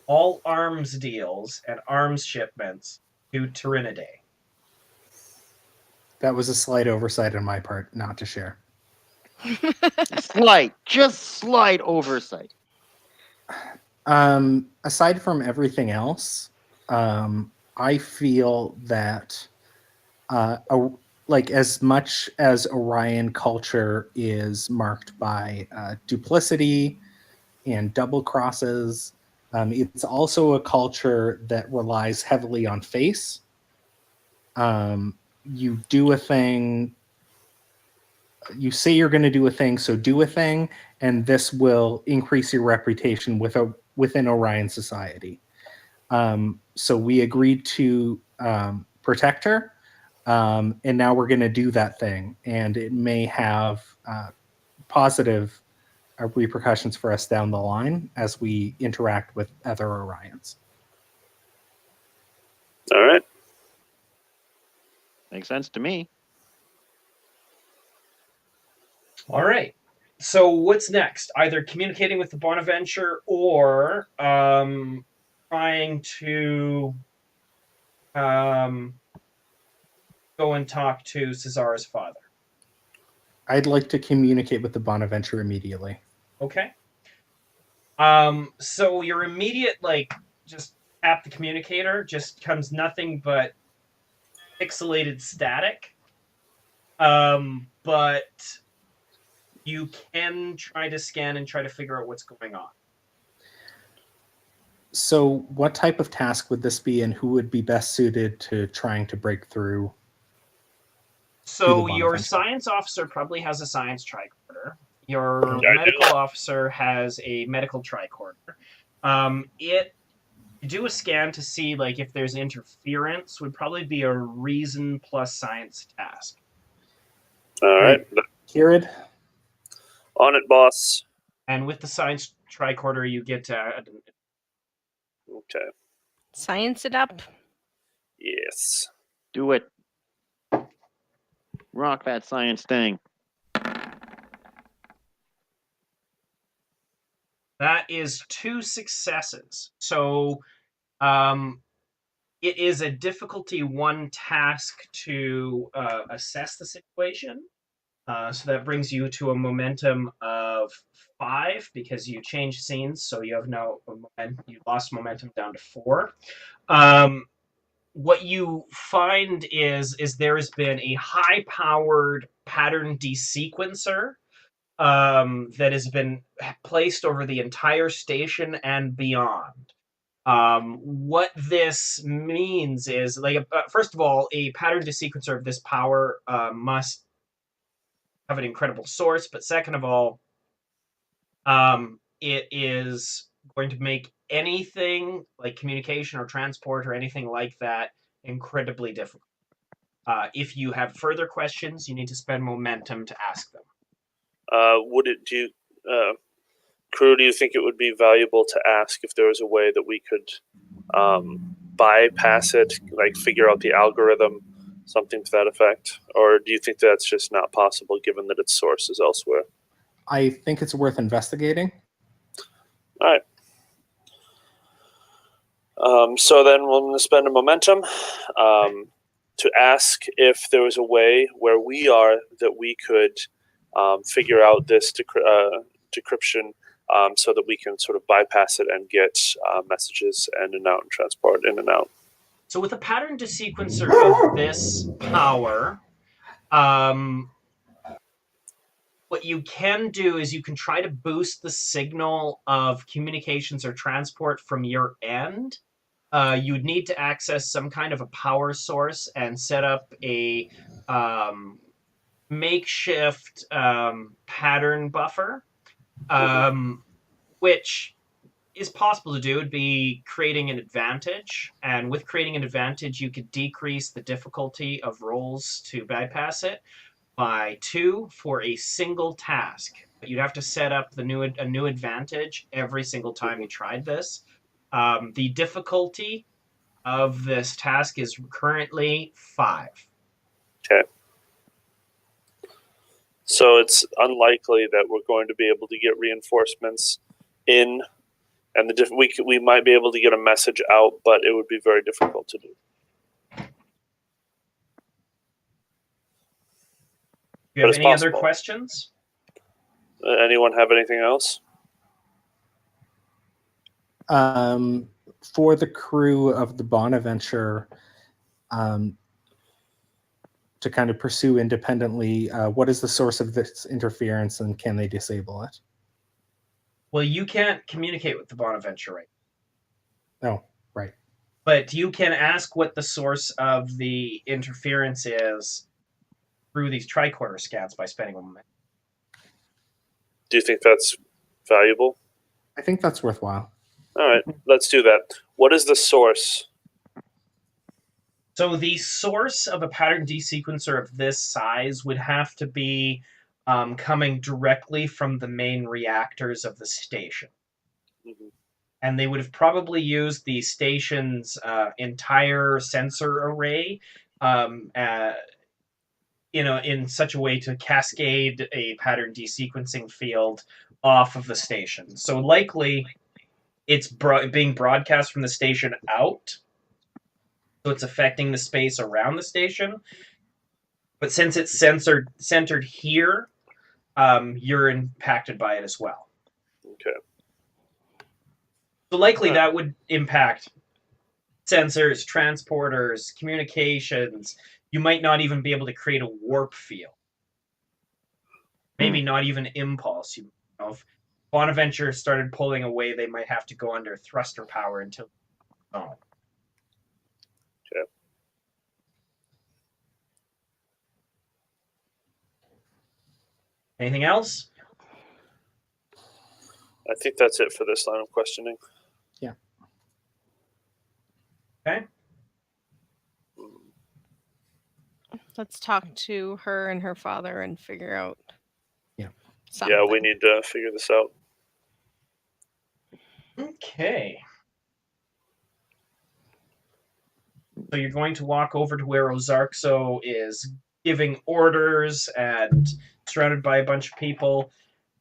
all arms deals and arms shipments to Tyrinidae. That was a slight oversight on my part, not to share. Just slight oversight. Aside from everything else, I feel that as much as Orion culture is marked by duplicity and double crosses, it's also a culture that relies heavily on face. You do a thing you say you're going to do a thing, so do a thing, and this will increase your reputation within Orion Society. So we agreed to protect her, and now we're going to do that thing, and it may have positive repercussions for us down the line as we interact with other Orions. All right. Makes sense to me. All right. So what's next? Either communicating with the Bonaventure or trying to go and talk to Cesar's father. I'd like to communicate with the Bonaventure immediately. Okay. So your immediate, just tap the communicator, just comes nothing but pixelated static. But you can try to scan and try to figure out what's going on. So what type of task would this be, and who would be best suited to trying to break through? So your science officer probably has a science tricorder. Your medical officer has a medical tricorder. Do a scan to see if there's interference would probably be a reason plus science task. All right. Kieran? On it, boss. And with the science tricorder, you get to add. Okay. Science it up. Yes. Do it. Rock that science thing. That is 2 successes. So it is a difficulty 1 task to assess the situation. So that brings you to a momentum of 5 because you changed scenes, so you have you lost momentum down to 4. What you find is there has been a high-powered pattern desequencer that has been placed over the entire station and beyond. What this means is, first of all, a pattern desequencer of this power must have an incredible source, but second of all, it is going to make anything like communication or transport or anything like that incredibly difficult. If you have further questions, you need to spend momentum to ask them. Crew, do you think it would be valuable to ask if there was a way that we could bypass it, figure out the algorithm, something to that effect? Or do you think that's just not possible given that its source is elsewhere? I think it's worth investigating. All right. So then we're going to spend a momentum to ask if there was a way where we are that we could figure out this decryption so that we can sort of bypass it and get messages in and out and transport in and out. So with a pattern desequencer of this power, what you can do is you can try to boost the signal of communications or transport from your end. You would need to access some kind of a power source and set up a makeshift pattern buffer, which is possible to do. It'd be creating an advantage, and with creating an advantage, you could decrease the difficulty of rolls to bypass it by 2 for a single task. But you'd have to set up a new advantage every single time you tried this. The difficulty of this task is currently 5. Okay. So it's unlikely that we're going to be able to get reinforcements in, and we might be able to get a message out, but it would be very difficult to do. Do you have any other questions? Anyone have anything else? For the crew of the Bonaventure, to kind of pursue independently, what is the source of this interference, and can they disable it? Well, you can't communicate with the Bonaventure right now. Oh, right. But you can ask what the source of the interference is through these tricorder scans by spending a moment. Do you think that's valuable? I think that's worthwhile. All right, let's do that. What is the source? So the source of a pattern desequencer of this size would have to be coming directly from the main reactors of the station. Mhm. And they would have probably used the station's entire sensor array in such a way to cascade a pattern desequencing field off of the station. So likely it's being broadcast from the station out, so it's affecting the space around the station. But since it's centered here, you're impacted by it as well. Okay. So likely that would impact sensors, transporters, communications. You might not even be able to create a warp field. Maybe not even impulse. If Bonaventure started pulling away, they might have to go under thruster power until. Oh. Okay. Anything else? I think that's it for this line of questioning. Yeah. Okay. Let's talk to her and her father and figure out. Yeah. Something. Yeah, we need to figure this out. Okay. So you're going to walk over to where Ozarkso is giving orders and surrounded by a bunch of people.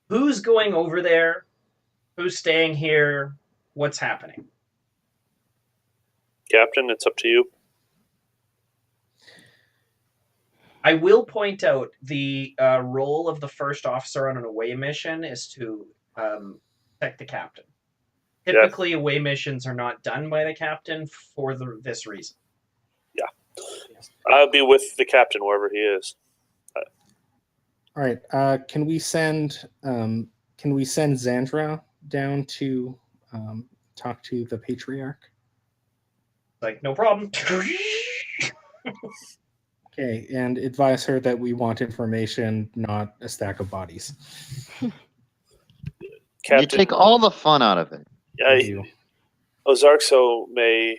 Who's going over there? Who's staying here? What's happening? Captain, it's up to you. I will point out the role of the first officer on an away mission is to protect the captain. Typically, away missions are not done by the captain for this reason. Yeah. I'll be with the captain wherever he is. All right. Can we send Xandra down to talk to the patriarch? Like, no problem. Okay, and advise her that we want information, not a stack of bodies. Captain, You take all the fun out of it. Yeah, Ozarkso may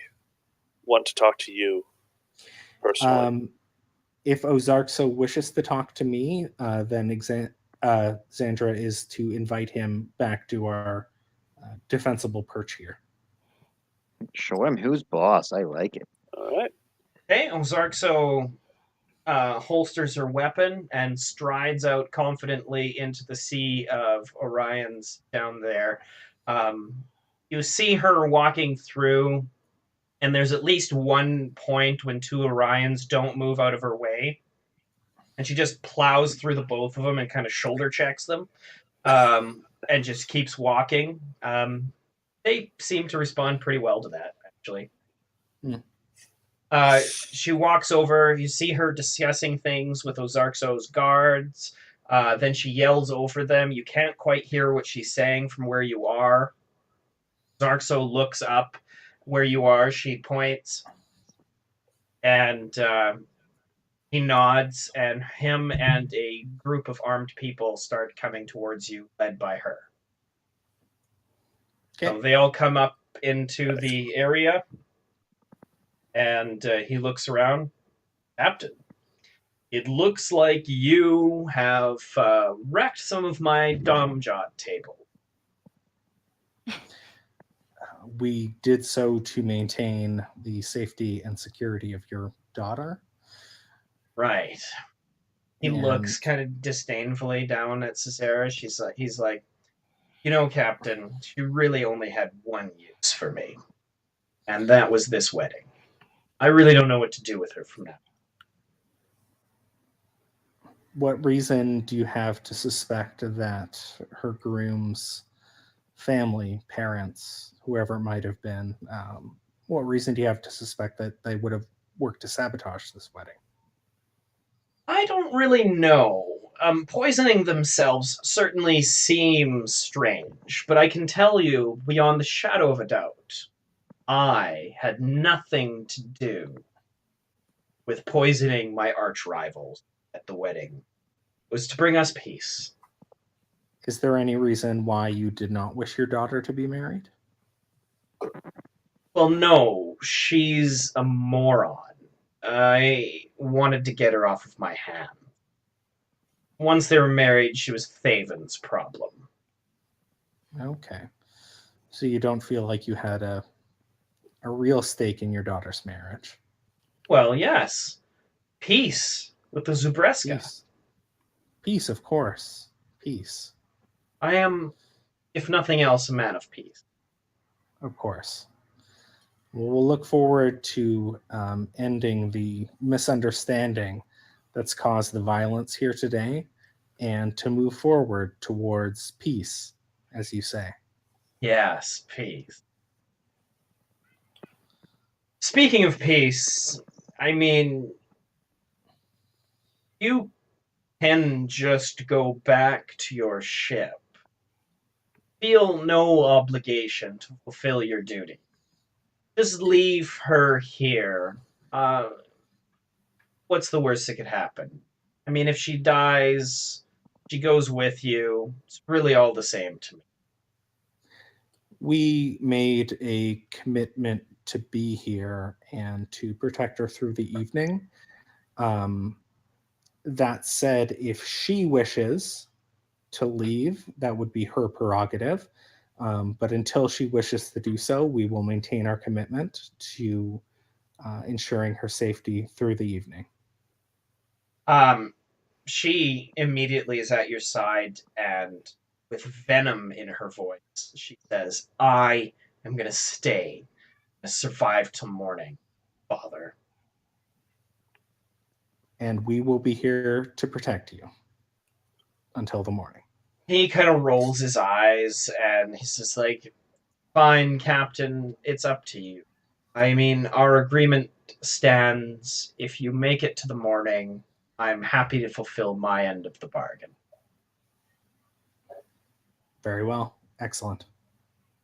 want to talk to you personally. If Ozarkso wishes to talk to me, then Xandra is to invite him back to our defensible perch here. Show him who's boss. I like it. All right. Okay, Ozarkso holsters her weapon and strides out confidently into the sea of Orions down there. You see her walking through, and there's at least one point when two Orions don't move out of her way. And she just plows through the both of them and kind of shoulder checks them and just keeps walking. They seem to respond pretty well to that, actually. She walks over. You see her discussing things with Ozarkso's guards. Then she yells over them. You can't quite hear what she's saying from where you are. Ozarkso looks up where you are. She points. And he nods. And him and a group of armed people start coming towards you, led by her. Okay. So they all come up into the area. And he looks around. Captain, it looks like you have wrecked some of my Domjot table. We did so to maintain the safety and security of your daughter. Right. He looks kind of disdainfully down at Cicera. He's like, Captain, she really only had one use for me. And that was this wedding. I really don't know what to do with her from now. What reason do you have to suspect that her groom's family, parents, whoever it might have been, what reason do you have to suspect that they would have worked to sabotage this wedding? I don't really know. Poisoning themselves certainly seems strange, but I can tell you, beyond the shadow of a doubt, I had nothing to do with poisoning my arch rivals. at the wedding was to bring us peace. Is there any reason why you did not wish your daughter to be married? Well, no, she's a moron. I wanted to get her off of my hand. Once they were married, she was Thaven's problem. Okay. So you don't feel like you had a real stake in your daughter's marriage? Well, yes. Peace with the Zubreska. Peace. Peace, of course. Peace. I am, if nothing else, a man of peace. Of course. We'll look forward to ending the misunderstanding that's caused the violence here today and to move forward towards peace, as you say. Yes, peace. Speaking of peace, I mean, you can just go back to your ship. Feel no obligation to fulfill your duty. Just leave her here. What's the worst that could happen? I mean, if she dies, she goes with you. It's really all the same to me. We made a commitment to be here and to protect her through the evening. That said, if she wishes to leave, that would be her prerogative. But until she wishes to do so, we will maintain our commitment to ensuring her safety through the evening. She immediately is at your side, and with venom in her voice, she says, I am going to stay and survive till morning, Father. And we will be here to protect you until the morning. He kind of rolls his eyes, and he's just like, fine, Captain, it's up to you. I mean, our agreement stands. If you make it to the morning, I'm happy to fulfill my end of the bargain. Very well. Excellent.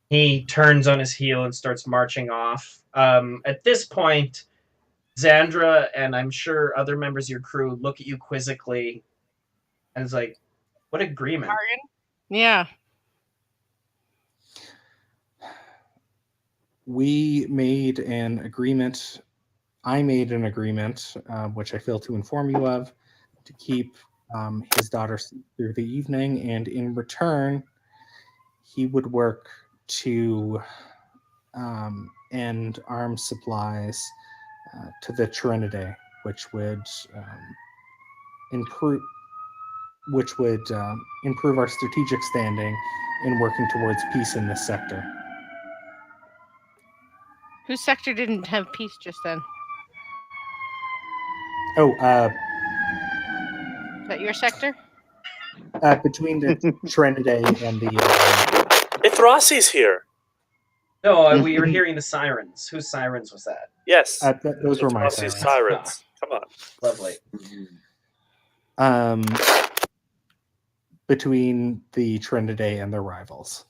He turns on his heel and starts marching off. At this point, Xandra and I'm sure other members of your crew look at you quizzically and it's like, what agreement? Bargain? Yeah. We made an agreement. I made an agreement, which I failed to inform you of, to keep his daughter through the evening, and in return, he would work to end arms supplies to the Trinidad, which would improve our strategic standing in working towards peace in this sector. Whose sector didn't have peace just then? Oh, Is that your sector? between the Trinidad and the. If Rossi's here. No, we were hearing the sirens. Whose sirens was that? Yes. Those were It's my Rossi's sirens. sirens. Come on. Lovely. Between the Trinidad and their rivals.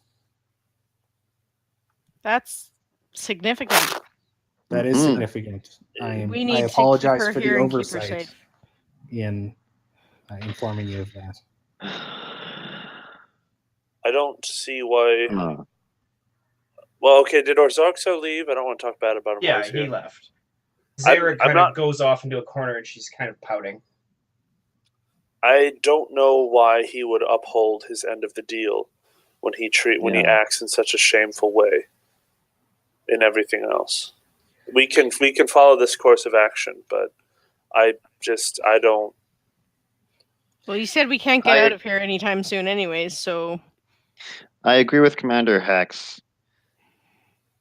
That's significant. That is significant. We need I to apologize keep her for here the and keep her oversight safe. in informing you of that. I don't see why. Well, okay, did Orzarxa leave? I don't want to talk bad about him. Yeah, he left. Zara kind of goes off into a corner and she's kind of pouting. I don't know why he would uphold his end of the deal when he acts in such a shameful way in everything else. We can follow this course of action, but I don't. Well, you said we can't get out of here anytime soon anyways, so... I agree with Commander Hex.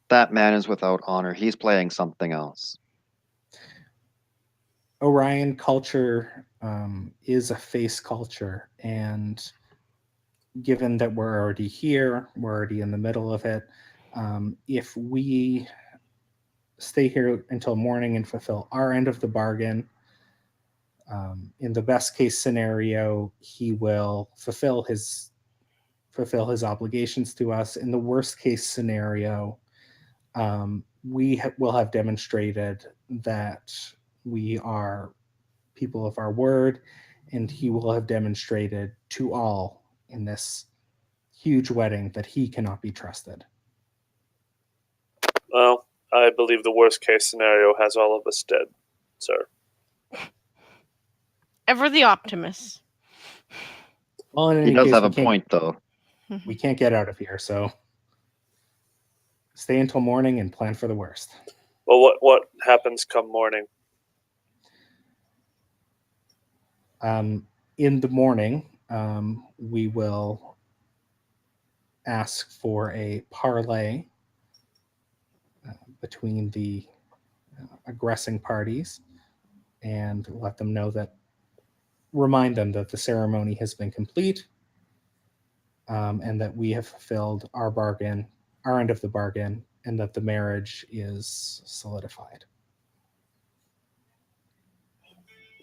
That man is without honor. He's playing something else. Orion culture is a face culture, and given that we're already here, we're already in the middle of it, if we stay here until morning and fulfill our end of the bargain, in the best case scenario, he will fulfill his obligations to us. In the worst case scenario, we will have demonstrated that we are people of our word and he will have demonstrated to all in this huge wedding that he cannot be trusted. Well, I believe the worst case scenario has all of us dead, sir. Ever the optimist. Well, in He any does case, have a point, though. we can't get out of here, so stay until morning and plan for the worst. Well, what happens come morning? In the morning, we will ask for a parlay between the aggressing parties and let them know that, remind them that the ceremony has been complete, and that we have fulfilled our bargain, our end of the bargain, and that the marriage is solidified.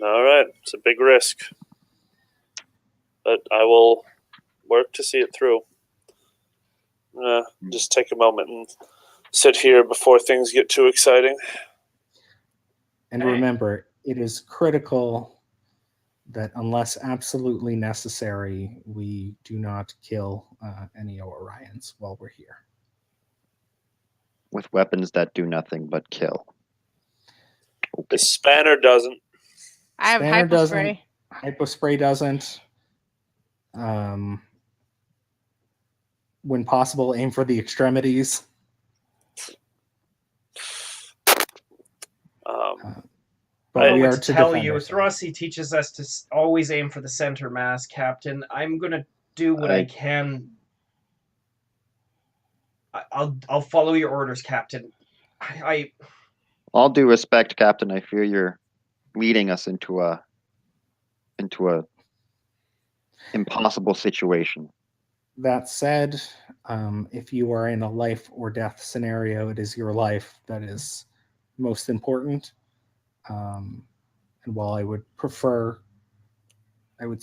All right, it's a big risk, but I will work to see it through. Just take a moment and sit here before things get too exciting. And remember, it is critical that unless absolutely necessary, we do not kill any Orions while we're here. With weapons that do nothing but kill. The spanner doesn't. I have Spanner hypospray. Hypospray doesn't. When possible, aim for the extremities. But we are to tell defend you, ourselves. Throssi teaches us to always aim for the center mass, Captain. I'm gonna do what I can. I'll follow your orders, Captain. All due respect, Captain, I fear you're leading us into a impossible situation. That said, if you are in a life or death scenario, it is your life that is most important. And while I would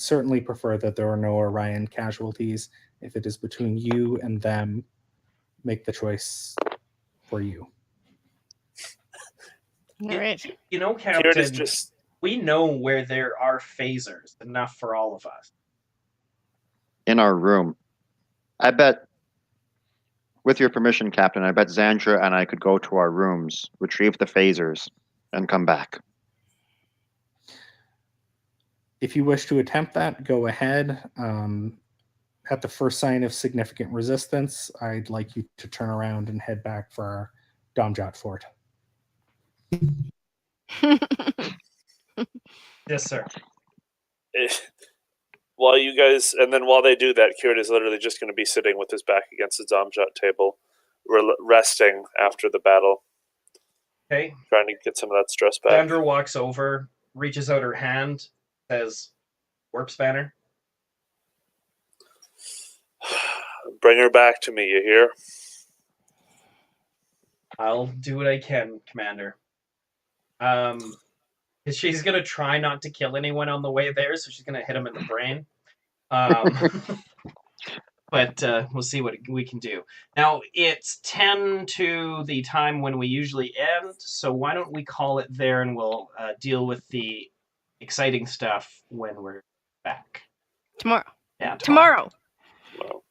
certainly prefer that there are no Orion casualties. If it is between you and them, make the choice for you. All right. You know, Captain, we know where there are phasers, enough for all of us. In our room. I bet, with your permission, Captain, I bet Xandra and I could go to our rooms, retrieve the phasers, and come back. If you wish to attempt that, go ahead. At the first sign of significant resistance, I'd like you to turn around and head back for our Domjot fort. Yes, sir. While they do that, Kieran is literally just going to be sitting with his back against the Domjot table, resting after the battle. Okay. Trying to get some of that stress back. Sandra walks over, reaches out her hand, says, "Warp spanner." Bring her back to me, you hear? I'll do what I can, Commander. She's gonna try not to kill anyone on the way there, so she's gonna hit him in the brain. But we'll see what we can do. Now, it's 10 to the time when we usually end, so why don't we call it there and we'll deal with the exciting stuff when we're back. Tomorrow. Yeah, Tomorrow. Tomorrow.